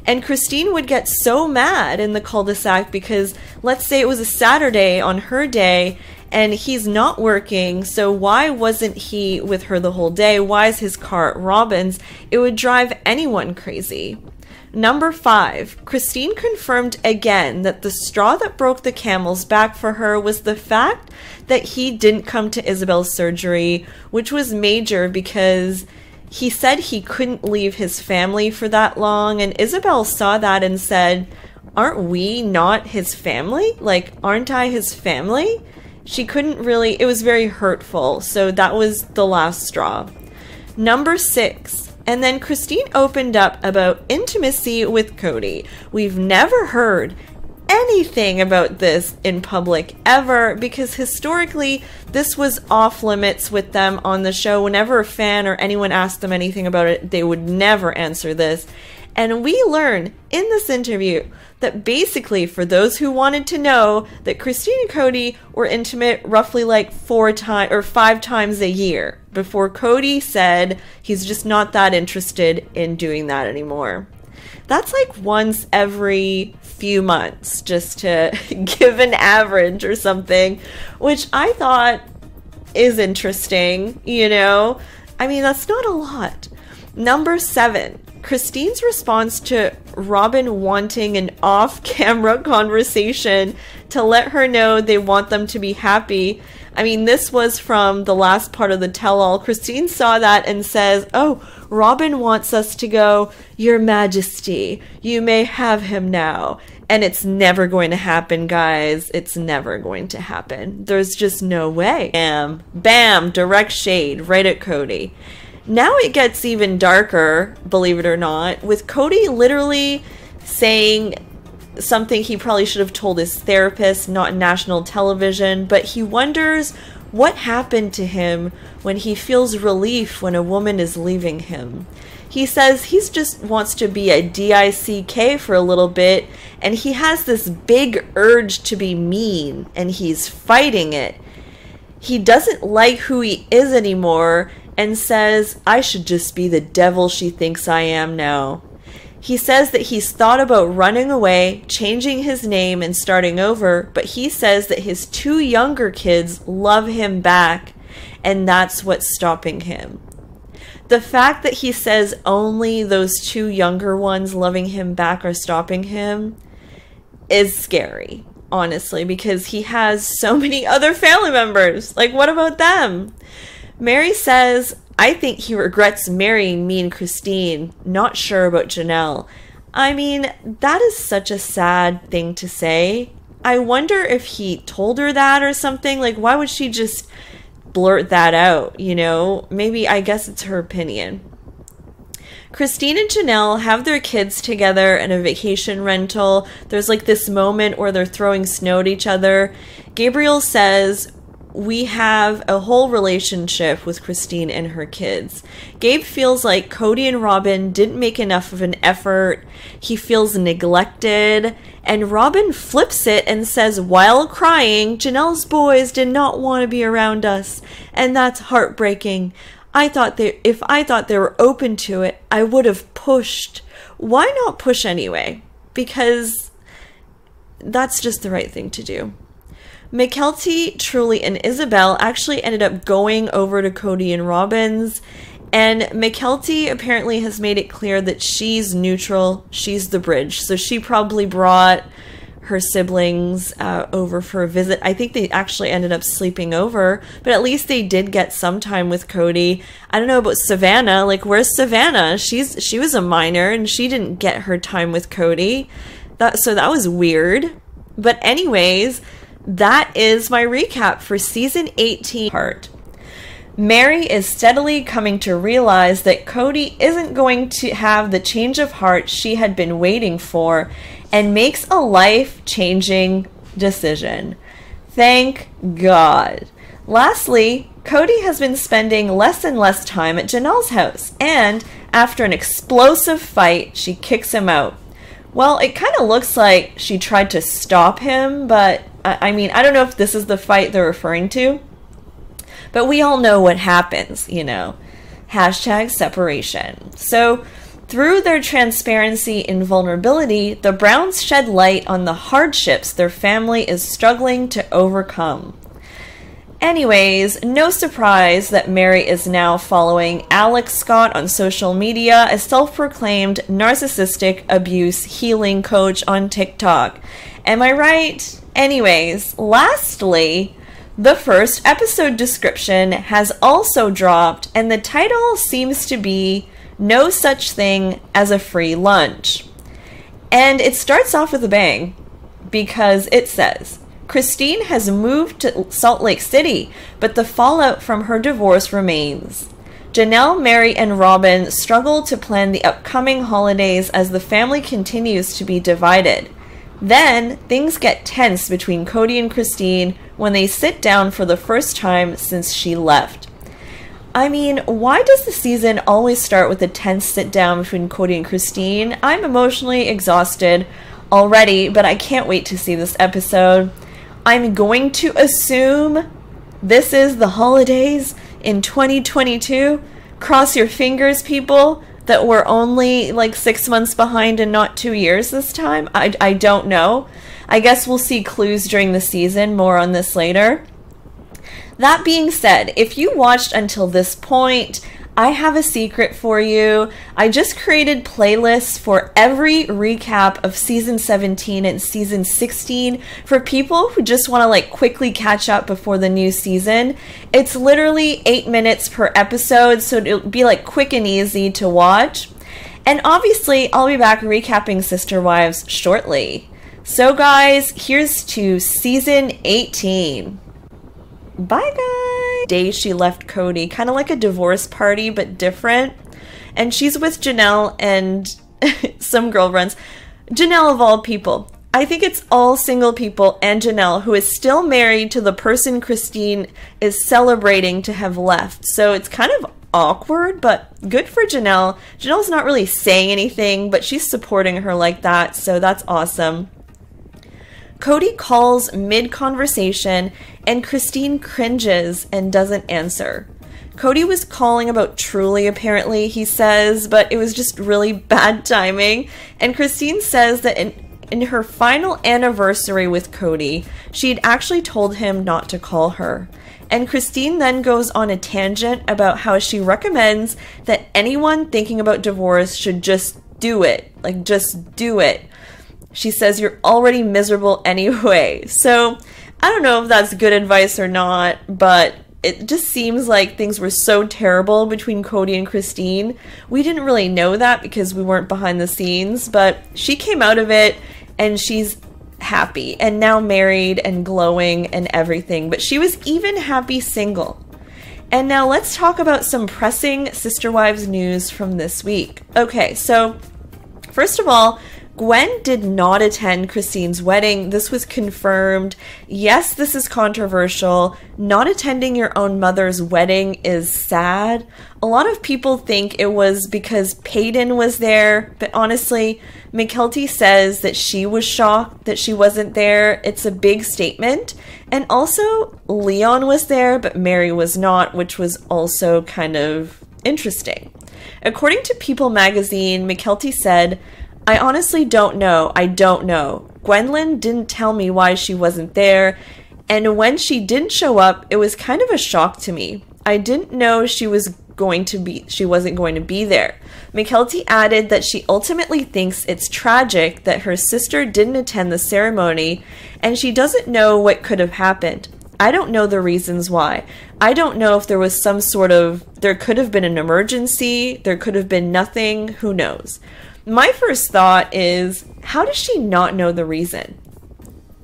Speaker 1: And Christine would get so mad in the cul-de-sac because let's say it was a Saturday on her day and he's not working, so why wasn't he with her the whole day? Why is his car at Robin's? It would drive anyone crazy. Number 5, Christine confirmed again that the straw that broke the camel's back for her was the fact that he didn't come to Isabel's surgery, which was major because he said he couldn't leave his family for that long, and Isabel saw that and said, "Aren't we not his family? Like, aren't I his family?" She couldn't really, it was very hurtful, so that was the last straw. Number 6, and then Christine opened up about intimacy with Cody. We've never heard anything about this in public ever, because historically this was off limits with them on the show. Whenever a fan or anyone asked them anything about it, they would never answer this. And we learn in this interview that basically, for those who wanted to know, that Christine and Cody were intimate roughly like 5 times a year before Cody said he's just not that interested in doing that anymore. That's like once every few months, just to give an average or something, which I thought is interesting, you know? I mean, that's not a lot. Number 7, Christine's response to Robin wanting an off-camera conversation to let her know they want them to be happy. I mean, this was from the last part of the tell-all. Christine saw that and says, "Oh, Robin wants us to go, 'Your Majesty, you may have him now.'" And it's never going to happen, guys. It's never going to happen. There's just no way. Bam. Bam. Direct shade right at Cody. Now it gets even darker, believe it or not, with Cody literally saying something he probably should have told his therapist, not national television, but he wonders what happened to him when he feels relief when a woman is leaving him. He says he just wants to be a DICK for a little bit, and he has this big urge to be mean, and he's fighting it. He doesn't like who he is anymore, and says, "I should just be the devil she thinks I am now." He says that he's thought about running away, changing his name, and starting over, but he says that his 2 younger kids love him back, and that's what's stopping him. The fact that he says only those 2 younger ones loving him back are stopping him is scary. honestly, because he has so many other family members. Like, what about them? Mary says, I think he regrets marrying me and Christine. Not sure about Janelle. I mean, that is such a sad thing to say. I wonder if he told her that or something. Like, why would she just blurt that out, you know? Maybe, I guess it's her opinion. Christine and Janelle have their kids together in a vacation rental. There's like this moment where they're throwing snow at each other. Gabriel says, we have a whole relationship with Christine and her kids. Gabe feels like Cody and Robin didn't make enough of an effort. He feels neglected. And Robin flips it and says, while crying, Janelle's boys did not want to be around us. And that's heartbreaking. If I thought they were open to it, I would have pushed. Why not push anyway? Because that's just the right thing to do. Mykelti, Truly, and Isabel actually ended up going over to Cody and Robin's, and Mykelti apparently has made it clear that she's neutral, she's the bridge, so she probably brought her siblings over for a visit. I think they actually ended up sleeping over, but at least they did get some time with Cody. I don't know about Savannah, like, where's Savannah? She was a minor, and she didn't get her time with Cody. So that was weird. But anyways, that is my recap for season 18 part. Mary is steadily coming to realize that Cody isn't going to have the change of heart she had been waiting for, and makes a life-changing decision. Thank God. Lastly, Cody has been spending less and less time at Janelle's house, and after an explosive fight, she kicks him out. Well, it kind of looks like she tried to stop him, but I mean, I don't know if this is the fight they're referring to, but we all know what happens, you know. Hashtag separation. So, through their transparency and vulnerability, the Browns shed light on the hardships their family is struggling to overcome. Anyways, no surprise that Mary is now following Alex Scott on social media, a self-proclaimed narcissistic abuse healing coach on TikTok. Am I right? Anyways, lastly, the first episode description has also dropped, and the title seems to be No Such Thing as a Free Lunch. And it starts off with a bang, because it says, Christine has moved to Salt Lake City, but the fallout from her divorce remains. Janelle, Mary, and Robin struggle to plan the upcoming holidays as the family continues to be divided. Then, things get tense between Cody and Christine when they sit down for the first time since she left. I mean, why does the season always start with a tense sit-down between Cody and Christine? I'm emotionally exhausted already, but I can't wait to see this episode. I'm going to assume this is the holidays in 2022. Cross your fingers, people, that we're only like 6 months behind and not 2 years this time. I don't know. I guess we'll see clues during the season. More on this later. That being said, if you watched until this point, I have a secret for you. I just created playlists for every recap of season 17 and season 16 for people who just want to like quickly catch up before the new season. It's literally 8 minutes per episode, so it'll be like quick and easy to watch. And obviously, I'll be back recapping Sister Wives shortly. So guys, here's to season 18. Bye guys! Day she left Cody, kind of like a divorce party but different, and she's with Janelle and some girl friends. Janelle of all people. I think it's all single people and Janelle, who is still married to the person Christine is celebrating to have left. So it's kind of awkward, but good for Janelle. Janelle's not really saying anything, but she's supporting her like that, so that's awesome. Cody calls mid-conversation, and Christine cringes and doesn't answer. Cody was calling about Truly, apparently, he says, but it was just really bad timing. And Christine says that in her final anniversary with Cody, she'd actually told him not to call her. And Christine then goes on a tangent about how she recommends that anyone thinking about divorce should just do it. Like, just do it. She says, "You're already miserable anyway." So I don't know if that's good advice or not, but it just seems like things were so terrible between Cody and Christine. We didn't really know that because we weren't behind the scenes, but she came out of it and she's happy and now married and glowing and everything. But she was even happy single. And now let's talk about some pressing Sister Wives news from this week. Okay, so first of all, Gwen did not attend Christine's wedding. This was confirmed. Yes, this is controversial. Not attending your own mother's wedding is sad. A lot of people think it was because Peyton was there, but honestly, Mykelti says that she was shocked that she wasn't there. It's a big statement. And also, Leon was there, but Mary was not, which was also kind of interesting. According to People magazine, Mykelti said, "I honestly don't know. I don't know. Gwendolyn didn't tell me why she wasn't there, and when she didn't show up, it was kind of a shock to me. I didn't know she wasn't going to be there." Mykelti added that she ultimately thinks it's tragic that her sister didn't attend the ceremony, and she doesn't know what could have happened. "I don't know the reasons why. I don't know if there was there could have been an emergency, there could have been nothing, who knows." My first thought is, how does she not know the reason?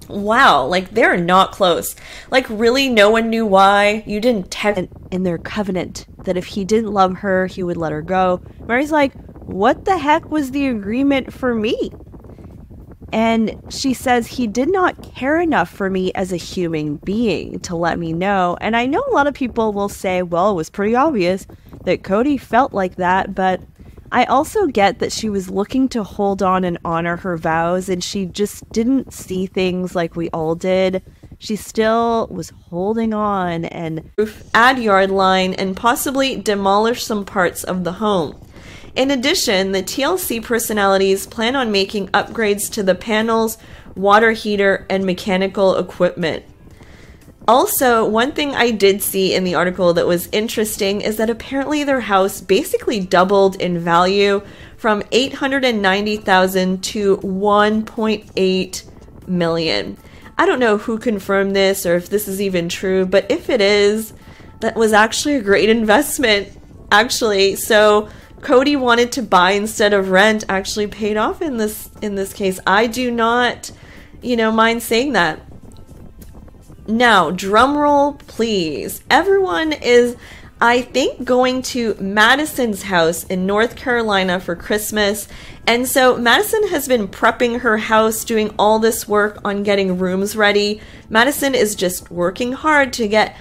Speaker 1: Wow, like they're not close. Like really no one knew why? You didn't text in their covenant that if he didn't love her, he would let her go. Mary's like, what the heck was the agreement for me? And she says, "He did not care enough for me as a human being to let me know." And I know a lot of people will say, well, it was pretty obvious that Cody felt like that, but I also get that she was looking to hold on and honor her vows, and she just didn't see things like we all did. She still was holding on and add yard line and possibly demolish some parts of the home. In addition, the TLC personalities plan on making upgrades to the panels, water heater, and mechanical equipment. Also, one thing I did see in the article that was interesting is that apparently their house basically doubled in value from $890,000 to $1.8 million. I don't know who confirmed this or if this is even true, but if it is, that was actually a great investment, actually. So Cody wanted to buy instead of rent actually paid off in this case. I do not, mind saying that. Now, drum roll, please. Everyone is, I think, going to Madison's house in North Carolina for Christmas. And so Madison has been prepping her house, doing all this work on getting rooms ready. Madison is just working hard to get,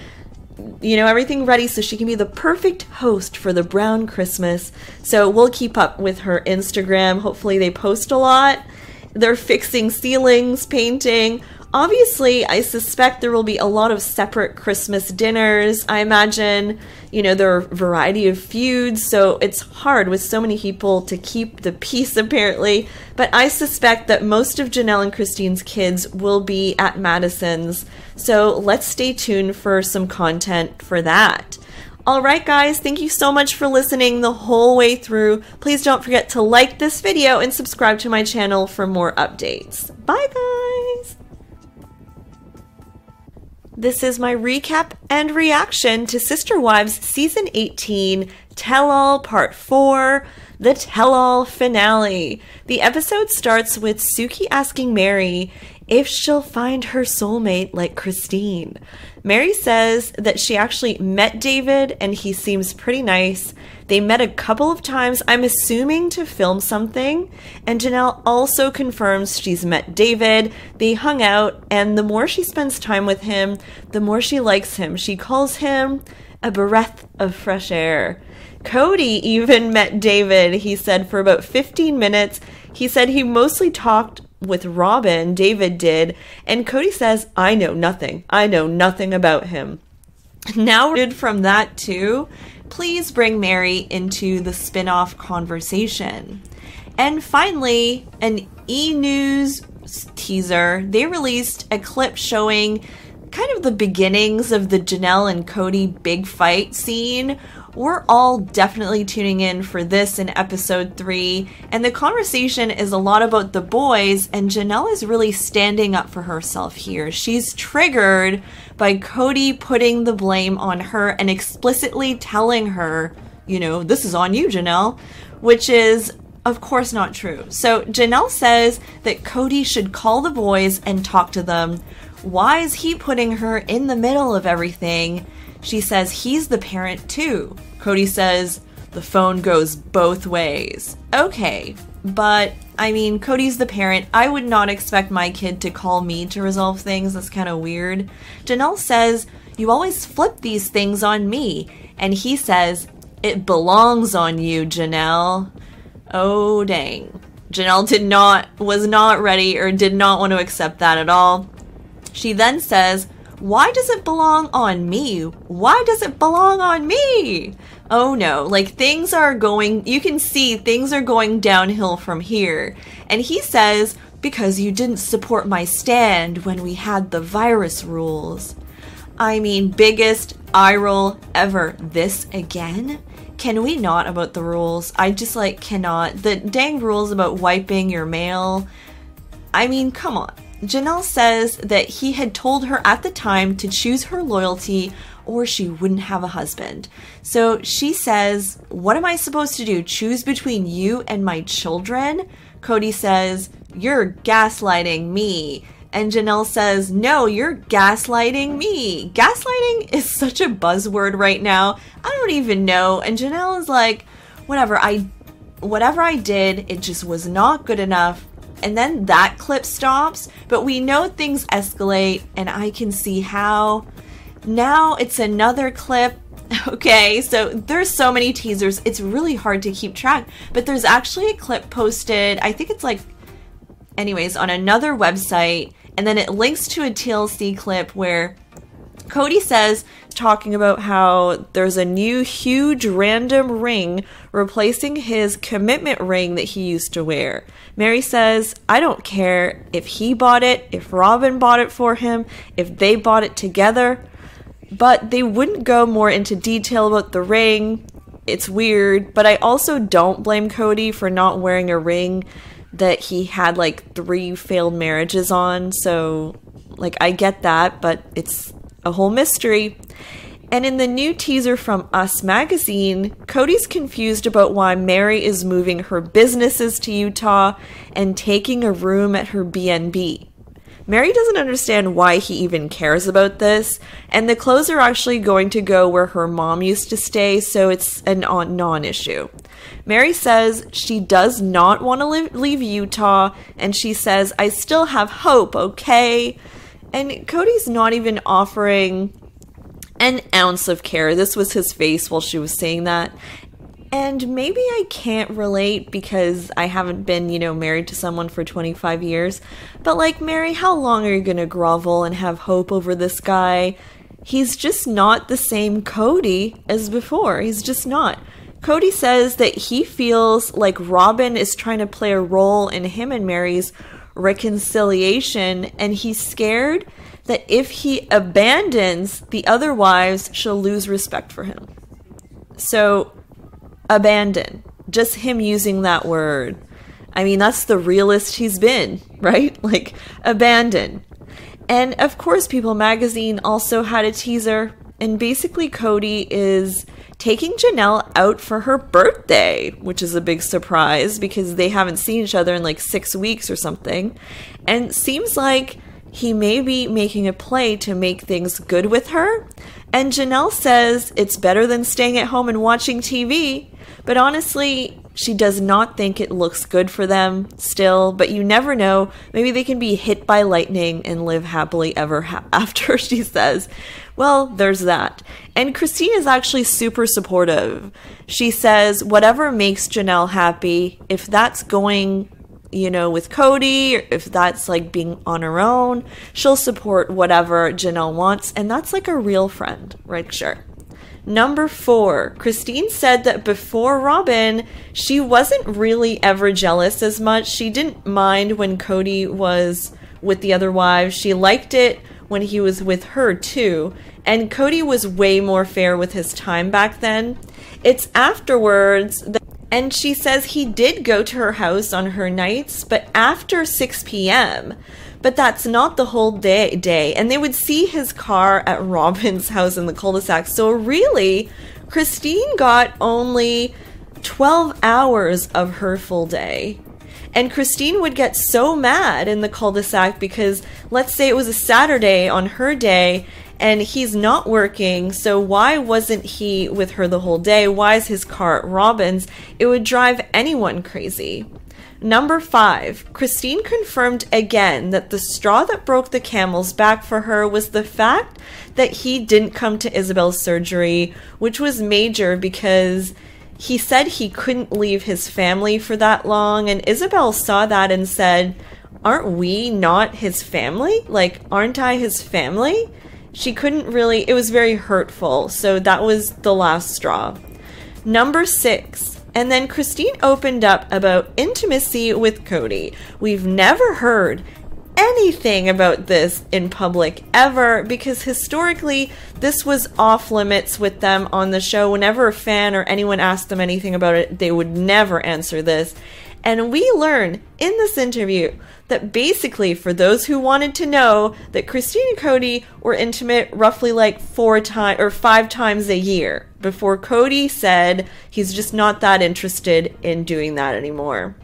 Speaker 1: everything ready so she can be the perfect host for the Brown Christmas. So we'll keep up with her Instagram. Hopefully they post a lot. They're fixing ceilings, painting. Obviously, I suspect there will be a lot of separate Christmas dinners. I imagine, there are a variety of feuds, so it's hard with so many people to keep the peace, apparently. But I suspect that most of Janelle and Christine's kids will be at Madison's, so let's stay tuned for some content for that. Alright guys, thank you so much for listening the whole way through. Please don't forget to like this video and subscribe to my channel for more updates. Bye guys! This is my recap and reaction to Sister Wives Season 18 Tell-All Part 4, the Tell-All Finale. The episode starts with Suki asking Mary if she'll find her soulmate like Christine. Mary says that she actually met David and he seems pretty nice. They met a couple of times, I'm assuming to film something, and Janelle also confirms she's met David. They hung out, and the more she spends time with him, the more she likes him. She calls him a breath of fresh air. Cody even met David, he said, for about 15 minutes. He said he mostly talked with Robin, David did, and Cody says, I know nothing about him. Now we're from that too. Please bring Mary into the spin-off conversation. And finally, an E!News teaser. They released a clip showing kind of the beginnings of the Janelle and Cody big fight scene we're all definitely tuning in for this in episode 3, and the conversation is a lot about the boys, and Janelle is really standing up for herself here. She's triggered by Cody putting the blame on her and explicitly telling her, this is on you, Janelle, which is of course not true. So Janelle says that Cody should call the boys and talk to them. Why is he putting her in the middle of everything? She says he's the parent too. Cody says the phone goes both ways. Okay, but Cody's the parent. I would not expect my kid to call me to resolve things. That's kind of weird. Janelle says, you always flip these things on me. And he says, it belongs on you, Janelle. Oh, dang. Janelle was not ready or did not want to accept that at all. She then says, why does it belong on me? Why does it belong on me? Oh no, you can see things are going downhill from here. And he says, because you didn't support my stand when we had the virus rules. Biggest eye roll ever. This again? Can we not about the rules? I just cannot. The dang rules about wiping your mail. Come on. Janelle says that he had told her at the time to choose her loyalty or she wouldn't have a husband. So she says, what am I supposed to do? Choose between you and my children? Cody says, you're gaslighting me. And Janelle says, no, you're gaslighting me. Gaslighting is such a buzzword right now. I don't even know. And Janelle is like, whatever I did, it just was not good enough. And then that clip stops, but we know things escalate, and I can see how. Now it's another clip. Okay, so there's so many teasers, it's really hard to keep track, but there's actually a clip posted, I think it's on another website, and then it links to a TLC clip where Cody says, talking about how there's a new huge random ring replacing his commitment ring that he used to wear. Mary says, I don't care if he bought it, if Robin bought it for him, if they bought it together, but they wouldn't go more into detail about the ring. It's weird, but I also don't blame Cody for not wearing a ring that he had 3 failed marriages on, so I get that, but it's a whole mystery. And in the new teaser from Us Magazine, Cody's confused about why Mary is moving her businesses to Utah and taking a room at her B&B. Mary doesn't understand why he even cares about this, and the clothes are actually going to go where her mom used to stay, so it's a non-issue. Mary says she does not want to leave Utah, and she says, I still have hope, okay? And Cody's not even offering an ounce of care. This was his face while she was saying that. And maybe I can't relate because I haven't been, married to someone for 25 years. But Mary, how long are you going to grovel and have hope over this guy? He's just not the same Cody as before. He's just not. Cody says that he feels like Robin is trying to play a role in him and Mary's reconciliation, and he's scared that if he abandons the other wives, she'll lose respect for him. So, abandon. Just him using that word. That's the realest he's been, right? Abandon. And of course, People Magazine also had a teaser, and basically Cody is taking Janelle out for her birthday, which is a big surprise because they haven't seen each other in 6 weeks or something. And seems like he may be making a play to make things good with her. And Janelle says it's better than staying at home and watching TV. But honestly, she does not think it looks good for them still. But you never know. Maybe they can be hit by lightning and live happily ever after, she says. Well, there's that. And Christine is actually super supportive. She says whatever makes Janelle happy, if that's going with Cody, or if that's being on her own, she'll support whatever Janelle wants, and that's a real friend, right? Sure. Number 4, Christine said that before Robin, she wasn't really ever jealous as much. She didn't mind when Cody was with the other wives. She liked it when he was with her too, and Cody was way more fair with his time back then. It's afterwards that, and she says he did go to her house on her nights, but after 6 p.m. But that's not the whole day. And they would see his car at Robin's house in the cul-de-sac. So really, Christine got only 12 hours of her full day. And Christine would get so mad in the cul-de-sac because let's say it was a Saturday on her day and he's not working, so why wasn't he with her the whole day? Why is his car at Robin's? It would drive anyone crazy. Number 5, Christine confirmed again that the straw that broke the camel's back for her was the fact that he didn't come to Isabel's surgery, which was major because he said he couldn't leave his family for that long, and Isabel saw that and said, "Aren't we not his family? Like, aren't I his family?" She couldn't really, it was very hurtful, so that was the last straw. Number 6, and then Christine opened up about intimacy with Cody. We've never heard anything about this in public ever because historically this was off limits with them on the show. Whenever a fan or anyone asked them anything about it, they would never answer this. And we learn in this interview that basically, for those who wanted to know, that Christine and Cody were intimate roughly like 5 times a year before Cody said he's just not that interested in doing that anymore.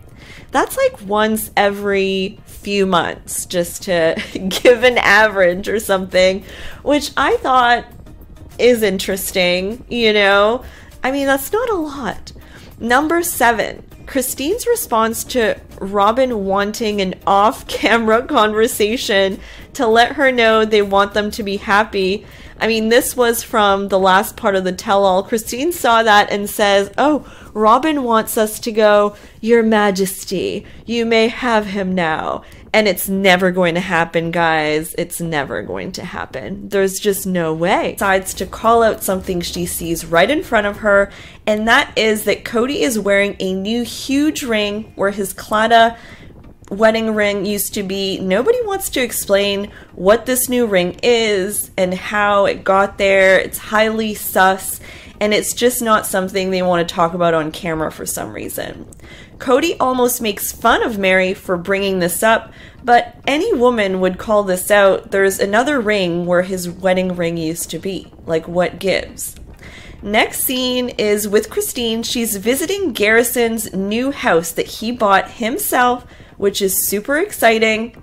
Speaker 1: That's like once every few months, just to give an average or something, which I thought is interesting, you know? I mean, that's not a lot. Number 7, Christine's response to Robin wanting an off-camera conversation to let her know they want them to be happy. I mean, this was from the last part of the tell-all. Christine saw that and says, "Oh, Robin wants us to go, 'Your Majesty, you may have him now.'" And it's never going to happen, guys. It's never going to happen. There's just no way. Decides to call out something she sees right in front of her, and that is that Cody is wearing a new huge ring where his Claddagh wedding ring used to be. Nobody wants to explain what this new ring is and how it got there. It's highly sus, and it's just not something they want to talk about on camera for some reason. Cody almost makes fun of Mary for bringing this up, but any woman would call this out. There's another ring where his wedding ring used to be. Like, what gives? Next scene is with Christine. She's visiting Garrison's new house that he bought himself, which is super exciting.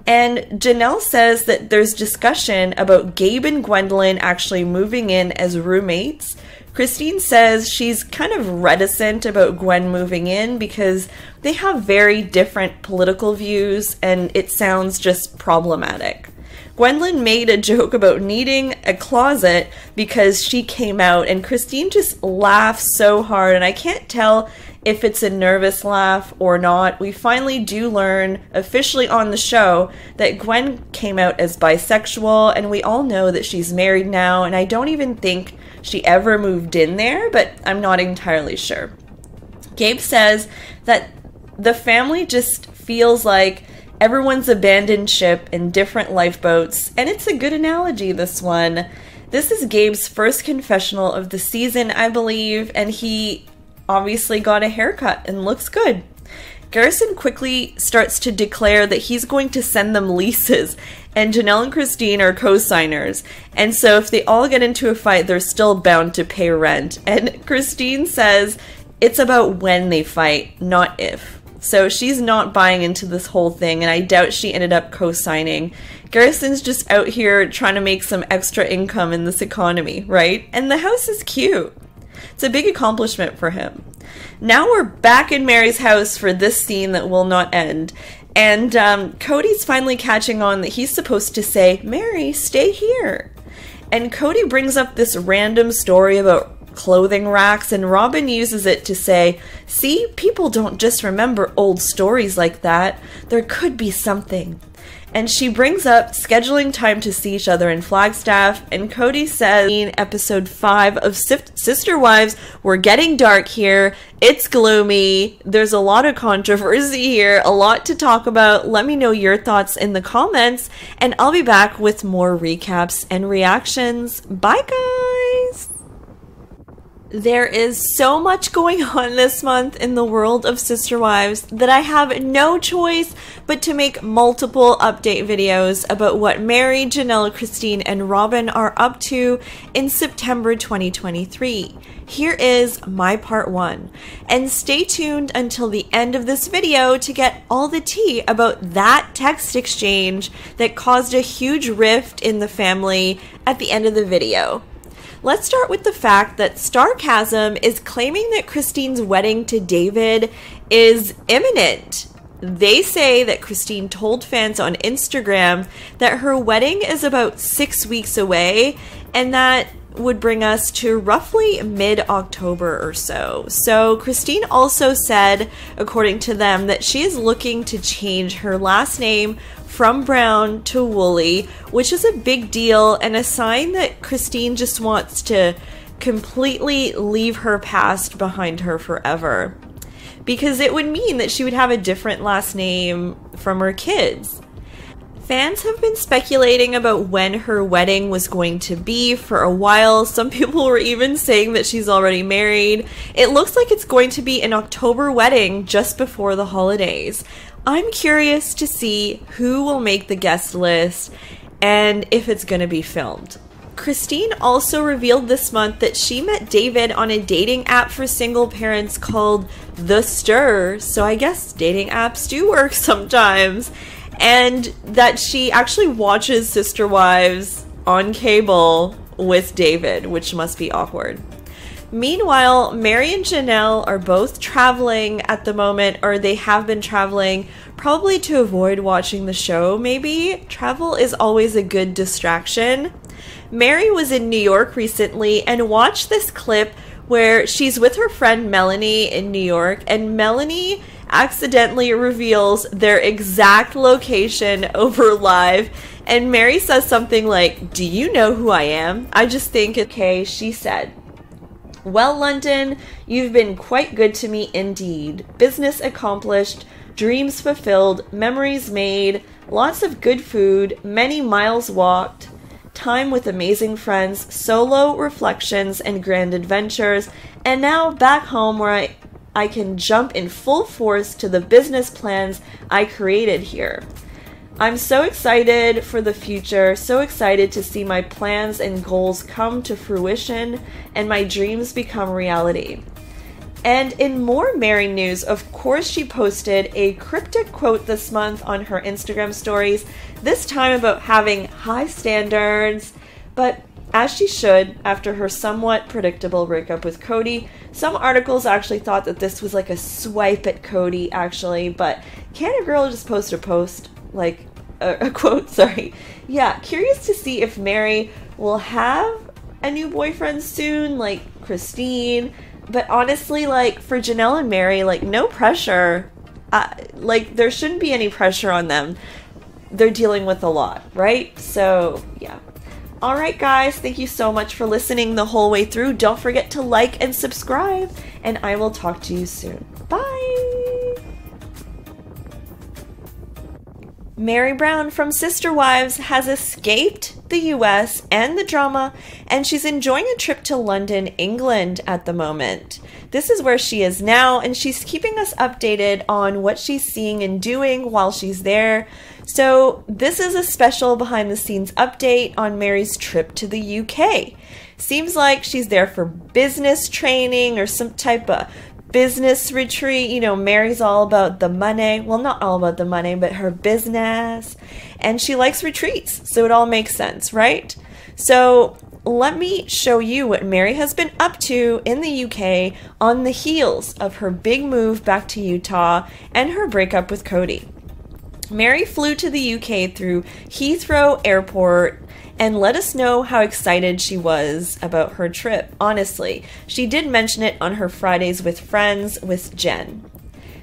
Speaker 1: And Janelle says that there's discussion about Gabe and Gwendolyn actually moving in as roommates. Christine says she's kind of reticent about Gwen moving in because they have very different political views and it sounds just problematic. Gwendolyn made a joke about needing a closet because she came out, and Christine just laughs so hard, and I can't tell if it's a nervous laugh or not. We finally do learn officially on the show that Gwen came out as bisexual, and we all know that she's married now, and I don't even think she ever moved in there, but I'm not entirely sure. Gabe says that the family just feels like everyone's abandoned ship in different lifeboats, and it's a good analogy, this one. This is Gabe's first confessional of the season, I believe, and he obviously got a haircut and looks good. Garrison quickly starts to declare that he's going to send them leases, and Janelle and Christine are co-signers, and so if they all get into a fight, they're still bound to pay rent. And Christine says it's about when they fight, not if. So she's not buying into this whole thing, and I doubt she ended up co-signing. Garrison's just out here trying to make some extra income in this economy, right? And the house is cute. It's a big accomplishment for him. Now we're back in Mary's house for this scene that will not end. And Cody's finally catching on that he's supposed to say, "Mary, stay here." And Cody brings up this random story about clothing racks, and Robin uses it to say, "See, people don't just remember old stories like that. There could be something." And she brings up scheduling time to see each other in Flagstaff, and Cody says in episode 5 of Sister Wives, "We're getting dark here. It's gloomy. There's a lot of controversy here, a lot to talk about. Let me know your thoughts in the comments, and I'll be back with more recaps and reactions. Bye, guys! There is so much going on this month in the world of Sister Wives that I have no choice but to make multiple update videos about what Meri, Janelle, Christine, and Robyn are up to in September 2023. Here is my part 1, and stay tuned until the end of this video to get all the tea about that text exchange that caused a huge rift in the family at the end of the video. Let's start with the fact that Starcasm is claiming that Christine's wedding to David is imminent. They say that Christine told fans on Instagram that her wedding is about 6 weeks away, and that would bring us to roughly mid-October or so. So Christine also said, according to them, that she is looking to change her last name from Brown to Woolley, which is a big deal and a sign that Christine just wants to completely leave her past behind her forever, because it would mean that she would have a different last name from her kids. Fans have been speculating about when her wedding was going to be for a while. Some people were even saying that she's already married. It looks like it's going to be an October wedding just before the holidays. I'm curious to see who will make the guest list and if it's going to be filmed. Christine also revealed this month that she met David on a dating app for single parents called The Stir, so I guess dating apps do work sometimes, and that she actually watches Sister Wives on cable with David, which must be awkward. Meanwhile, Meri and Janelle are both traveling at the moment, or they have been traveling, probably to avoid watching the show, maybe. Travel is always a good distraction. Meri was in New York recently and watched this clip where she's with her friend Melanie in New York, and Melanie accidentally reveals their exact location over live, and Meri says something like, "Do you know who I am?" I just think, okay, she said, "Well, London, you've been quite good to me indeed. Business accomplished, dreams fulfilled, memories made, lots of good food, many miles walked, time with amazing friends, solo reflections and grand adventures, and now back home where I can jump in full force to the business plans I created here. I'm so excited for the future, so excited to see my plans and goals come to fruition and my dreams become reality." And in more Meri news, of course, she posted a cryptic quote this month on her Instagram stories, this time about having high standards, but as she should, after her somewhat predictable breakup with Cody. Some articles actually thought that this was like a swipe at Cody, actually, but can a girl just post a post? Like, a quote, sorry. Yeah, curious to see if Meri will have a new boyfriend soon, like Christine. But honestly, like, for Janelle and Meri, like, no pressure. Like, there shouldn't be any pressure on them. They're dealing with a lot, right? So, yeah. Alright guys, thank you so much for listening the whole way through. Don't forget to like and subscribe, and I will talk to you soon. Bye! Meri Brown from Sister Wives has escaped the US and the drama, and she's enjoying a trip to London, England at the moment. This is where she is now, and she's keeping us updated on what she's seeing and doing while she's there. So this is a special behind the scenes update on Meri's trip to the UK. Seems like she's there for business training or some type of business retreat. You know, Meri's all about the money. Well, not all about the money, but her business. And she likes retreats, so it all makes sense, right? So let me show you what Meri has been up to in the UK on the heels of her big move back to Utah and her breakup with Cody. Meri flew to the UK through Heathrow Airport and let us know how excited she was about her trip. Honestly, she did mention it on her Fridays with Friends with Jen.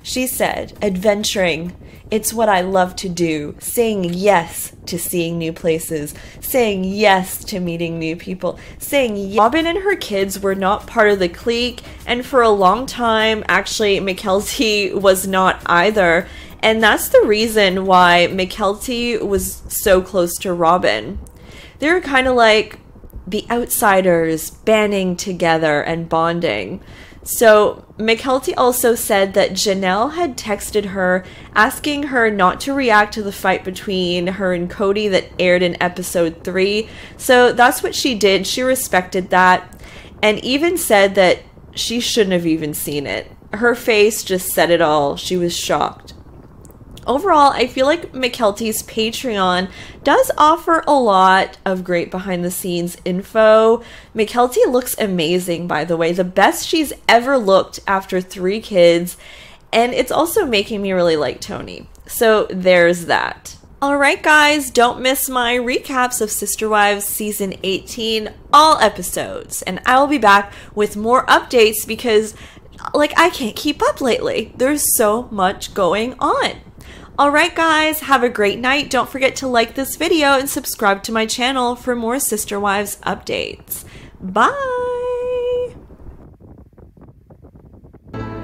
Speaker 1: She said, "Adventuring, it's what I love to do. Saying yes to seeing new places. Saying yes to meeting new people. Saying yes." Robyn and her kids were not part of the clique, and for a long time, actually, Mykelti was not either. And that's the reason why Mykelti was so close to Robyn. They were kind of like the outsiders banding together and bonding. So Mykelti also said that Janelle had texted her asking her not to react to the fight between her and Cody that aired in episode 3. So that's what she did. She respected that and even said that she shouldn't have even seen it. Her face just said it all. She was shocked. Overall, I feel like Mykelti's Patreon does offer a lot of great behind-the-scenes info. Mykelti looks amazing, by the way. The best she's ever looked after 3 kids. And it's also making me really like Tony. So there's that. Alright guys, don't miss my recaps of Sister Wives Season 18, all episodes. And I will be back with more updates because, I can't keep up lately. There's so much going on. Alright guys, have a great night. Don't forget to like this video and subscribe to my channel for more Sister Wives updates. Bye!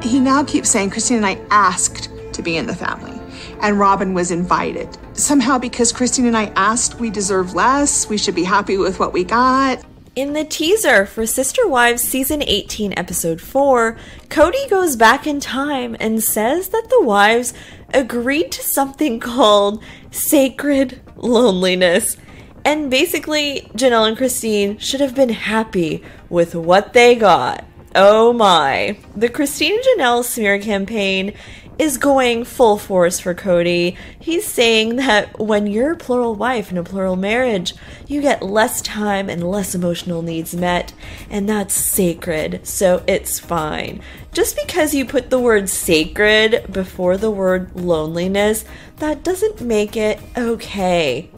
Speaker 2: He now keeps saying Christine and I asked to be in the family, and Robin was invited. Somehow because Christine and I asked, we deserve less, we should be happy with what we got.
Speaker 1: In the teaser for Sister Wives Season 18, Episode 4, Cody goes back in time and says that the wives agreed to something called sacred loneliness. And basically, Janelle and Christine should have been happy with what they got. Oh my. The Christine and Janelle smear campaign is going full force for Cody. He's saying that when you're a plural wife in a plural marriage, you get less time and less emotional needs met, and that's sacred, so it's fine. Just because you put the word sacred before the word loneliness, that doesn't make it okay.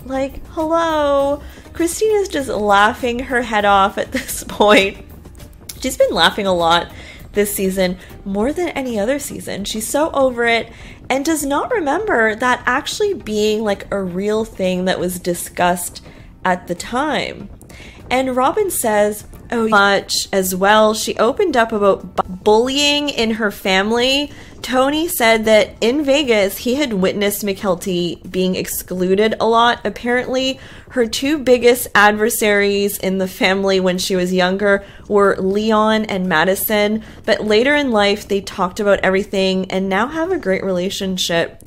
Speaker 1: Hello? Christina's just laughing her head off at this point. She's been laughing a lot this season, more than any other season. She's so over it and does not remember that actually being a real thing that was discussed at the time. And Robin says, oh, much as well. She opened up about bullying in her family. Tony said that in Vegas, he had witnessed Mykelti being excluded a lot. Apparently, her 2 biggest adversaries in the family when she was younger were Leon and Madison. But later in life, they talked about everything and now have a great relationship.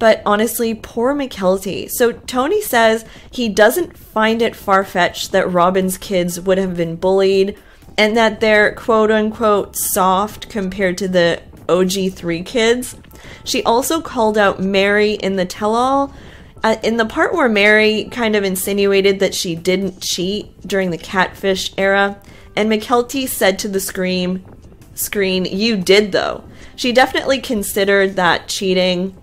Speaker 1: But honestly, poor Mykelti. So Tony says he doesn't find it far-fetched that Robin's kids would have been bullied and that they're quote-unquote soft compared to the OG3 kids. She also called out Mary in the tell-all. In the part where Mary kind of insinuated that she didn't cheat during the catfish era, and Mykelti said to the screen, you did though. She definitely considered that cheating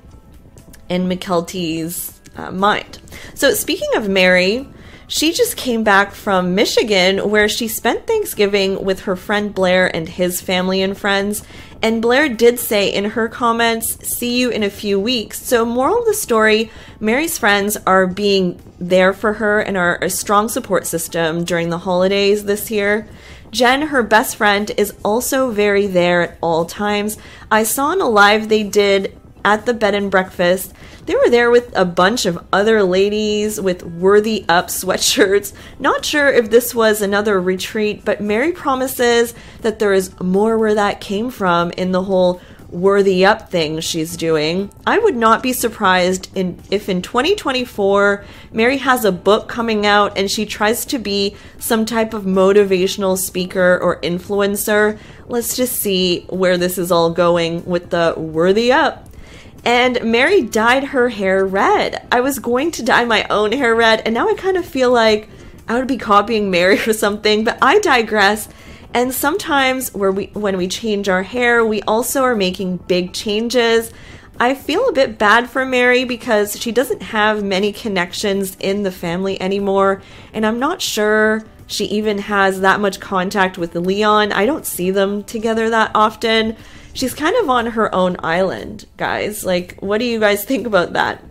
Speaker 1: in Mykelti's mind. So speaking of Mary, she just came back from Michigan where she spent Thanksgiving with her friend Blair and his family and friends. And Blair did say in her comments, see you in a few weeks. So moral of the story, Mary's friends are being there for her and are a strong support system during the holidays this year. Jen, her best friend, is also very there at all times. I saw in a live they did at the bed and breakfast. They were there with a bunch of other ladies with Worthy Up sweatshirts. Not sure if this was another retreat, but Mary promises that there is more where that came from in the whole Worthy Up thing she's doing. I would not be surprised if in 2024 Mary has a book coming out and she tries to be some type of motivational speaker or influencer. Let's just see where this is all going with the Worthy Up. And Mary dyed her hair red. I was going to dye my own hair red, and now I kind of feel like I would be copying Mary or something, but I digress. And sometimes when we change our hair, we also are making big changes. I feel a bit bad for Mary because she doesn't have many connections in the family anymore, and I'm not sure she even has that much contact with Leon. I don't see them together that often. She's kind of on her own island, guys. What do you guys think about that?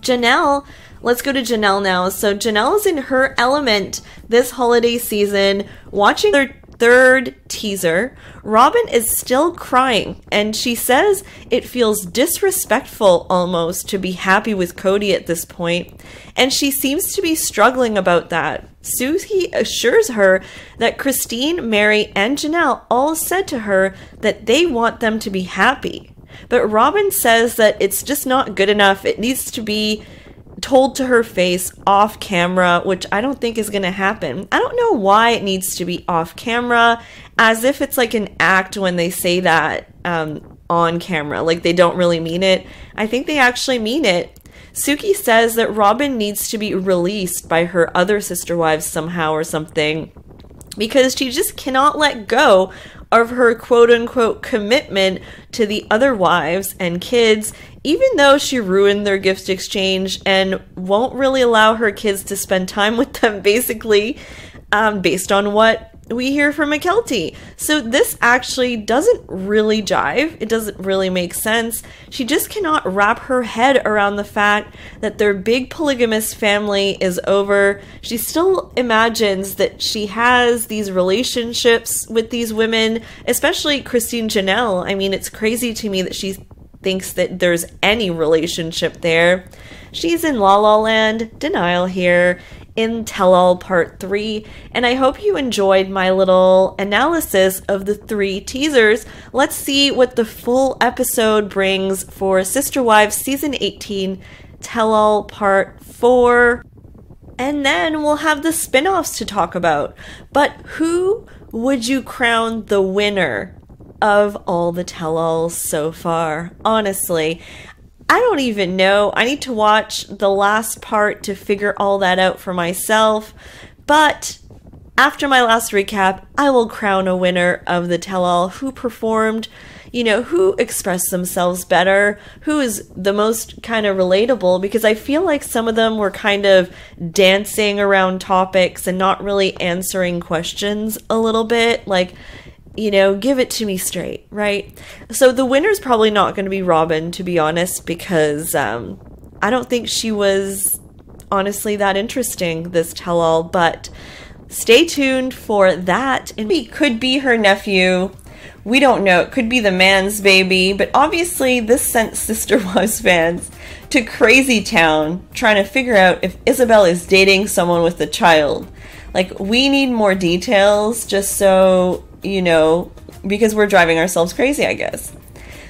Speaker 1: Janelle, let's go to Janelle now. So Janelle is in her element this holiday season, watching their 3rd teaser. Robin is still crying, and she says it feels disrespectful almost to be happy with Cody at this point, and she seems to be struggling about that. Suki assures her that Christine, Mary, and Janelle all said to her that they want them to be happy. But Robin says that it's just not good enough. It needs to be told to her face off camera, which I don't think is going to happen. I don't know why it needs to be off camera, as if it's like an act when they say that on camera, like they don't really mean it. I think they actually mean it. Suki says that Robin needs to be released by her other sister wives somehow or something, because she just cannot let go of her quote-unquote commitment to the other wives and kids, even though she ruined their gift exchange and won't really allow her kids to spend time with them, basically, based on what we hear from Mykelti. So this actually doesn't really jive. It doesn't really make sense. She just cannot wrap her head around the fact that their big polygamous family is over. She still imagines that she has these relationships with these women, especially Christine Janelle. I mean, it's crazy to me that she thinks that there's any relationship there. She's in La La Land, denial here, in Tell All Part 3, and I hope you enjoyed my little analysis of the 3 teasers. Let's see what the full episode brings for Sister Wives Season 18, Tell All Part 4, and then we'll have the spin-offs to talk about. But who would you crown the winner of all the tell-alls so far? Honestly, I don't even know. I need to watch the last part to figure all that out for myself. But after my last recap, I will crown a winner of the tell-all who performed, who expressed themselves better, who is the most kind of relatable, because I feel like some of them were kind of dancing around topics and not really answering questions a little bit. Like, give it to me straight, right? So the winner's probably not going to be Robin, to be honest, because I don't think she was honestly that interesting, this tell-all, but stay tuned for that. And it could be her nephew. We don't know. It could be the man's baby, but obviously this sent Sister Wives fans to crazy town trying to figure out if Isabel is dating someone with a child. Like, we need more details just so because we're driving ourselves crazy, I guess.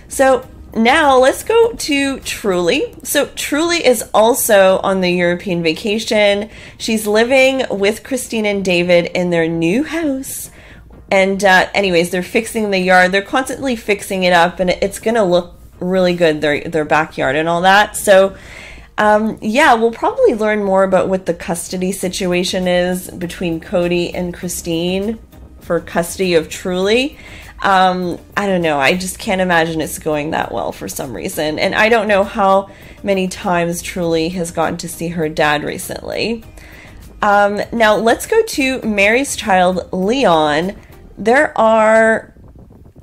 Speaker 1: So now let's go to Truly. So Truly is also on the European vacation. She's living with Christine and David in their new house. And anyways, they're fixing the yard. They're constantly fixing it up, and it's going to look really good, their backyard and all that. So yeah, we'll probably learn more about what the custody situation is between Cody and Christine for custody of Truly. I don't know. I just can't imagine it's going that well for some reason. And I don't know how many times Truly has gotten to see her dad recently. Now let's go to Mary's child, Leon. There are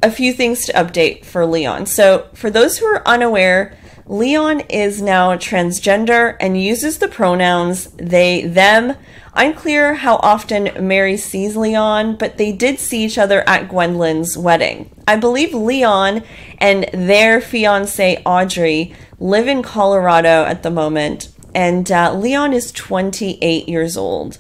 Speaker 1: a few things to update for Leon. So for those who are unaware, Leon is now transgender and uses the pronouns they, them. Unclear how often Mary sees Leon, but they did see each other at Gwendolyn's wedding. I believe Leon and their fiancée Audrey live in Colorado at the moment, and Leon is 28 years old.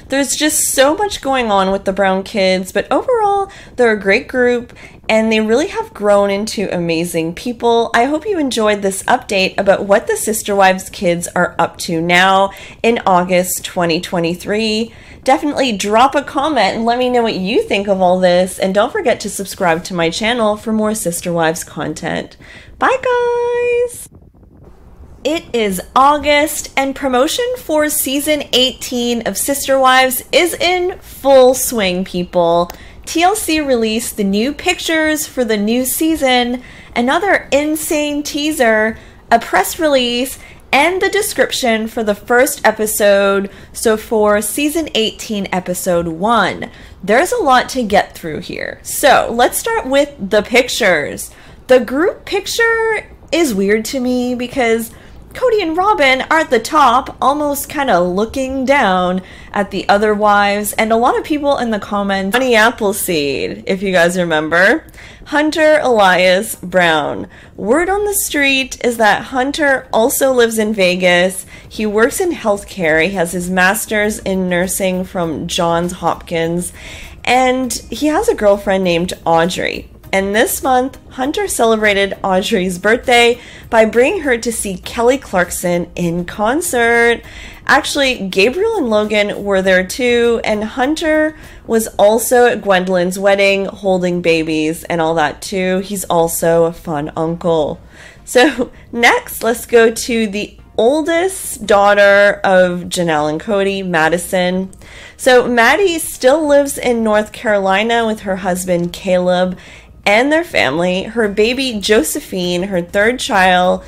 Speaker 1: There's just so much going on with the Brown kids, but overall, they're a great group, and they really have grown into amazing people. I hope you enjoyed this update about what the Sister Wives kids are up to now in August 2023. Definitely drop a comment and let me know what you think of all this, and don't forget to subscribe to my channel for more Sister Wives content. Bye, guys! It is August, and promotion for Season 18 of Sister Wives is in full swing, people. TLC released the new pictures for the new season, another insane teaser, a press release, and the description for the first episode. So for Season 18, Episode 1, there's a lot to get through here. So let's start with the pictures. The group picture is weird to me because Cody and Robin are at the top, almost kind of looking down at the other wives, and a lot of people in the comments, Johnny Appleseed, if you guys remember, Hunter Elias Brown. Word on the street is that Hunter also lives in Vegas. He works in healthcare. He has his master's in nursing from Johns Hopkins, and he has a girlfriend named Audrey. And this month, Hunter celebrated Audrey's birthday by bringing her to see Kelly Clarkson in concert. Actually, Gabriel and Logan were there too, and Hunter was also at Gwendolyn's wedding holding babies and all that too. He's also a fun uncle. So next, let's go to the oldest daughter of Janelle and Cody, Madison. So Maddie still lives in North Carolina with her husband Caleb and their family. Her baby Josephine, her third child,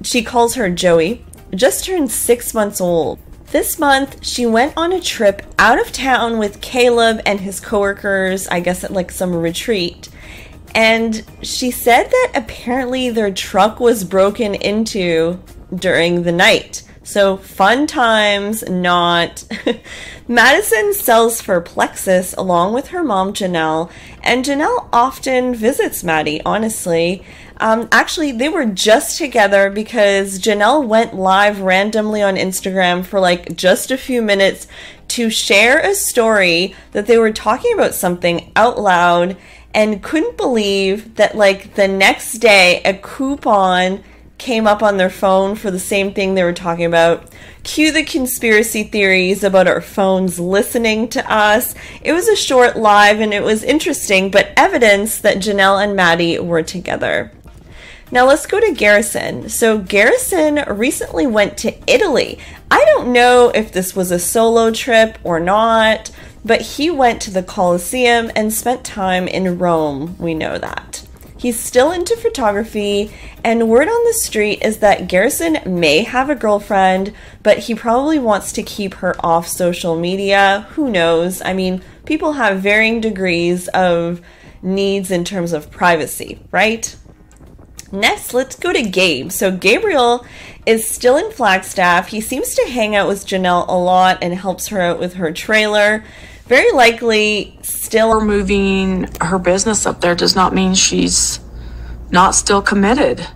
Speaker 1: she calls her Joey, just turned 6 months old. This month, she went on a trip out of town with Caleb and his coworkers, I guess at like some retreat. And she said that apparently their truck was broken into during the night. So fun times, not. Madison sells for Plexus along with her mom, Janelle, and Janelle often visits Maddie, honestly. Actually, they were just together because Janelle went live randomly on Instagram for like just a few minutes to share a story that they were talking about something out loud and couldn't believe that like the next day a coupon came up on their phone for the same thing they were talking about. Cue the conspiracy theories about our phones listening to us. It was a short live and it was interesting, but evidence that Janelle and Maddie were together. Now let's go to Garrison. So Garrison recently went to Italy. I don't know if this was a solo trip or not, but he went to the Colosseum and spent time in Rome. We know that. He's still into photography, and word on the street is that Garrison may have a girlfriend, but he probably wants to keep her off social media. Who knows? I mean, people have varying degrees of needs in terms of privacy, right? Next, let's go to Gabe. So Gabriel is still in Flagstaff. He seems to hang out with Janelle a lot and helps her out with her trailer. Very likely still
Speaker 3: moving her business up there does not mean she's not still committed.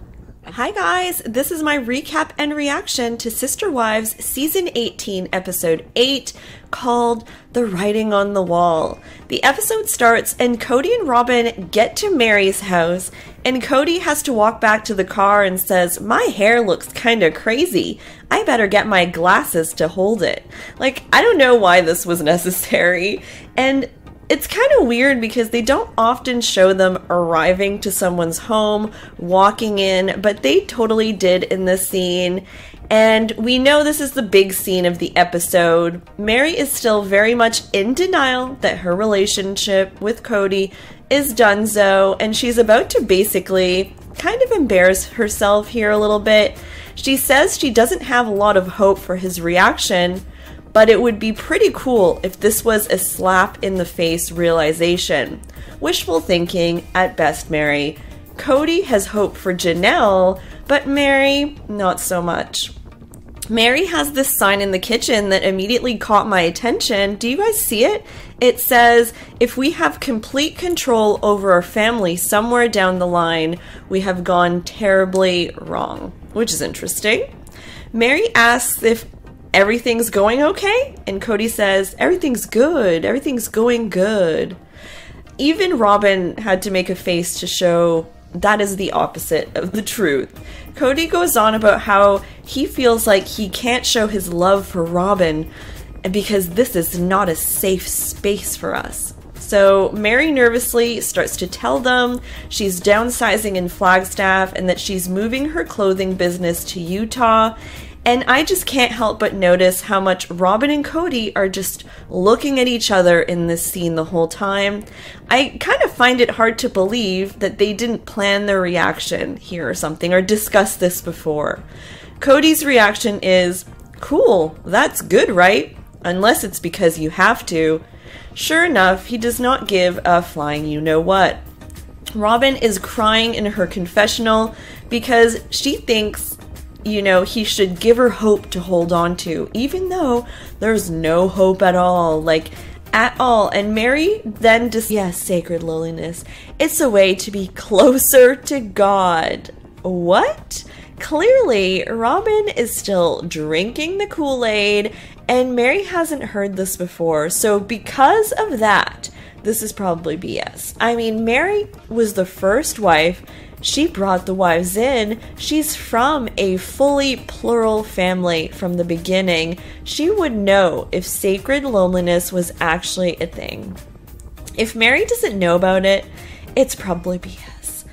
Speaker 1: Hi guys, this is my recap and reaction to Sister Wives Season 18, Episode 8, called The Writing on the Wall. The episode starts and Cody and Robin get to Mary's house, and Cody has to walk back to the car and says, "My hair looks kinda crazy. I better get my glasses to hold it." Like, I don't know why this was necessary, and it's kind of weird because they don't often show them arriving to someone's home, walking in, but they totally did in this scene. And we know this is the big scene of the episode. Mary is still very much in denial that her relationship with Cody is donezo, and she's about to basically kind of embarrass herself here a little bit. She says she doesn't have a lot of hope for his reaction, but it would be pretty cool if this was a slap in the face realization. Wishful thinking at best, Mary. Cody has hope for Janelle, but Mary, not so much. Mary has this sign in the kitchen that immediately caught my attention. Do you guys see it? It says, "If we have complete control over our family somewhere down the line, we have gone terribly wrong," which is interesting. Mary asks if everything's going okay, and Cody says, "Everything's good, everything's going good." Even Robin had to make a face to show that is the opposite of the truth. Cody goes on about how he feels like he can't show his love for Robin because this is not a safe space for us. So Mary nervously starts to tell them she's downsizing in Flagstaff and that she's moving her clothing business to Utah. And I just can't help but notice how much Robin and Cody are just looking at each other in this scene the whole time. I kind of find it hard to believe that they didn't plan their reaction here or something, or discuss this before. Cody's reaction is, "Cool, that's good, right? Unless it's because you have to." Sure enough, he does not give a flying you-know-what. Robin is crying in her confessional because she thinks you know, he should give her hope to hold on to, even though there's no hope at all, like, at all. And Mary then just, yes, sacred lowliness. It's a way to be closer to God. What? Clearly, Robin is still drinking the Kool-Aid, and Mary hasn't heard this before. So because of that, this is probably BS. I mean, Mary was the first wife. She brought the wives in. She's from a fully plural family from the beginning. She would know if sacred loneliness was actually a thing. If Mary doesn't know about it, it's probably BS.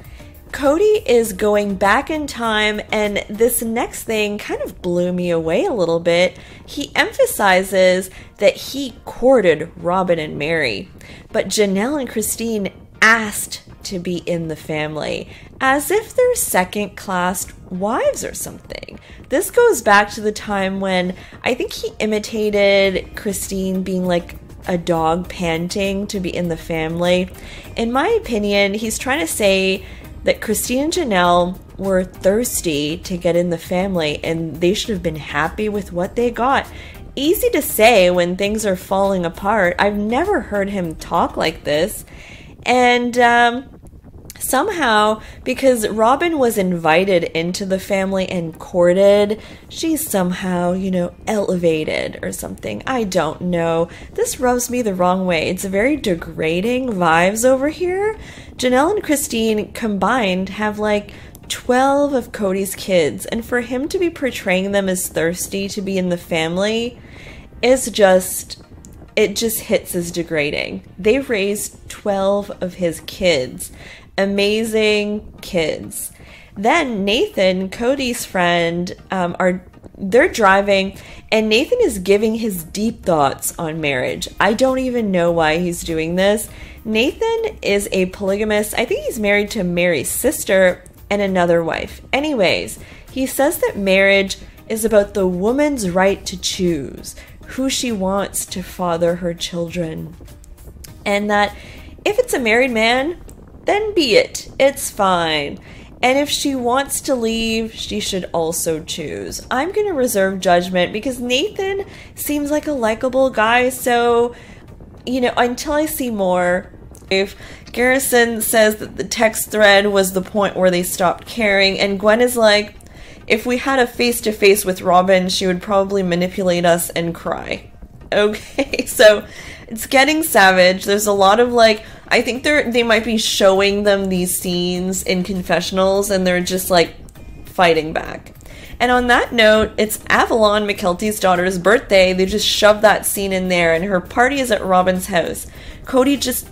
Speaker 1: Cody is going back in time, and this next thing kind of blew me away a little bit. He emphasizes that he courted Robin and Mary, but Janelle and Christine asked to be in the family, as if they're second-class wives or something. This goes back to the time when I think he imitated Christine being like a dog panting to be in the family. In my opinion, he's trying to say that Christine and Janelle were thirsty to get in the family, and they should have been happy with what they got. Easy to say when things are falling apart. I've never heard him talk like this. And somehow, because Robin was invited into the family and courted, she's somehow, you know, elevated or something. I don't know. This rubs me the wrong way. It's very degrading vibes over here. Janelle and Christine combined have like 12 of Cody's kids, and for him to be portraying them as thirsty to be in the family is just... it just hits as degrading. They raised 12 of his kids. Amazing kids. Then Nathan, Cody's friend, they're driving, and Nathan is giving his deep thoughts on marriage. I don't even know why he's doing this. Nathan is a polygamist. I think he's married to Mary's sister and another wife. Anyways, he says that marriage is about the woman's right to choose who she wants to father her children. And that if it's a married man, then be it. It's fine. And if she wants to leave, she should also choose. I'm going to reserve judgment because Nathan seems like a likable guy. So, you know, until I see more, if Garrison says that the text thread was the point where they stopped caring, and Gwen is like, if we had a face-to-face with Robin, she would probably manipulate us and cry. Okay, so it's getting savage. There's a lot of like, I think they might be showing them these scenes in confessionals, and they're just like fighting back. And on that note, it's Avalon, Mykelti's daughter's birthday. They just shoved that scene in there, and her party is at Robin's house. Cody just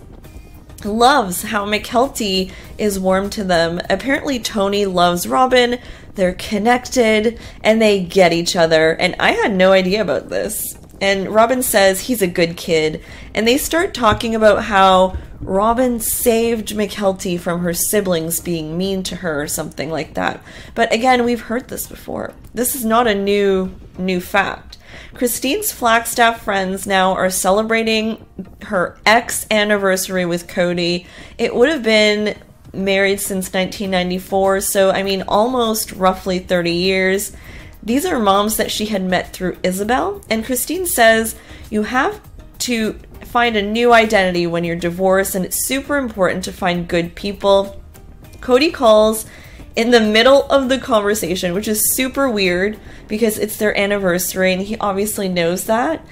Speaker 1: loves how Mykelti is warm to them. Apparently Tony loves Robin. They're connected and they get each other, and I had no idea about this. And Robin says he's a good kid, and they start talking about how Robin saved Mykelti from her siblings being mean to her or something like that. But again, we've heard this before. This is not a new fact. Christine's Flagstaff friends now are celebrating her anniversary with Cody. It would have been married since 1994, so I mean almost roughly 30 years. These are moms that she had met through Isabel, and Christine says you have to find a new identity when you're divorced, and it's super important to find good people. Cody calls in the middle of the conversation, which is super weird because it's their anniversary and he obviously knows that.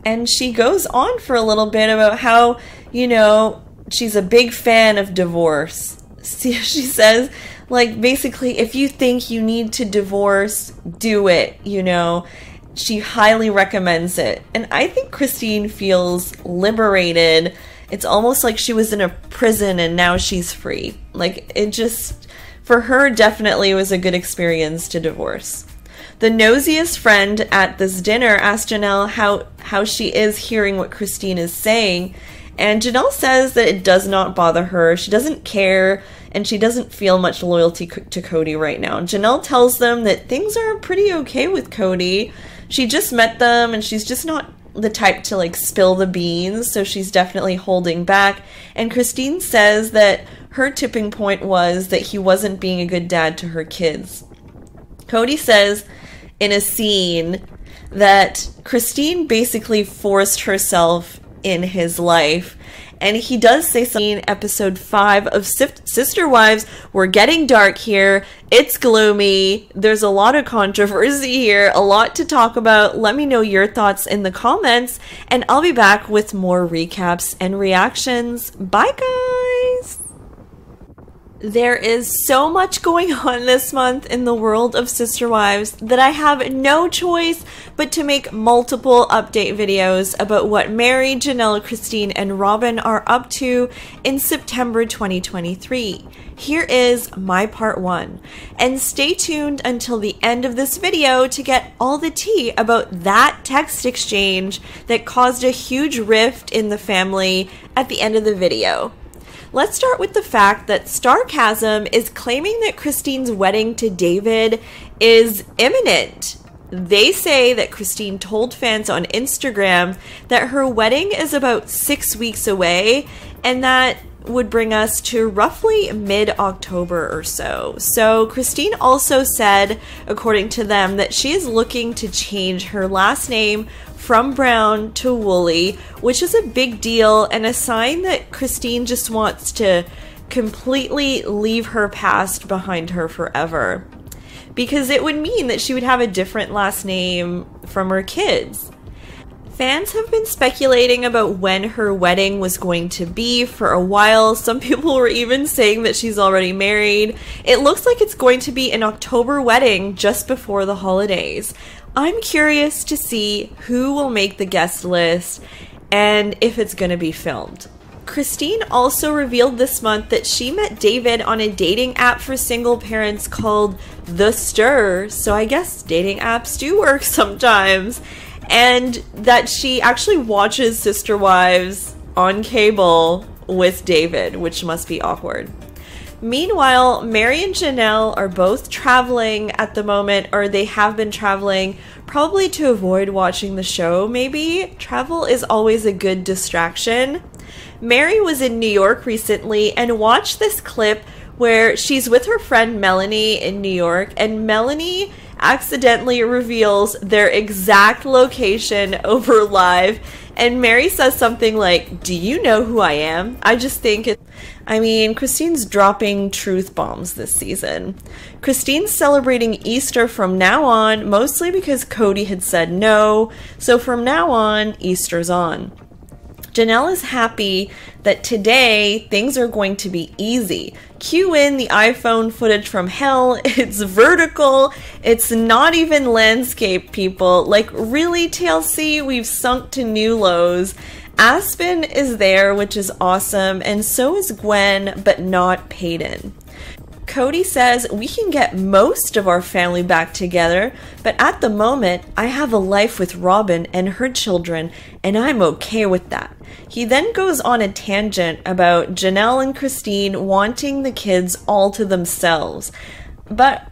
Speaker 1: And she goes on for a little bit about how, you know, she's a big fan of divorce. She says, like, basically, if you think you need to divorce, do it, you know. She highly recommends it. And I think Christine feels liberated. It's almost like she was in a prison and now she's free. Like, it just, for her, definitely was a good experience to divorce. The nosiest friend at this dinner asked Janelle how she is hearing what Christine is saying. And Janelle says that it does not bother her. She doesn't care, and she doesn't feel much loyalty to Cody right now. Janelle tells them that things are pretty okay with Cody. She just met them, and she's just not the type to, like, spill the beans, so she's definitely holding back. And Christine says that her tipping point was that he wasn't being a good dad to her kids. Cody says in a scene that Christine basically forced herself in his life. And he does say something in episode 5 of Sister Wives. We're getting dark here. It's gloomy. There's a lot of controversy here. A lot to talk about. Let me know your thoughts in the comments. And I'll be back with more recaps and reactions. Bye, guys! There is so much going on this month in the world of Sister Wives that I have no choice but to make multiple update videos about what Meri, Janelle, Christine, and Robyn are up to in September 2023. Here is my part 1, and stay tuned until the end of this video to get all the tea about that text exchange that caused a huge rift in the family at the end of the video. Let's start with the fact that Starcasm is claiming that Christine's wedding to David is imminent. They say that Christine told fans on Instagram that her wedding is about 6 weeks away, and that would bring us to roughly mid-October or so. So Christine also said, according to them, that she is looking to change her last name from Brown to Woolley, which is a big deal and a sign that Christine just wants to completely leave her past behind her forever. Because it would mean that she would have a different last name from her kids. Fans have been speculating about when her wedding was going to be for a while. Some people were even saying that she's already married. It looks like it's going to be an October wedding just before the holidays. I'm curious to see who will make the guest list and if it's going to be filmed. Christine also revealed this month that she met David on a dating app for single parents called The Stir, so I guess dating apps do work sometimes, and that she actually watches Sister Wives on cable with David, which must be awkward. Meanwhile, Meri and Janelle are both traveling at the moment, or they have been traveling, probably to avoid watching the show, maybe. Travel is always a good distraction. Meri was in New York recently and watched this clip where she's with her friend Melanie in New York, and Melanie accidentally reveals their exact location over live, and Meri says something like, "Do you know who I am?" I just think Christine's dropping truth bombs this season. Christine's celebrating Easter from now on, mostly because Cody had said no, so from now on, Easter's on. Janelle is happy that today things are going to be easy. Cue in the iPhone footage from hell. It's vertical. It's not even landscape, people. Like, really, TLC? We've sunk to new lows. Aspen is there, which is awesome, and so is Gwen, but not Peyton. Cody says, "We can get most of our family back together, but at the moment, I have a life with Robyn and her children, and I'm okay with that." He then goes on a tangent about Janelle and Christine wanting the kids all to themselves. But,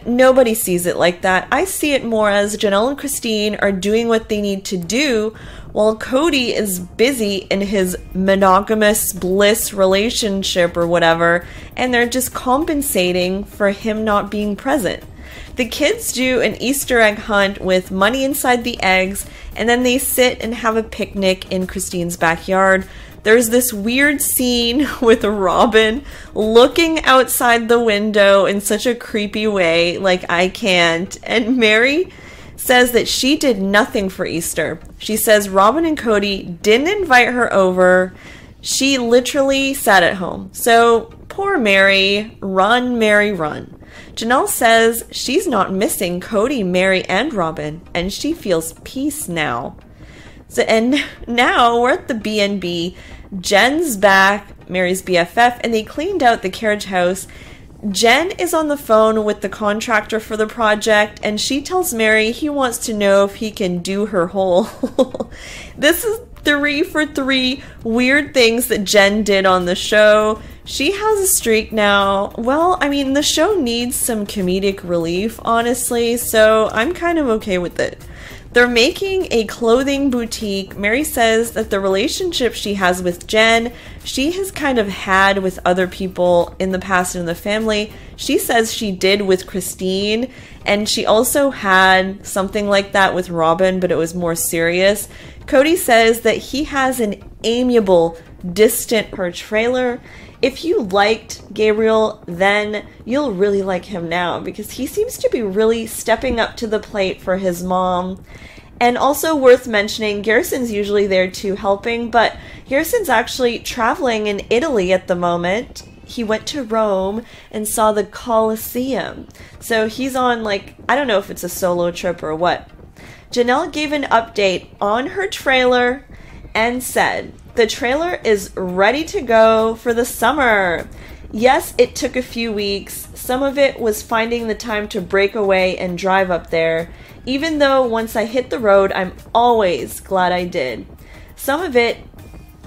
Speaker 1: nobody sees it like that. I see it more as Janelle and Christine are doing what they need to do while Cody is busy in his monogamous bliss relationship or whatever, and they're just compensating for him not being present. The kids do an Easter egg hunt with money inside the eggs, and then they sit and have a picnic in Christine's backyard. There's this weird scene with Robyn looking outside the window in such a creepy way, like I can't. And Meri says that she did nothing for Easter. She says Robyn and Cody didn't invite her over. She literally sat at home. So poor Meri, run, Meri, run. Janelle says she's not missing Cody, Meri, and Robyn, and she feels peace now. So, and now we're at the B&B. Jen's back, Meri's BFF, and they cleaned out the carriage house. Jen is on the phone with the contractor for the project, and she tells Meri he wants to know if he can do her hole. This is 3 for 3 weird things that Jen did on the show. She has a streak now. Well, the show needs some comedic relief, honestly, so I'm kind of okay with it. They're making a clothing boutique. Mary says that the relationship she has with Jen, she has kind of had with other people in the past in the family. She says she did with Christine, and she also had something like that with Robin, but it was more serious. Cody says that he has an amiable, distant her trailer. If you liked Gabriel then, you'll really like him now, because he seems to be really stepping up to the plate for his mom. And also worth mentioning, Garrison's usually there too, helping, but Garrison's actually traveling in Italy at the moment. He went to Rome and saw the Colosseum. So he's on, like, I don't know if it's a solo trip or what. Janelle gave an update on her trailer and said, the trailer is ready to go for the summer. Yes, it took a few weeks. Some of it was finding the time to break away and drive up there. Even though once I hit the road, I'm always glad I did. Some of it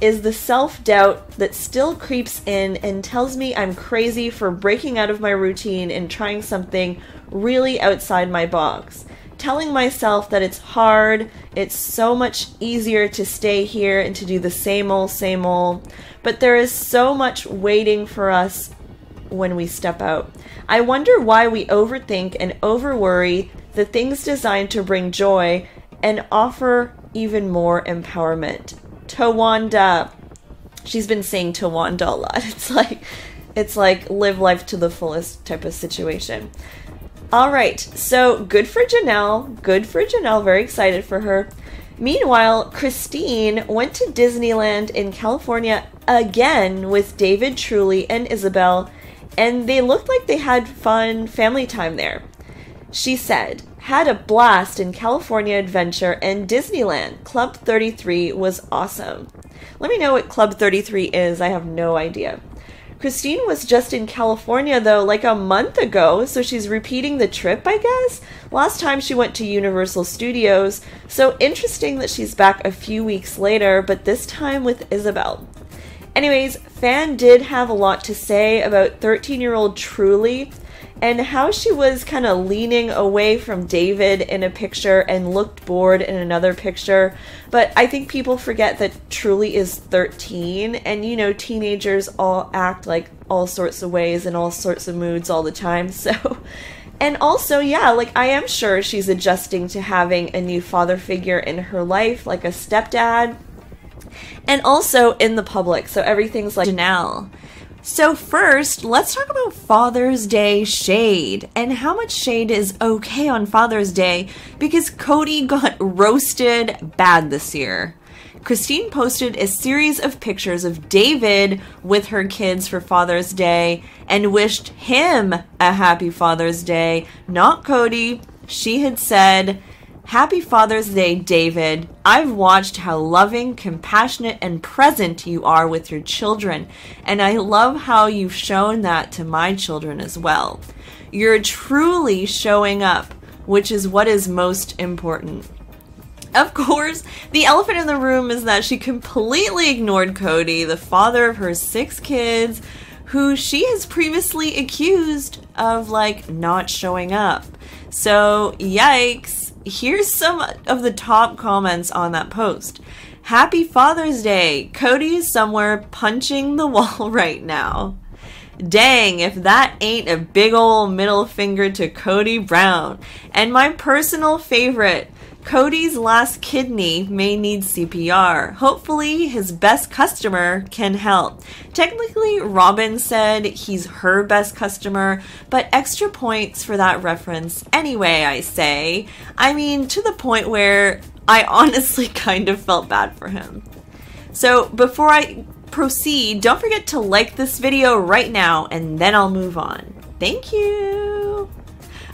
Speaker 1: is the self-doubt that still creeps in and tells me I'm crazy for breaking out of my routine and trying something really outside my box. Telling myself that it's hard, it's so much easier to stay here and to do the same old, but there is so much waiting for us when we step out. I wonder why we overthink and overworry the things designed to bring joy and offer even more empowerment. Tawanda. She's been saying Tawanda a lot. It's like live life to the fullest type of situation. All right, so good for Janelle. Good for Janelle. Very excited for her. Meanwhile, Christine went to Disneyland in California again with David, Truly, and Isabel, and they looked like they had fun family time there. She said, had a blast in California Adventure and Disneyland. Club 33 was awesome. Let me know what Club 33 is. I have no idea. Christine was just in California, though, like a month ago, so she's repeating the trip, I guess? Last time she went to Universal Studios, so interesting that she's back a few weeks later, but this time with Isabel. Anyways, Fan did have a lot to say about 13-year-old Truly, and how she was kind of leaning away from David in a picture and looked bored in another picture. But I think people forget that Truly is 13, and you know, teenagers all act like all sorts of ways and all sorts of moods all the time, so... And also, yeah, like, I am sure she's adjusting to having a new father figure in her life, like a stepdad, and also in the public, so everything's like Janelle. So first, let's talk about Father's Day shade and how much shade is okay on Father's Day, because Cody got roasted bad this year. Christine posted a series of pictures of David with her kids for Father's Day and wished him a happy Father's Day, not Cody. She had said, "Happy Father's Day, David. I've watched how loving, compassionate, and present you are with your children, and I love how you've shown that to my children as well. You're truly showing up, which is what is most important." Of course, the elephant in the room is that she completely ignored Cody, the father of her 6 kids, who she has previously accused of, like, not showing up. So, yikes. Here's some of the top comments on that post. Happy Father's Day. Cody is somewhere punching the wall right now. Dang, if that ain't a big ol' middle finger to Cody Brown. And my personal favorite, Cody's last kidney may need CPR. Hopefully his best customer can help. Technically, Robin said he's her best customer, but extra points for that reference anyway, I say. I mean, to the point where I honestly kind of felt bad for him. So before I proceed, don't forget to like this video right now, and then I'll move on. Thank you.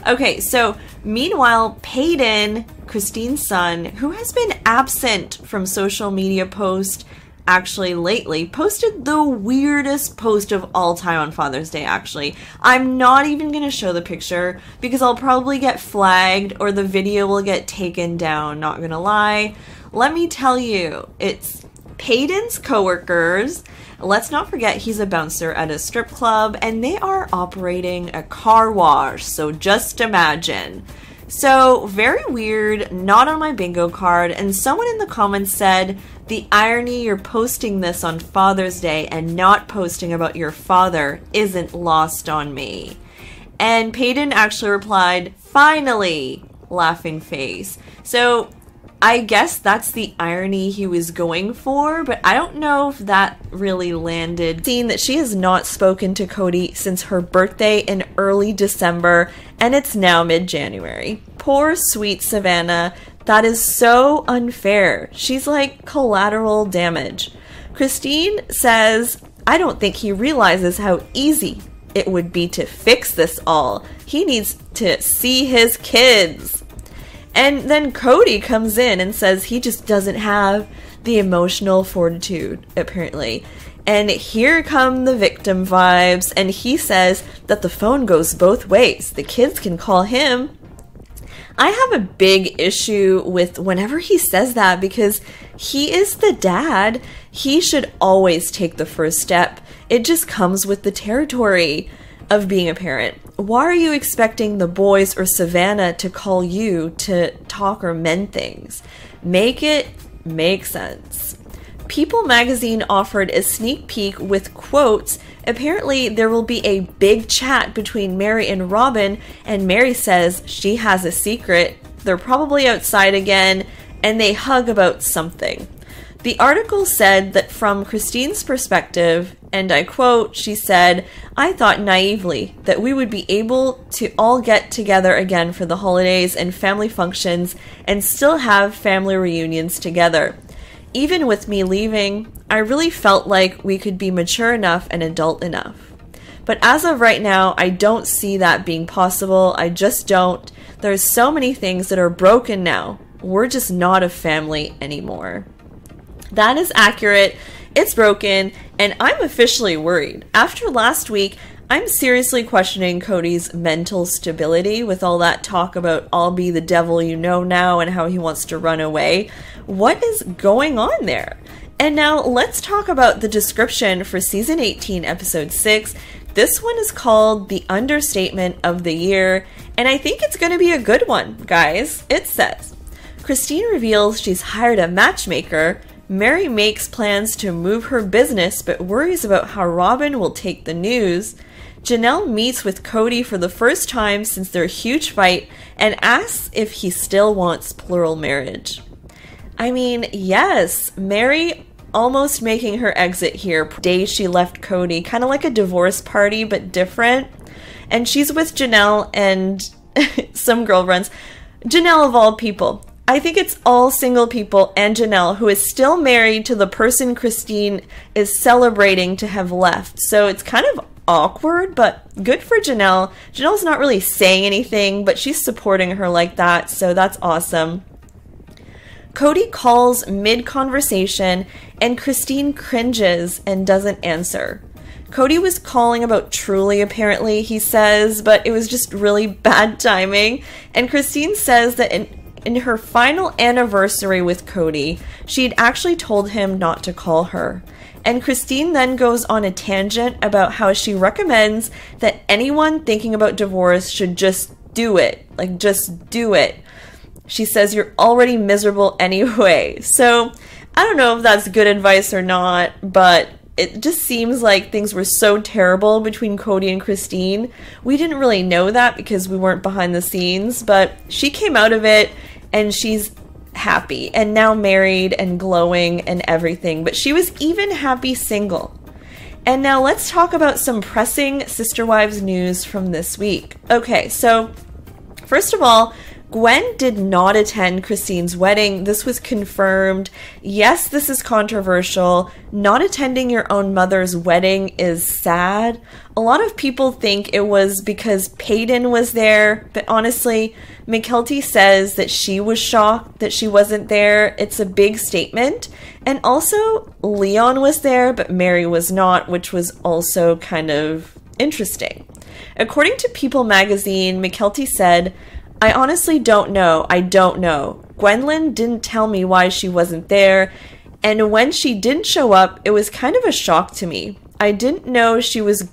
Speaker 1: Okay, so meanwhile, Peyton, Christine's son, who has been absent from social media posts actually lately, posted the weirdest post of all time on Father's Day, actually. I'm not even going to show the picture because I'll probably get flagged or the video will get taken down, not going to lie. Let me tell you, it's Peyton's coworkers. Let's not forget he's a bouncer at a strip club and they are operating a car wash, so just imagine. So, very weird, not on my bingo card, and someone in the comments said, the irony you're posting this on Father's Day and not posting about your father isn't lost on me. And Peyton actually replied, finally, laughing face. So, I guess that's the irony he was going for, but I don't know if that really landed. Seeing that she has not spoken to Cody since her birthday in early December, and it's now mid-January. Poor sweet Savannah. That is so unfair. She's like collateral damage. Christine says, I don't think he realizes how easy it would be to fix this all. He needs to see his kids. And then Cody comes in and says he just doesn't have the emotional fortitude, apparently. And here come the victim vibes, and he says that the phone goes both ways. The kids can call him. I have a big issue with whenever he says that because he is the dad. He should always take the first step. It just comes with the territory of being a parent. Why are you expecting the boys or Savannah to call you to talk or mend things? Make it make sense. People magazine offered a sneak peek with quotes. Apparently, there will be a big chat between Mary and Robin, and Mary says she has a secret. They're probably outside again, and they hug about something. The article said that from Christine's perspective, and I quote, she said, I thought naively that we would be able to all get together again for the holidays and family functions and still have family reunions together. Even with me leaving, I really felt like we could be mature enough and adult enough. But as of right now, I don't see that being possible. I just don't. There's so many things that are broken now. We're just not a family anymore. That is accurate. It's broken, and I'm officially worried. After last week, I'm seriously questioning Cody's mental stability with all that talk about I'll be the devil you know now and how he wants to run away. What is going on there? And now let's talk about the description for season 18, episode 6. This one is called The Understatement of the Year, and I think it's going to be a good one, guys. It says, Christine reveals she's hired a matchmaker. Mary makes plans to move her business but worries about how Robin will take the news. Janelle meets with Cody for the first time since their huge fight and asks if he still wants plural marriage. I mean, yes, Mary almost making her exit here the day she left Cody, kind of like a divorce party but different. And she's with Janelle and some girlfriends. Janelle of all people. I think it's all single people and Janelle who is still married to the person Christine is celebrating to have left. So it's kind of awkward, but good for Janelle. Janelle's not really saying anything, but she's supporting her like that, so that's awesome. Cody calls mid-conversation, and Christine cringes and doesn't answer. Cody was calling about Truly, apparently, he says, but it was just really bad timing. And Christine says that in her final anniversary with Cody, she'd actually told him not to call her. And Christine then goes on a tangent about how she recommends that anyone thinking about divorce should just do it. Like, just do it. She says you're already miserable anyway. So, I don't know if that's good advice or not, but it just seems like things were so terrible between Cody and Christine. We didn't really know that because we weren't behind the scenes, but she came out of it and she's happy and now married and glowing and everything, but she was even happy single. And now let's talk about some pressing Sister Wives news from this week. Okay, so first of all, Gwen did not attend Christine's wedding. This was confirmed. Yes, this is controversial. Not attending your own mother's wedding is sad. A lot of people think it was because Peyton was there, but honestly, Mykelti says that she was shocked that she wasn't there. It's a big statement. And also, Leon was there, but Mary was not, which was also kind of interesting. According to People magazine, Mykelti said, I honestly don't know. I don't know. Gwendolyn didn't tell me why she wasn't there, and when she didn't show up, it was kind of a shock to me. I didn't know she was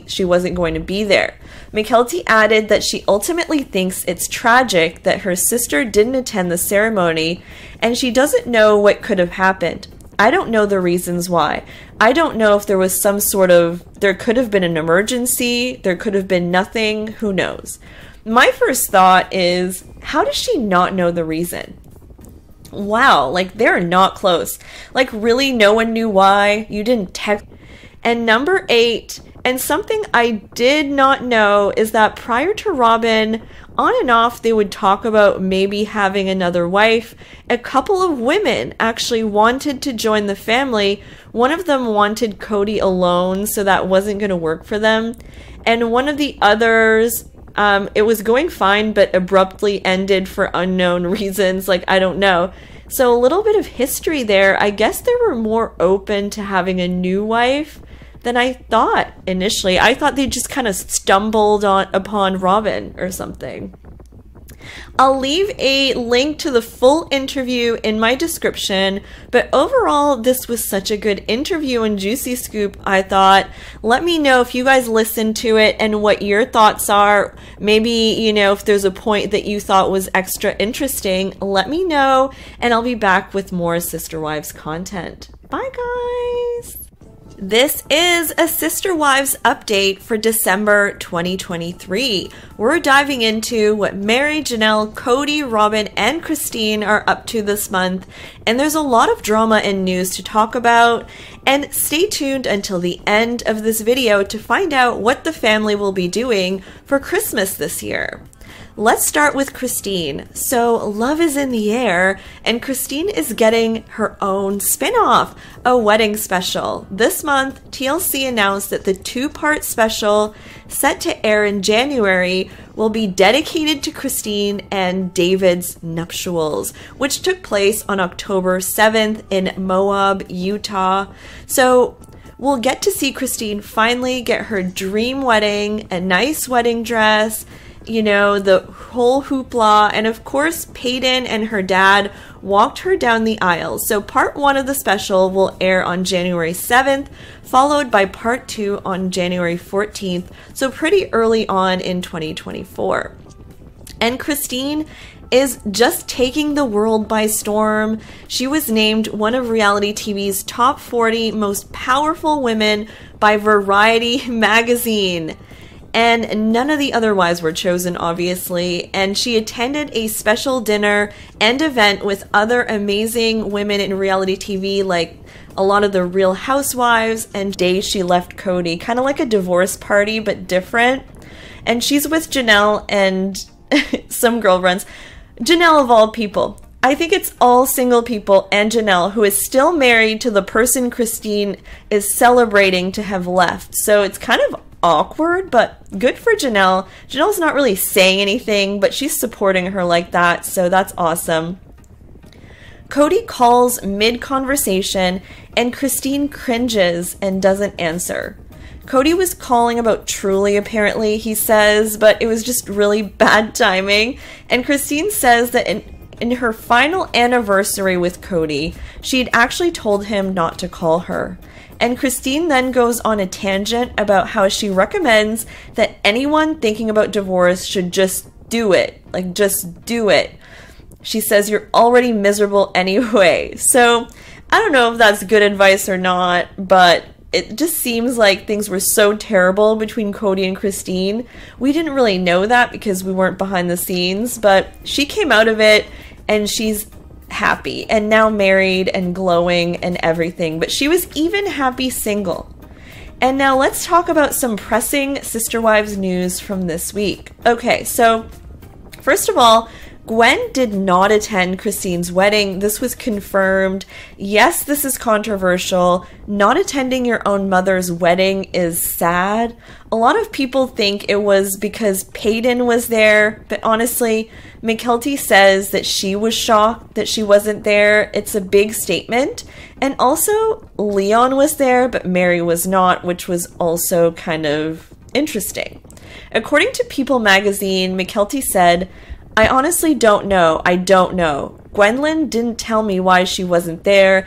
Speaker 1: she wasn't going to be there. Mykelti added that she ultimately thinks it's tragic that her sister didn't attend the ceremony, and she doesn't know what could have happened. I don't know the reasons why. I don't know if there was there could have been an emergency, there could have been nothing, who knows. My first thought is, how does she not know the reason? Wow, like they're not close. Like really no one knew why? You didn't text. And number 8, and something I did not know, is that prior to Robyn, on and off they would talk about maybe having another wife. A couple of women actually wanted to join the family. One of them wanted Kody alone, so that wasn't going to work for them. And one of the others, it was going fine, but abruptly ended for unknown reasons, like I don't know. So a little bit of history there. I guess they were more open to having a new wife than I thought initially. I thought they just kind of stumbled upon Robyn or something. I'll leave a link to the full interview in my description, but overall, this was such a good interview and juicy scoop, I thought. Let me know if you guys listened to it and what your thoughts are. Maybe, you know, if there's a point that you thought was extra interesting, let me know, and I'll be back with more Sister Wives content. Bye, guys! This is a Sister Wives update for December 2023. We're diving into what Meri, Janelle, Kody, Robyn, and Christine are up to this month, and there's a lot of drama and news to talk about. And stay tuned until the end of this video to find out what the family will be doing for Christmas this year. Let's start with Christine. So love is in the air, and Christine is getting her own spin-off, a wedding special. This month, TLC announced that the 2-part special set to air in January will be dedicated to Christine and David's nuptials, which took place on October 7th in Moab, Utah. So we'll get to see Christine finally get her dream wedding, a nice wedding dress, you know, the whole hoopla, and of course Peyton and her dad walked her down the aisle. So part 1 of the special will air on January 7th, followed by part 2 on January 14th, so pretty early on in 2024. And Christine is just taking the world by storm. She was named one of reality TV's top 40 most powerful women by Variety magazine. And none of the other wives were chosen, obviously, and she attended a special dinner and event with other amazing women in reality TV, like a lot of the Real Housewives, and day she left Kody, kind of like a divorce party, but different. And she's with Janelle and some girlfriends. Janelle of all people. I think it's all single people and Janelle, who is still married to the person Christine is celebrating to have left. So it's kind of awkward, but good for Janelle. Janelle's not really saying anything, but she's supporting her like that, so that's awesome. Kody calls mid-conversation, and Christine cringes and doesn't answer. Kody was calling about Truly, apparently, he says, but it was just really bad timing, and Christine says that in her final anniversary with Kody, she'd actually told him not to call her. And Christine then goes on a tangent about how she recommends that anyone thinking about divorce should just do it. Like, just do it. She says you're already miserable anyway. So, I don't know if that's good advice or not, but it just seems like things were so terrible between Kody and Christine. We didn't really know that because we weren't behind the scenes, but she came out of it and she's happy and now married and glowing and everything, but she was even happy single. And now let's talk about some pressing Sister Wives news from this week. Okay, so first of all, Gwen did not attend Christine's wedding. This was confirmed. Yes, this is controversial. Not attending your own mother's wedding is sad. A lot of people think it was because Peyton was there, but honestly, Mykelti says that she was shocked that she wasn't there. It's a big statement. And also, Leon was there, but Meri was not, which was also kind of interesting. According to People magazine, Mykelti said, "I honestly don't know. I don't know. Gwendlyn didn't tell me why she wasn't there,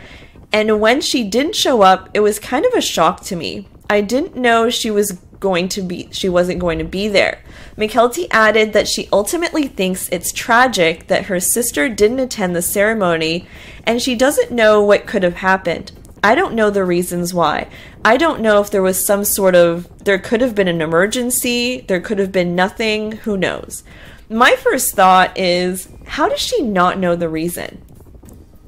Speaker 1: and when she didn't show up, it was kind of a shock to me. I didn't know she wasn't going to be there. Mykelti added that she ultimately thinks it's tragic that her sister didn't attend the ceremony, and she doesn't know what could have happened. I don't know the reasons why. I don't know if there was there could have been an emergency, there could have been nothing, who knows. My first thought is, how does she not know the reason?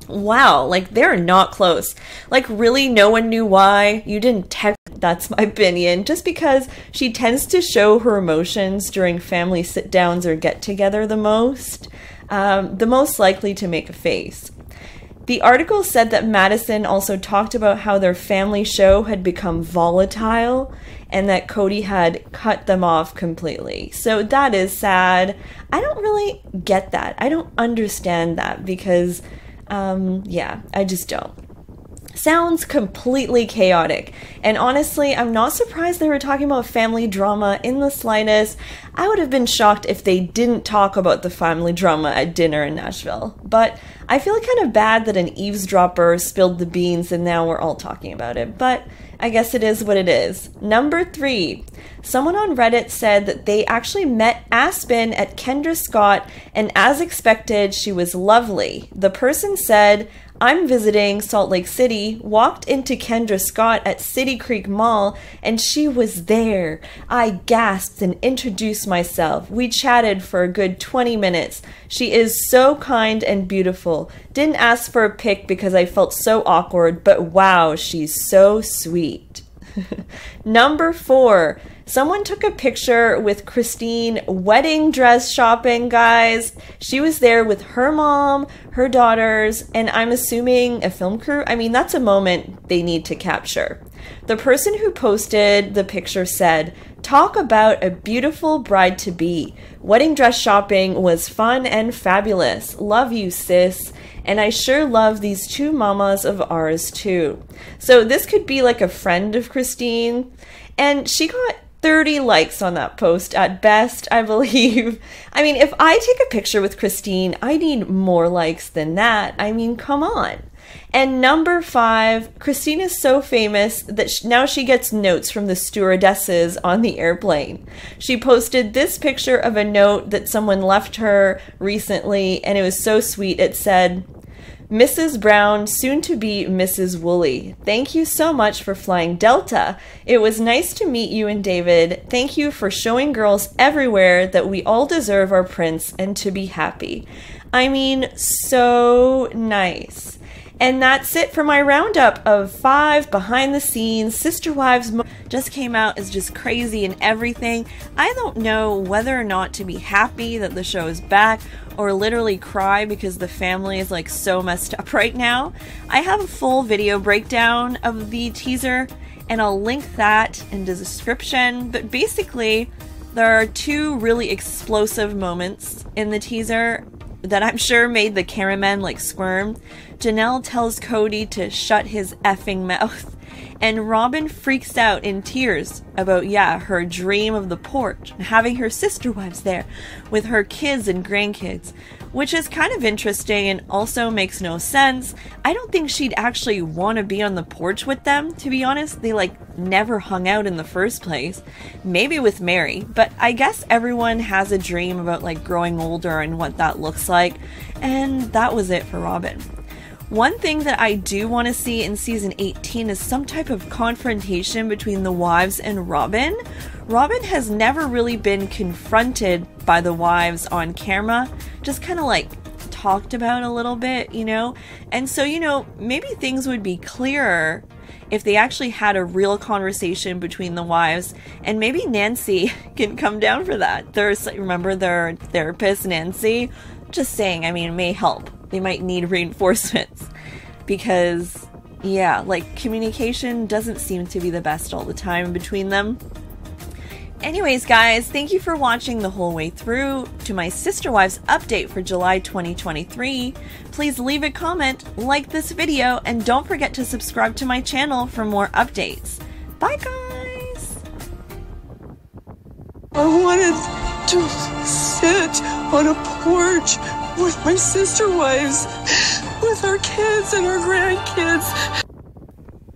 Speaker 1: Wow, like, they're not close. Like, really, no one knew why? You didn't text. That's my opinion. Just because she tends to show her emotions during family sit-downs or get-together the most likely to make a face. The article said that Madison also talked about how their family show had become volatile and that Kody had cut them off completely. So that is sad. I don't really get that. I don't understand that because, I just don't. Sounds completely chaotic. And honestly, I'm not surprised they were talking about family drama in the slightest. I would have been shocked if they didn't talk about the family drama at dinner in Nashville. But I feel kind of bad that an eavesdropper spilled the beans and now we're all talking about it. But I guess it is what it is. Number 3. Someone on Reddit said that they actually met Aspen at Kendra Scott, and as expected, she was lovely. The person said, I'm visiting Salt Lake City, walked into Kendra Scott at City Creek Mall, and she was there. I gasped and introduced myself. We chatted for a good 20 minutes. She is so kind and beautiful. Didn't ask for a pic because I felt so awkward, but wow, she's so sweet. Number 4. Someone took a picture with Christine wedding dress shopping, guys. She was there with her mom, her daughters, and I'm assuming a film crew. I mean, that's a moment they need to capture. The person who posted the picture said, "Talk about a beautiful bride-to-be. Wedding dress shopping was fun and fabulous. Love you, sis. And I sure love these 2 mamas of ours, too." So this could be like a friend of Christine. And she got 30 likes on that post at best, I believe. I mean, if I take a picture with Christine, I need more likes than that. I mean, come on. And number 5, Christine is so famous that now she gets notes from the stewardesses on the airplane. She posted this picture of a note that someone left her recently, and it was so sweet. It said, "Mrs. Brown, soon to be Mrs. Woolley. Thank you so much for flying Delta. It was nice to meet you and David. Thank you for showing girls everywhere that we all deserve our prince and to be happy." I mean, so nice. And that's it for my roundup of 5 behind the scenes. Sister Wives just came out as just crazy and everything. I don't know whether or not to be happy that the show is back or literally cry because the family is like so messed up right now. I have a full video breakdown of the teaser and I'll link that in the description. But basically, there are 2 really explosive moments in the teaser that I'm sure made the cameraman like squirm. Janelle tells Kody to shut his effing mouth, and Robyn freaks out in tears about, her dream of the porch and having her sister wives there with her kids and grandkids, which is kind of interesting and also makes no sense. I don't think she'd actually want to be on the porch with them, to be honest. They never hung out in the first place. Maybe with Mary, but I guess everyone has a dream about growing older and what that looks like, and that was it for Robyn. One thing that I do want to see in season 18 is some type of confrontation between the wives and Robyn. Robyn has never really been confronted by the wives on camera, just kind of talked about a little bit, And so, maybe things would be clearer if they actually had a real conversation between the wives, and maybe Nancy can come down for that. Remember their therapist, Nancy? Just saying, it may help. They might need reinforcements because, communication doesn't seem to be the best all the time between them. Anyways, guys, thank you for watching the whole way through to my Sister Wives update for July 2023. Please leave a comment, like this video, and don't forget to subscribe to my channel for more updates. Bye, guys!
Speaker 2: I wanted to sit on a porch with my sister wives, with our kids and our grandkids.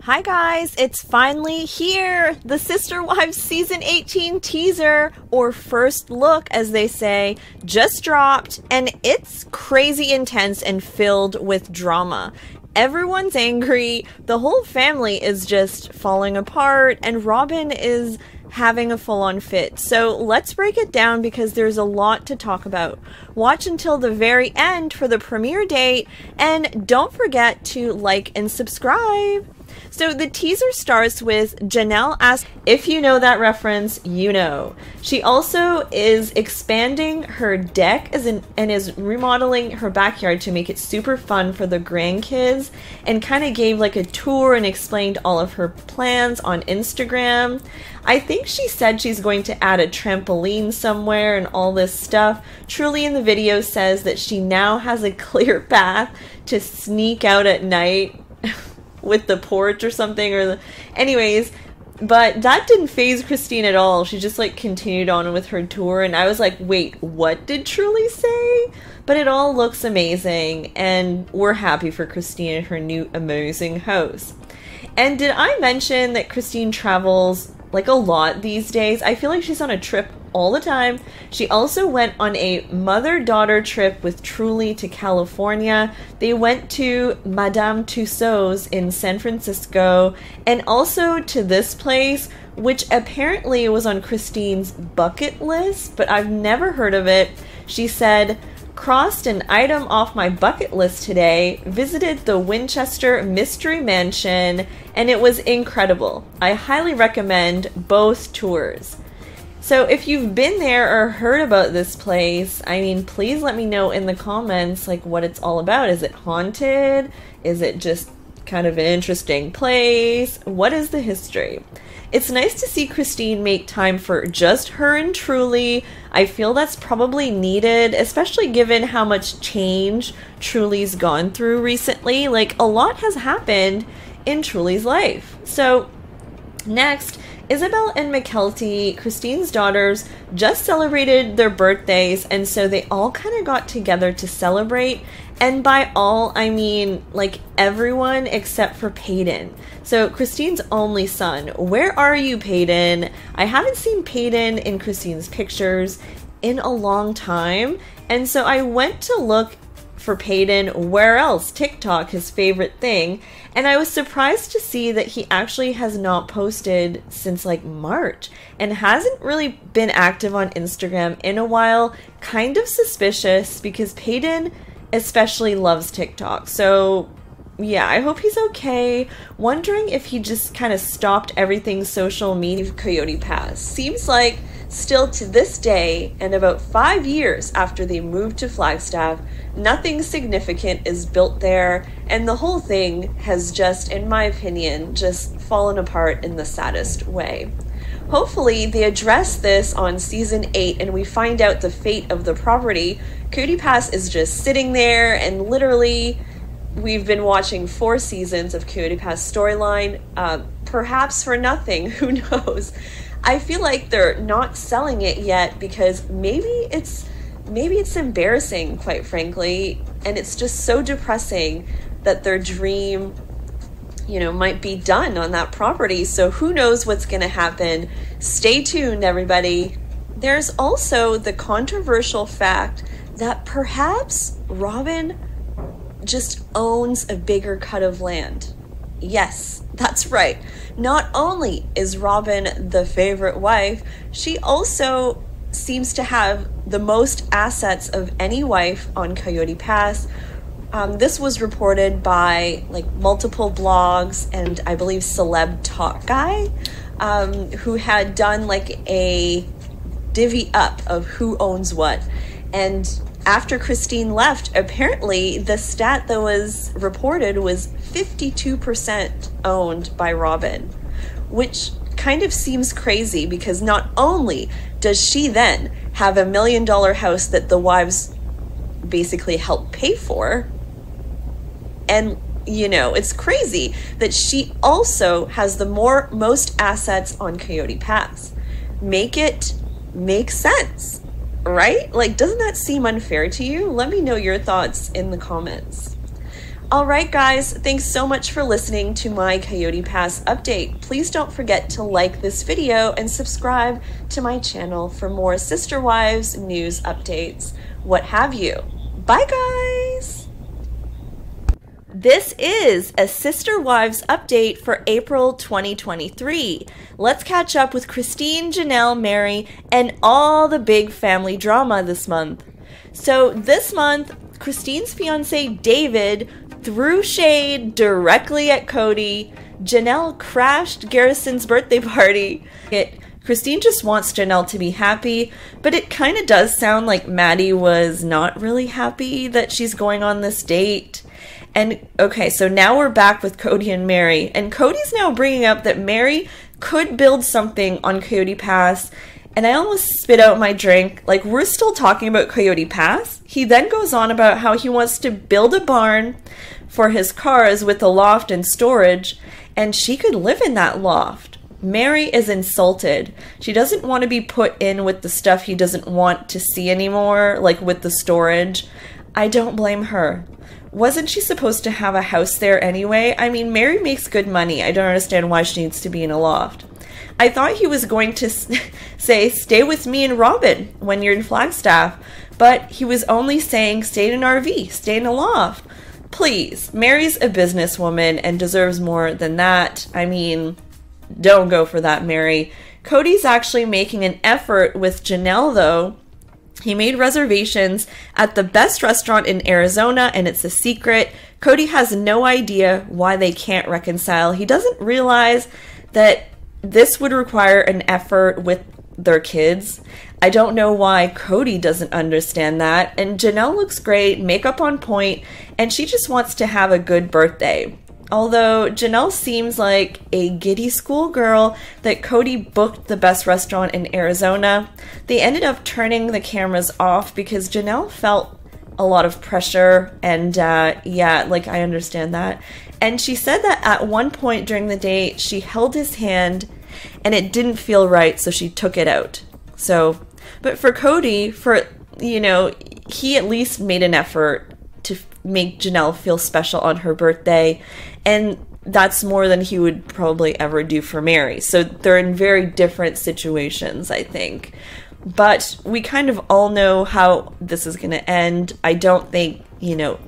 Speaker 1: Hi guys, it's finally here! The Sister Wives Season 18 teaser, or first look as they say, just dropped, and it's crazy intense and filled with drama. Everyone's angry, the whole family is just falling apart, and Robin is having a full-on fit. So let's break it down because there's a lot to talk about. Watch until the very end for the premiere date, and don't forget to like and subscribe! So the teaser starts with Janelle asks, if you know that reference, you know. She also is expanding her deck and is remodeling her backyard to make it super fun for the grandkids, and kind of gave like a tour and explained all of her plans on Instagram. I think she said she's going to add a trampoline somewhere and all this stuff. Truly in the video says that she now has a clear path to sneak out at night with the porch or something, anyways, but that didn't faze Christine at all. She just like continued on with her tour, and I was like, wait, what did Truly say? But it all looks amazing, and we're happy for Christine and her new amazing house. And did I mention that Christine travels like a lot these days? I feel like she's on a trip all the time. She also went on a mother-daughter trip with Truly to California. They went to Madame Tussauds in San Francisco, and also to this place, which apparently was on Christine's bucket list, but I've never heard of it. She said, crossed an item off my bucket list today, visited the Winchester Mystery Mansion, and it was incredible. I highly recommend both tours. So if you've been there or heard about this place, I mean, please let me know in the comments like what it's all about. Is it haunted? Is it just kind of an interesting place? What is the history? It's nice to see Christine make time for just her and Truly. I feel that's probably needed, especially given how much change Truly's gone through recently. Like, a lot has happened in Truly's life. So, next, Isabel and Mykelti, Christine's daughters, just celebrated their birthdays, and so they all kind of got together to celebrate. And by all, I mean, like, everyone except for Peyton. So, Christine's only son. Where are you, Peyton? I haven't seen Peyton in Christine's pictures in a long time. And so I went to look for Peyton where else? TikTok, his favorite thing. And I was surprised to see that he actually has not posted since like March and hasn't really been active on Instagram in a while. Kind of suspicious because Peyton especially loves TikTok. So yeah, I hope he's okay. Wondering if he just kind of stopped everything social media Coyote Pass. Seems like still to this day, and about 5 years after they moved to Flagstaff, nothing significant is built there, and the whole thing has just, in my opinion, just fallen apart in the saddest way. Hopefully they address this on season 8 and we find out the fate of the property. Coyote Pass is just sitting there, and literally we've been watching 4 seasons of Coyote Pass storyline, perhaps for nothing, who knows. I feel like they're not selling it yet because maybe it's embarrassing, quite frankly, and it's just so depressing that their dream, you know, might be done on that property. So who knows what's going to happen. Stay tuned, everybody. There's also the controversial fact that perhaps Robin just owns a bigger cut of land. Yes, that's right. Not only is Robin the favorite wife, she also seems to have the most assets of any wife on Coyote Pass. This was reported by like multiple blogs and I believe Celeb Talk Guy, who had done like a divvy up of who owns what. And after Christine left, apparently the stat that was reported was 52% owned by Robin, which kind of seems crazy because not only does she then have $1 million house that the wives basically help pay for, and you know, it's crazy that she also has the most assets on Coyote Pass. Make sense, right? Like, doesn't that seem unfair to you? Let me know your thoughts in the comments. Alright guys, thanks so much for listening to my Coyote Pass update. Please don't forget to like this video and subscribe to my channel for more Sister Wives news updates, what have you. Bye guys! This is a Sister Wives update for April 2023. Let's catch up with Christine, Janelle, Mary, and all the big family drama this month. So this month, Christine's fiance David threw shade directly at Cody. Janelle crashed Garrison's birthday party. Christine just wants Janelle to be happy, but it kind of does sound like Maddie was not really happy that she's going on this date. And okay, so now we're back with Cody and Mary, and Cody's now bringing up that Mary could build something on Coyote Pass, and I almost spit out my drink. Like, we're still talking about Coyote Pass? He then goes on about how he wants to build a barn for his cars with a loft and storage, and she could live in that loft. Mary is insulted. She doesn't want to be put in with the stuff he doesn't want to see anymore, like with the storage. I don't blame her. Wasn't she supposed to have a house there anyway? I mean, Mary makes good money. I don't understand why she needs to be in a loft. I thought he was going to say, stay with me and Robin when you're in Flagstaff, but he was only saying, stay in an RV, stay in a loft. Please, Mary's a businesswoman and deserves more than that. I mean, don't go for that, Mary. Cody's actually making an effort with Janelle, though. He made reservations at the best restaurant in Arizona, and it's a secret. Cody has no idea why they can't reconcile. He doesn't realize that this would require an effort with their kids. I don't know why Cody doesn't understand that. And Janelle looks great, makeup on point, and she just wants to have a good birthday. Although Janelle seems like a giddy schoolgirl that Cody booked the best restaurant in Arizona. They ended up turning the cameras off because Janelle felt a lot of pressure, and yeah, like, I understand that. And she said that at one point during the date, she held his hand and it didn't feel right, so she took it out. So, but for Cody, you know, he at least made an effort to make Janelle feel special on her birthday, and that's more than he would probably ever do for Mary. So they're in very different situations, I think. But we kind of all know how this is going to end. I don't think, you know,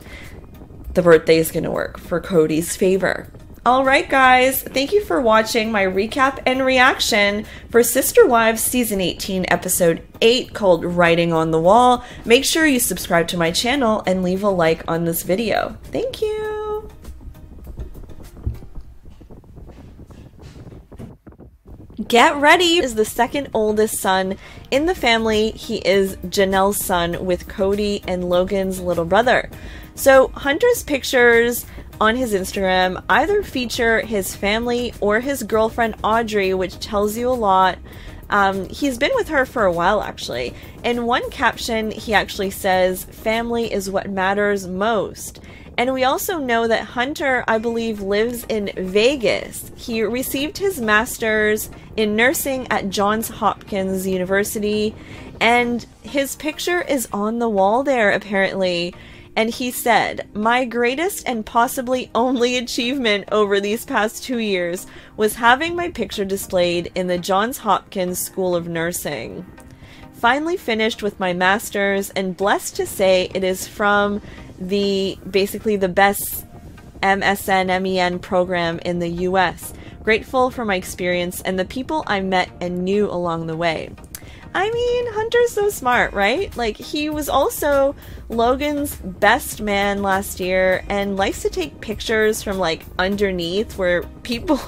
Speaker 1: the birthday is going to work for Cody's favor. Alright guys, thank you for watching my recap and reaction for Sister Wives Season 18 Episode 8 called Writing on the Wall. Make sure you subscribe to my channel and leave a like on this video. Thank you! Get ready is the second oldest son in the family. He is Janelle's son with Cody and Logan's little brother. So Hunter's pictures on his Instagram either feature his family or his girlfriend Audrey, which tells you a lot. He's been with her for a while, actually. In one caption, he actually says, "Family is what matters most." And we also know that Hunter, I believe, lives in Vegas. He received his master's in nursing at Johns Hopkins University, and his picture is on the wall there, apparently. And he said, "My greatest and possibly only achievement over these past 2 years was having my picture displayed in the Johns Hopkins School of Nursing. Finally finished with my master's and blessed to say it is from basically the best MSN-MEN program in the US. Grateful for my experience and the people I met and knew along the way." I mean, Hunter's so smart, right? Like, he was also Logan's best man last year and likes to take pictures from, like, underneath where people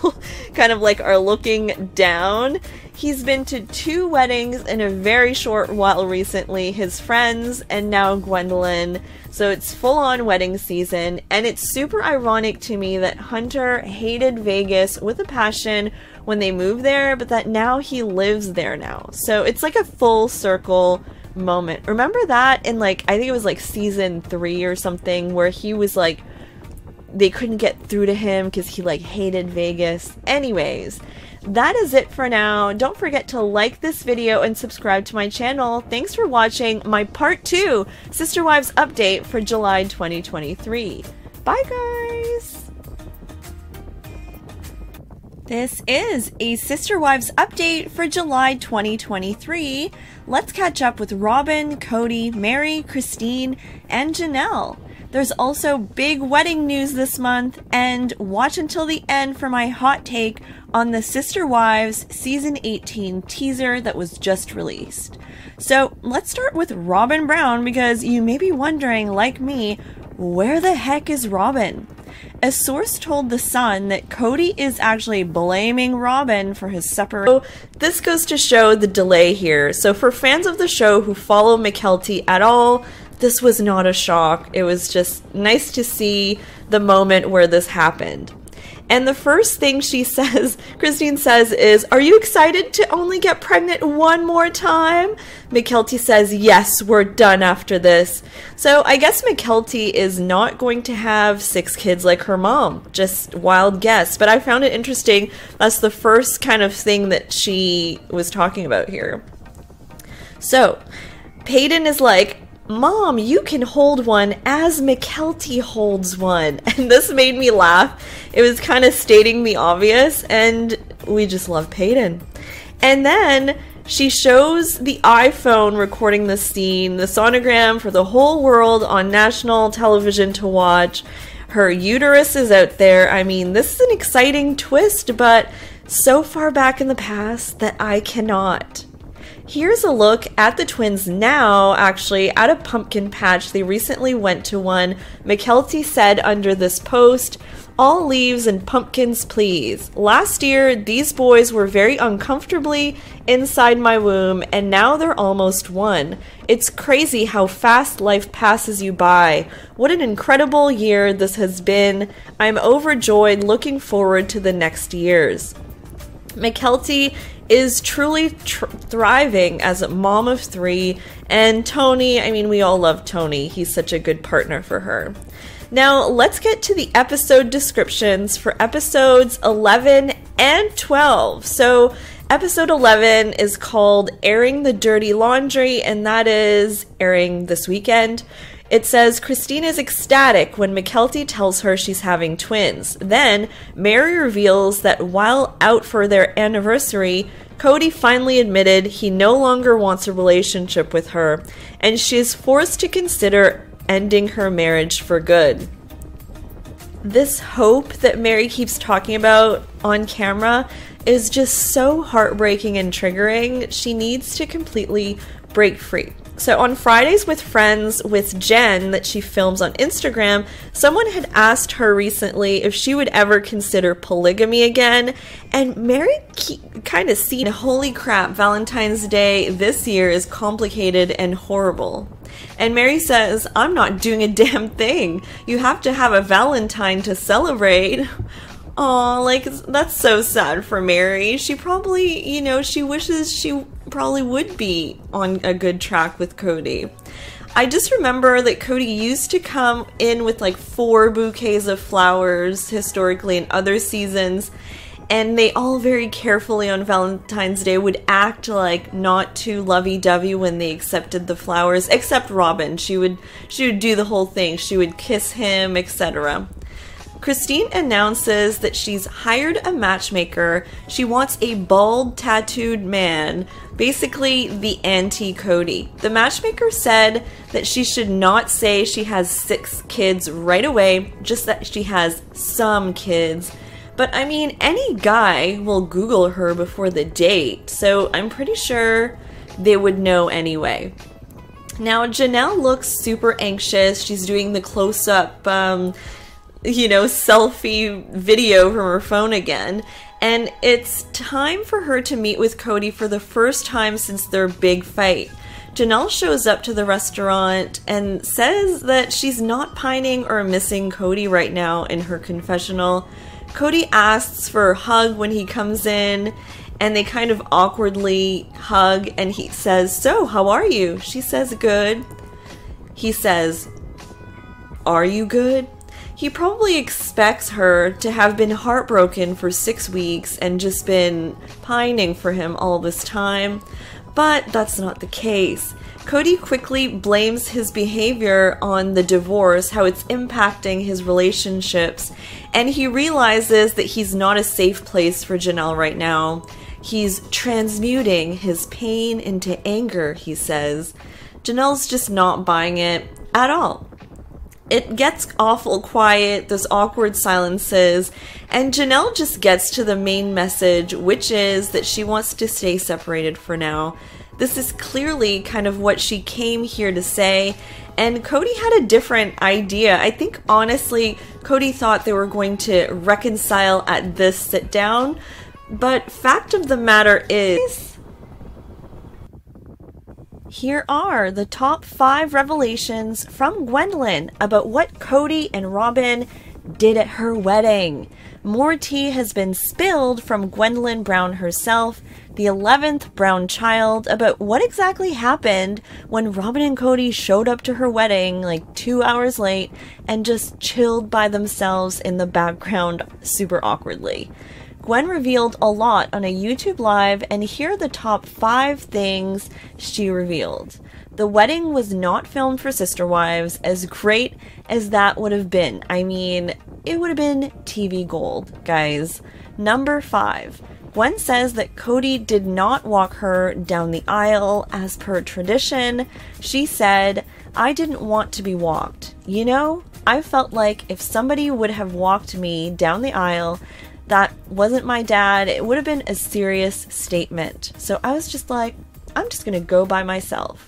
Speaker 1: kind of, like, are looking down. He's been to 2 weddings in a very short while recently, his friends and now Gwendolyn. So it's full-on wedding season, and it's super ironic to me that Hunter hated Vegas with a passion when they moved there, but that now he lives there now. So it's like a full circle moment. Remember that in, like, I think it was like season 3 or something, where he was like, they couldn't get through to him because he, like, hated Vegas. Anyways, that is it for now. Don't forget to like this video and subscribe to my channel. Thanks for watching my part 2 Sister Wives update for July 2023. Bye. Bye, guys! This is a Sister Wives update for July 2023. Let's catch up with Robin, Cody, Mary, Christine, and Janelle. There's also big wedding news this month, and watch until the end for my hot take on the Sister Wives Season 18 teaser that was just released. So let's start with Robin Brown, because you may be wondering, like me, where the heck is Robin? A source told The Sun that Cody is actually blaming Robin for his separation. So this goes to show the delay here. So for fans of the show who follow Mykelti at all, this was not a shock. It was just nice to see the moment where this happened. And the first thing she says, Christine says, is, "Are you excited to only get pregnant one more time?" Mykelti says, "Yes, we're done after this." So I guess Mykelti is not going to have 6 kids like her mom. Just wild guess. But I found it interesting. That's the first kind of thing that she was talking about here. So Peyton is like, "Mom, you can hold one as Mykelti holds one." And this made me laugh. It was kind of stating the obvious, and we just love Peyton. And then she shows the iPhone recording the scene, the sonogram for the whole world on national television to watch. Her uterus is out there. I mean, this is an exciting twist, but so far back in the past that I cannot. Here's a look at the twins now, actually, at a pumpkin patch. They recently went to one. Mykelti said under this post, "All leaves and pumpkins, please. Last year, these boys were very uncomfortably inside my womb, and now they're almost 1. It's crazy how fast life passes you by. What an incredible year this has been. I'm overjoyed, looking forward to the next years." Mykelti is truly thriving as a mom of 3, and Tony, I mean, we all love Tony. He's such a good partner for her. Now, let's get to the episode descriptions for episodes 11 and 12. So, episode 11 is called Airing the Dirty Laundry, and that is airing this weekend. It says, Christine is ecstatic when Mykelti tells her she's having twins. Then, Mary reveals that while out for their anniversary, Cody finally admitted he no longer wants a relationship with her, and she is forced to consider ending her marriage for good. This hope that Mary keeps talking about on camera is just so heartbreaking and triggering. She needs to completely break free. So on Fridays with Friends with Jen that she films on Instagram, someone had asked her recently if she would ever consider polygamy again, and Mary kind of seen, holy crap, Valentine's Day this year is complicated and horrible. And Mary says, "I'm not doing a damn thing. You have to have a Valentine to celebrate." Aw, like, that's so sad for Mary. She probably, you know, she wishes she probably would be on a good track with Cody. I just remember that Cody used to come in with like 4 bouquets of flowers historically in other seasons, and they all very carefully on Valentine's Day would act like not too lovey-dovey when they accepted the flowers, except Robin. She would do the whole thing. She would kiss him, etc. Christine announces that she's hired a matchmaker. She wants a bald, tattooed man, basically the anti-Cody. The matchmaker said that she should not say she has 6 kids right away, just that she has some kids. But I mean, any guy will Google her before the date, so I'm pretty sure they would know anyway. Now, Janelle looks super anxious. She's doing the close-up, selfie video from her phone again. And it's time for her to meet with Cody for the first time since their big fight. Janelle shows up to the restaurant and says that she's not pining or missing Cody right now in her confessional. Cody asks for a hug when he comes in, and they kind of awkwardly hug, and he says, "So, how are you?" She says, "Good." He says, "Are you good?" He probably expects her to have been heartbroken for 6 weeks and just been pining for him all this time, but that's not the case. Cody quickly blames his behavior on the divorce, how it's impacting his relationships, and he realizes that he's not a safe place for Janelle right now. He's transmuting his pain into anger, he says. Janelle's just not buying it at all. It gets awful quiet, there's awkward silences, and Janelle just gets to the main message, which is that she wants to stay separated for now. This is clearly kind of what she came here to say, and Cody had a different idea. I think, honestly, Cody thought they were going to reconcile at this sit-down, but fact of the matter is, here are the top 5 revelations from Gwendolyn about what Cody and Robin did at her wedding. More tea has been spilled from Gwendolyn Brown herself, the 11th Brown child, about what exactly happened when Robin and Cody showed up to her wedding like 2 hours late and just chilled by themselves in the background super awkwardly. Gwen revealed a lot on a YouTube live, and here are the top 5 things she revealed. The wedding was not filmed for Sister Wives, as great as that would have been. I mean, it would have been TV gold, guys. Number 5. Gwen says that Cody did not walk her down the aisle as per tradition. She said, "I didn't want to be walked. You know, I felt like if somebody would have walked me down the aisle that wasn't my dad, it would have been a serious statement. So I was just like, I'm just gonna go by myself."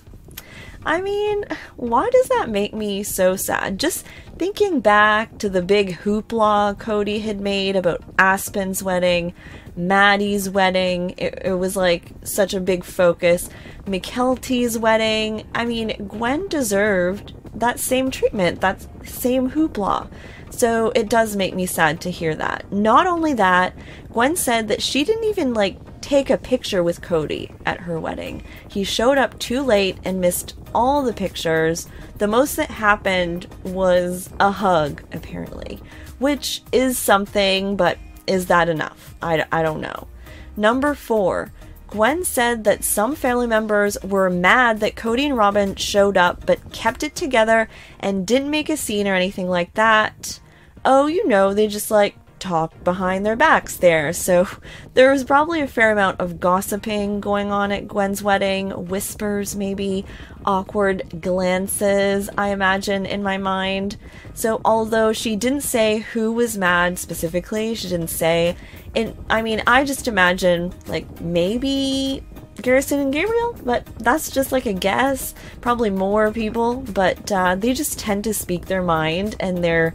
Speaker 1: I mean, why does that make me so sad? Just thinking back to the big hoopla Cody had made about Aspen's wedding, Maddie's wedding, it was like such a big focus. Mykelti's wedding, I mean, Gwen deserved that same treatment, that same hoopla. So it does make me sad to hear that. Not only that, Gwen said that she didn't even take a picture with Cody at her wedding. He showed up too late and missed all the pictures. The most that happened was a hug, apparently, which is something, but is that enough? I don't know. Number 4. Gwen said that some family members were mad that Cody and Robin showed up but kept it together and didn't make a scene or anything like that. Oh, you know, they just talked behind their backs there. So there was probably a fair amount of gossiping going on at Gwen's wedding, whispers maybe, awkward glances, I imagine, in my mind. So although she didn't say who was mad specifically, she didn't say, and I mean, I just imagine maybe Garrison and Gabriel, but that's just a guess. Probably more people, but they just tend to speak their mind, and they're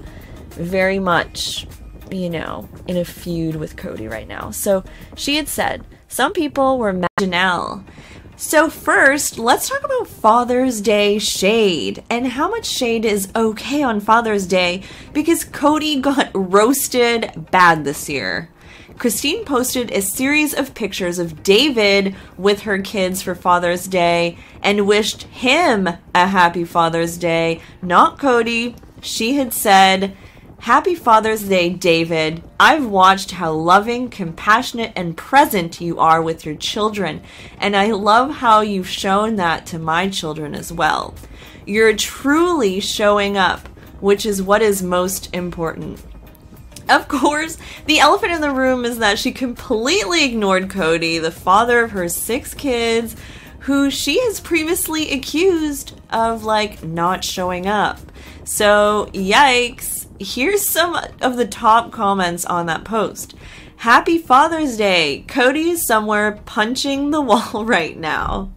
Speaker 1: very much, in a feud with Cody right now. So she had said some people were mad at Janelle. So first, let's talk about Father's Day shade and how much shade is okay on Father's Day, because Cody got roasted bad this year. Christine posted a series of pictures of David with her kids for Father's Day and wished him a happy Father's Day, not Cody. She had said, "Happy Father's Day, David. I've watched how loving, compassionate, and present you are with your children, and I love how you've shown that to my children as well. You're truly showing up, which is what is most important." Of course, the elephant in the room is that she completely ignored Cody, the father of her 6 kids, who she has previously accused of not showing up. So, yikes. Here's some of the top comments on that post. "Happy Father's Day. Cody is somewhere punching the wall right now.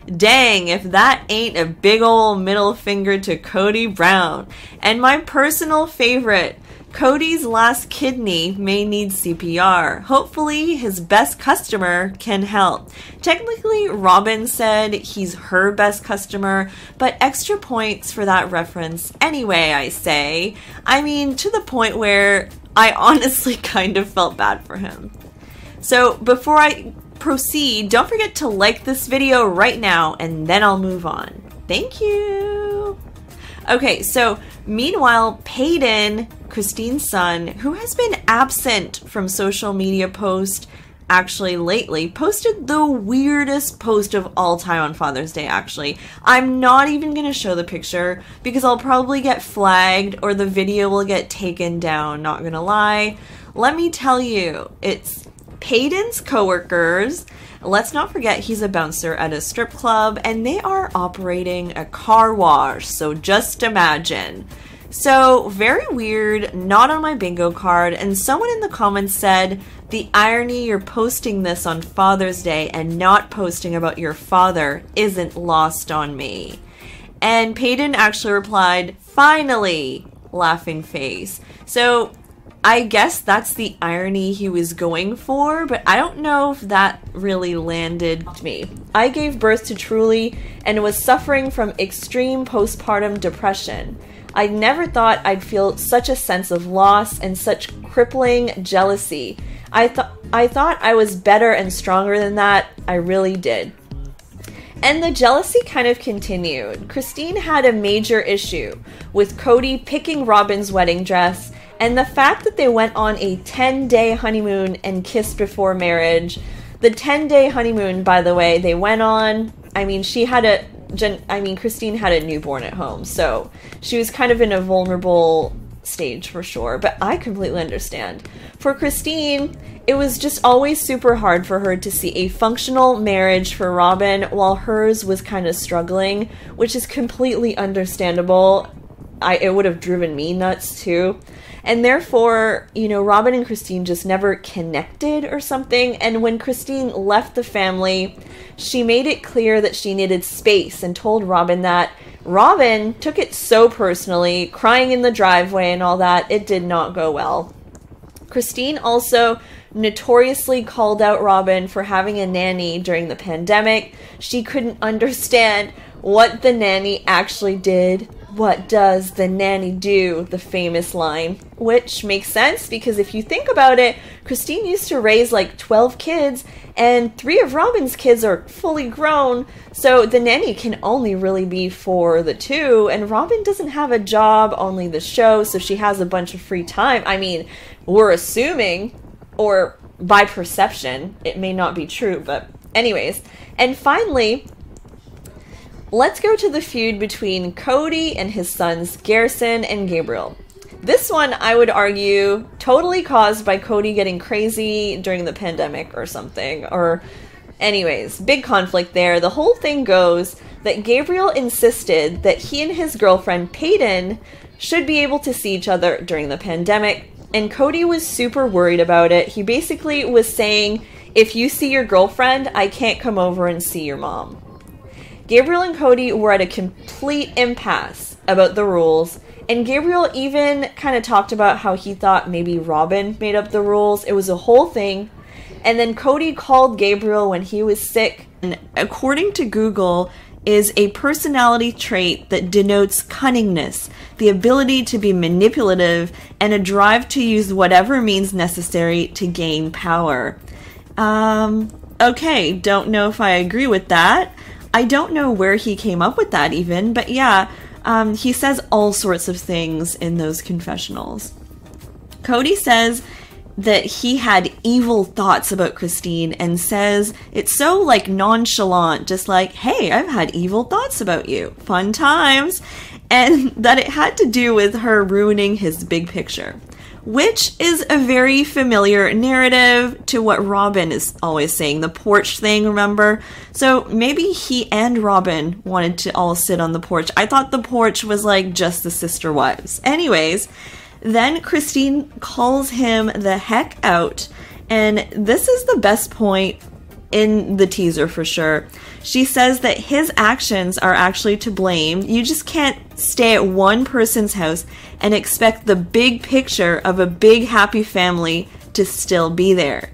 Speaker 1: Dang, if that ain't a big ol' middle finger to Cody Brown." And my personal favorite, "Cody's last kidney may need CPR. Hopefully his best customer can help." Technically, Robin said he's her best customer, but extra points for that reference anyway, I say. I mean, to the point where I honestly kind of felt bad for him. So before I proceed, don't forget to like this video right now, and then I'll move on. Thank you. Okay, so meanwhile, Peyton, Christine's son, who has been absent from social media posts actually lately posted the weirdest post of all time on Father's Day, actually. I'm not even going to show the picture because I'll probably get flagged or the video will get taken down, not going to lie. Let me tell you, it's Paedon's coworkers. Let's not forget he's a bouncer at a strip club and they are operating a car wash, so just imagine. So, very weird, not on my bingo card, and someone in the comments said, the irony you're posting this on Father's Day and not posting about your father isn't lost on me. And Paedon actually replied, finally, laughing face. So, I guess that's the irony he was going for, but I don't know if that really landed me. I gave birth to Truly and was suffering from extreme postpartum depression. I never thought I'd feel such a sense of loss and such crippling jealousy. I thought I was better and stronger than that. I really did. And the jealousy kind of continued. Christine had a major issue with Cody picking Robyn's wedding dress and the fact that they went on a 10-day honeymoon and kissed before marriage. The 10-day honeymoon, by the way, they went on, Christine had a newborn at home, so she was kind of in a vulnerable stage for sure, but I completely understand. For Christine, it was just always super hard for her to see a functional marriage for Robyn while hers was kind of struggling, which is completely understandable. It would have driven me nuts too. And therefore, Robyn and Christine just never connected or something. And when Christine left the family, she made it clear that she needed space and told Robyn that. Robyn took it so personally, crying in the driveway and all that. It did not go well. Christine also notoriously called out Robyn for having a nanny during the pandemic. She couldn't understand what the nanny actually did. What does the nanny do? The famous line, which makes sense because if you think about it, Christine used to raise like 12 kids and 3 of Robyn's kids are fully grown. So the nanny can only really be for the 2. And Robyn doesn't have a job, only the show. So she has a bunch of free time. We're assuming, or by perception, it may not be true, but anyways. And finally, let's go to the feud between Cody and his sons Garrison and Gabriel. This one, I would argue, totally caused by Cody getting crazy during the pandemic or something. Or anyways, big conflict there. The whole thing goes that Gabriel insisted that he and his girlfriend Paedon should be able to see each other during the pandemic. And Cody was super worried about it. He basically was saying, if you see your girlfriend, I can't come over and see your mom. Gabriel and Cody were at a complete impasse about the rules, and Gabriel even kind of talked about how he thought maybe Robyn made up the rules. It was a whole thing. And then Cody called Gabriel when he was sick. And according to Google, is a personality trait that denotes cunningness, the ability to be manipulative, and a drive to use whatever means necessary to gain power. Okay, don't know if I agree with that. I don't know where he came up with that even, but yeah, he says all sorts of things in those confessionals. Cody says that he had evil thoughts about Christine and says it's so nonchalant, just like, hey, I've had evil thoughts about you. Fun times. And that it had to do with her ruining his big picture, which is a very familiar narrative to what Robyn is always saying, the porch thing, remember? So maybe he and Robyn wanted to all sit on the porch. I thought the porch was just the sister wives. Anyways, then Christine calls him the heck out, and this is the best point in the teaser for sure. She says that his actions are actually to blame. You just can't stay at one person's house and expect the big picture of a big happy family to still be there.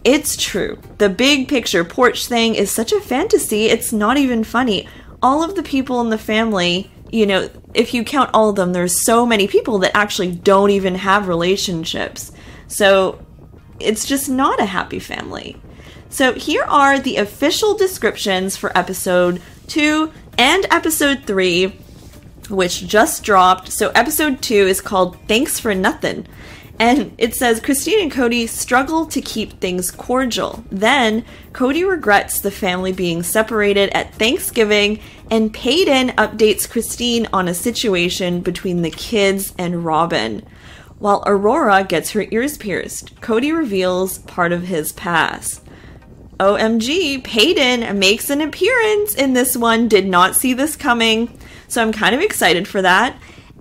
Speaker 1: It's true. The big picture porch thing is such a fantasy, it's not even funny. All of the people in the family, if you count all of them, there's so many people that actually don't even have relationships. So it's just not a happy family. So here are the official descriptions for episode 2 and episode 3, which just dropped. So episode 2 is called Thanks for Nothing. And it says, Christine and Cody struggle to keep things cordial. Then, Cody regrets the family being separated at Thanksgiving, and Peyton updates Christine on a situation between the kids and Robin. While Aurora gets her ears pierced, Cody reveals part of his past. OMG, Peyton makes an appearance in this one. Did not see this coming. So I'm kind of excited for that.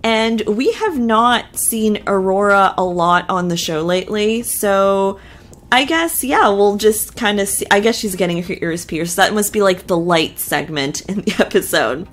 Speaker 1: And we have not seen Aurora a lot on the show lately. So I guess, yeah, we'll just kind of see. I guess she's getting her ears pierced. That must be like the light segment in the episode.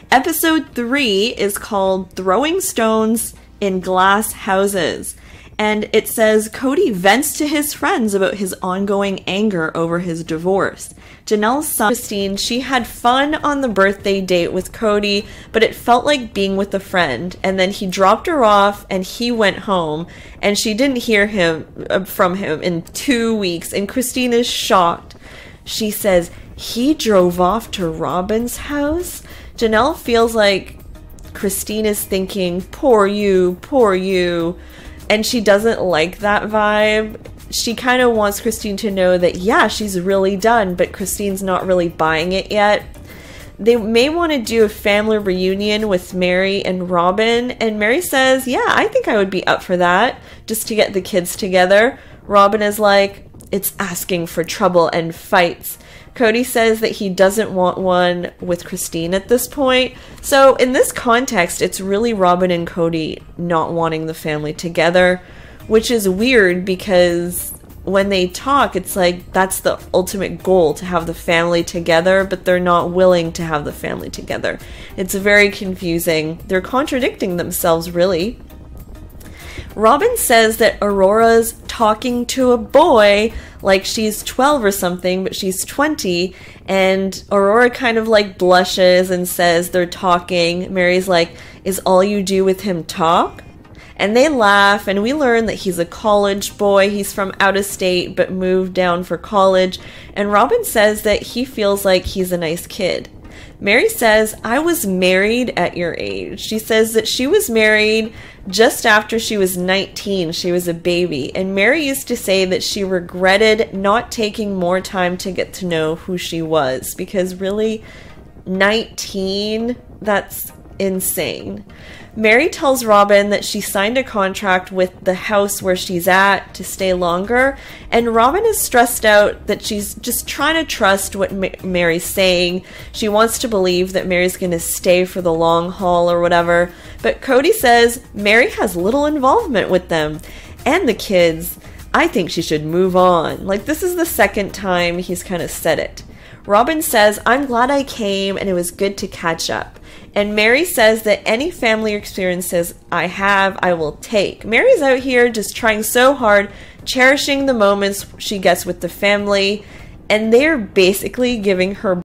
Speaker 1: Episode 3 is called Throwing Stones in Glass Houses. And it says, Cody vents to his friends about his ongoing anger over his divorce. Janelle's son, Christine, she had fun on the birthday date with Cody, but it felt like being with a friend. And then he dropped her off and he went home, and she didn't hear from him in 2 weeks. And Christine is shocked. She says, he drove off to Robin's house? Janelle feels like Christine is thinking, poor you, poor you. And she doesn't like that vibe. She kind of wants Christine to know that, yeah, she's really done, but Christine's not really buying it yet. They may want to do a family reunion with Mary and Robin, and Mary says, yeah, I think I would be up for that, just to get the kids together. Robin is like, it's asking for trouble and fights. Cody says that he doesn't want one with Christine at this point. So in this context, it's really Robin and Cody not wanting the family together, which is weird because when they talk, it's like that's the ultimate goal, to have the family together, but they're not willing to have the family together. It's very confusing. They're contradicting themselves, really. Robin says that Aurora's talking to a boy like she's 12 or something, but she's 20, and Aurora kind of like blushes and says they're talking. Mary's like, is all you do with him talk? And they laugh, and we learn that he's a college boy. He's from out of state, but moved down for college. And Robin says that he feels like he's a nice kid. Mary says, I was married at your age. She says that she was married just after she was 19. She was a baby. And Mary used to say that she regretted not taking more time to get to know who she was. Because really, 19, that's insane. Mary tells Robin that she signed a contract with the house where she's at to stay longer, and Robin is stressed out that she's just trying to trust what Mary's saying. She wants to believe that Mary's going to stay for the long haul or whatever, but Cody says Mary has little involvement with them and the kids. I think she should move on. Like, this is the second time he's kind of said it. Robin says, I'm glad I came and it was good to catch up. And Mary says that any family experiences I have, I will take. Mary's out here just trying so hard, cherishing the moments she gets with the family, and they're basically giving her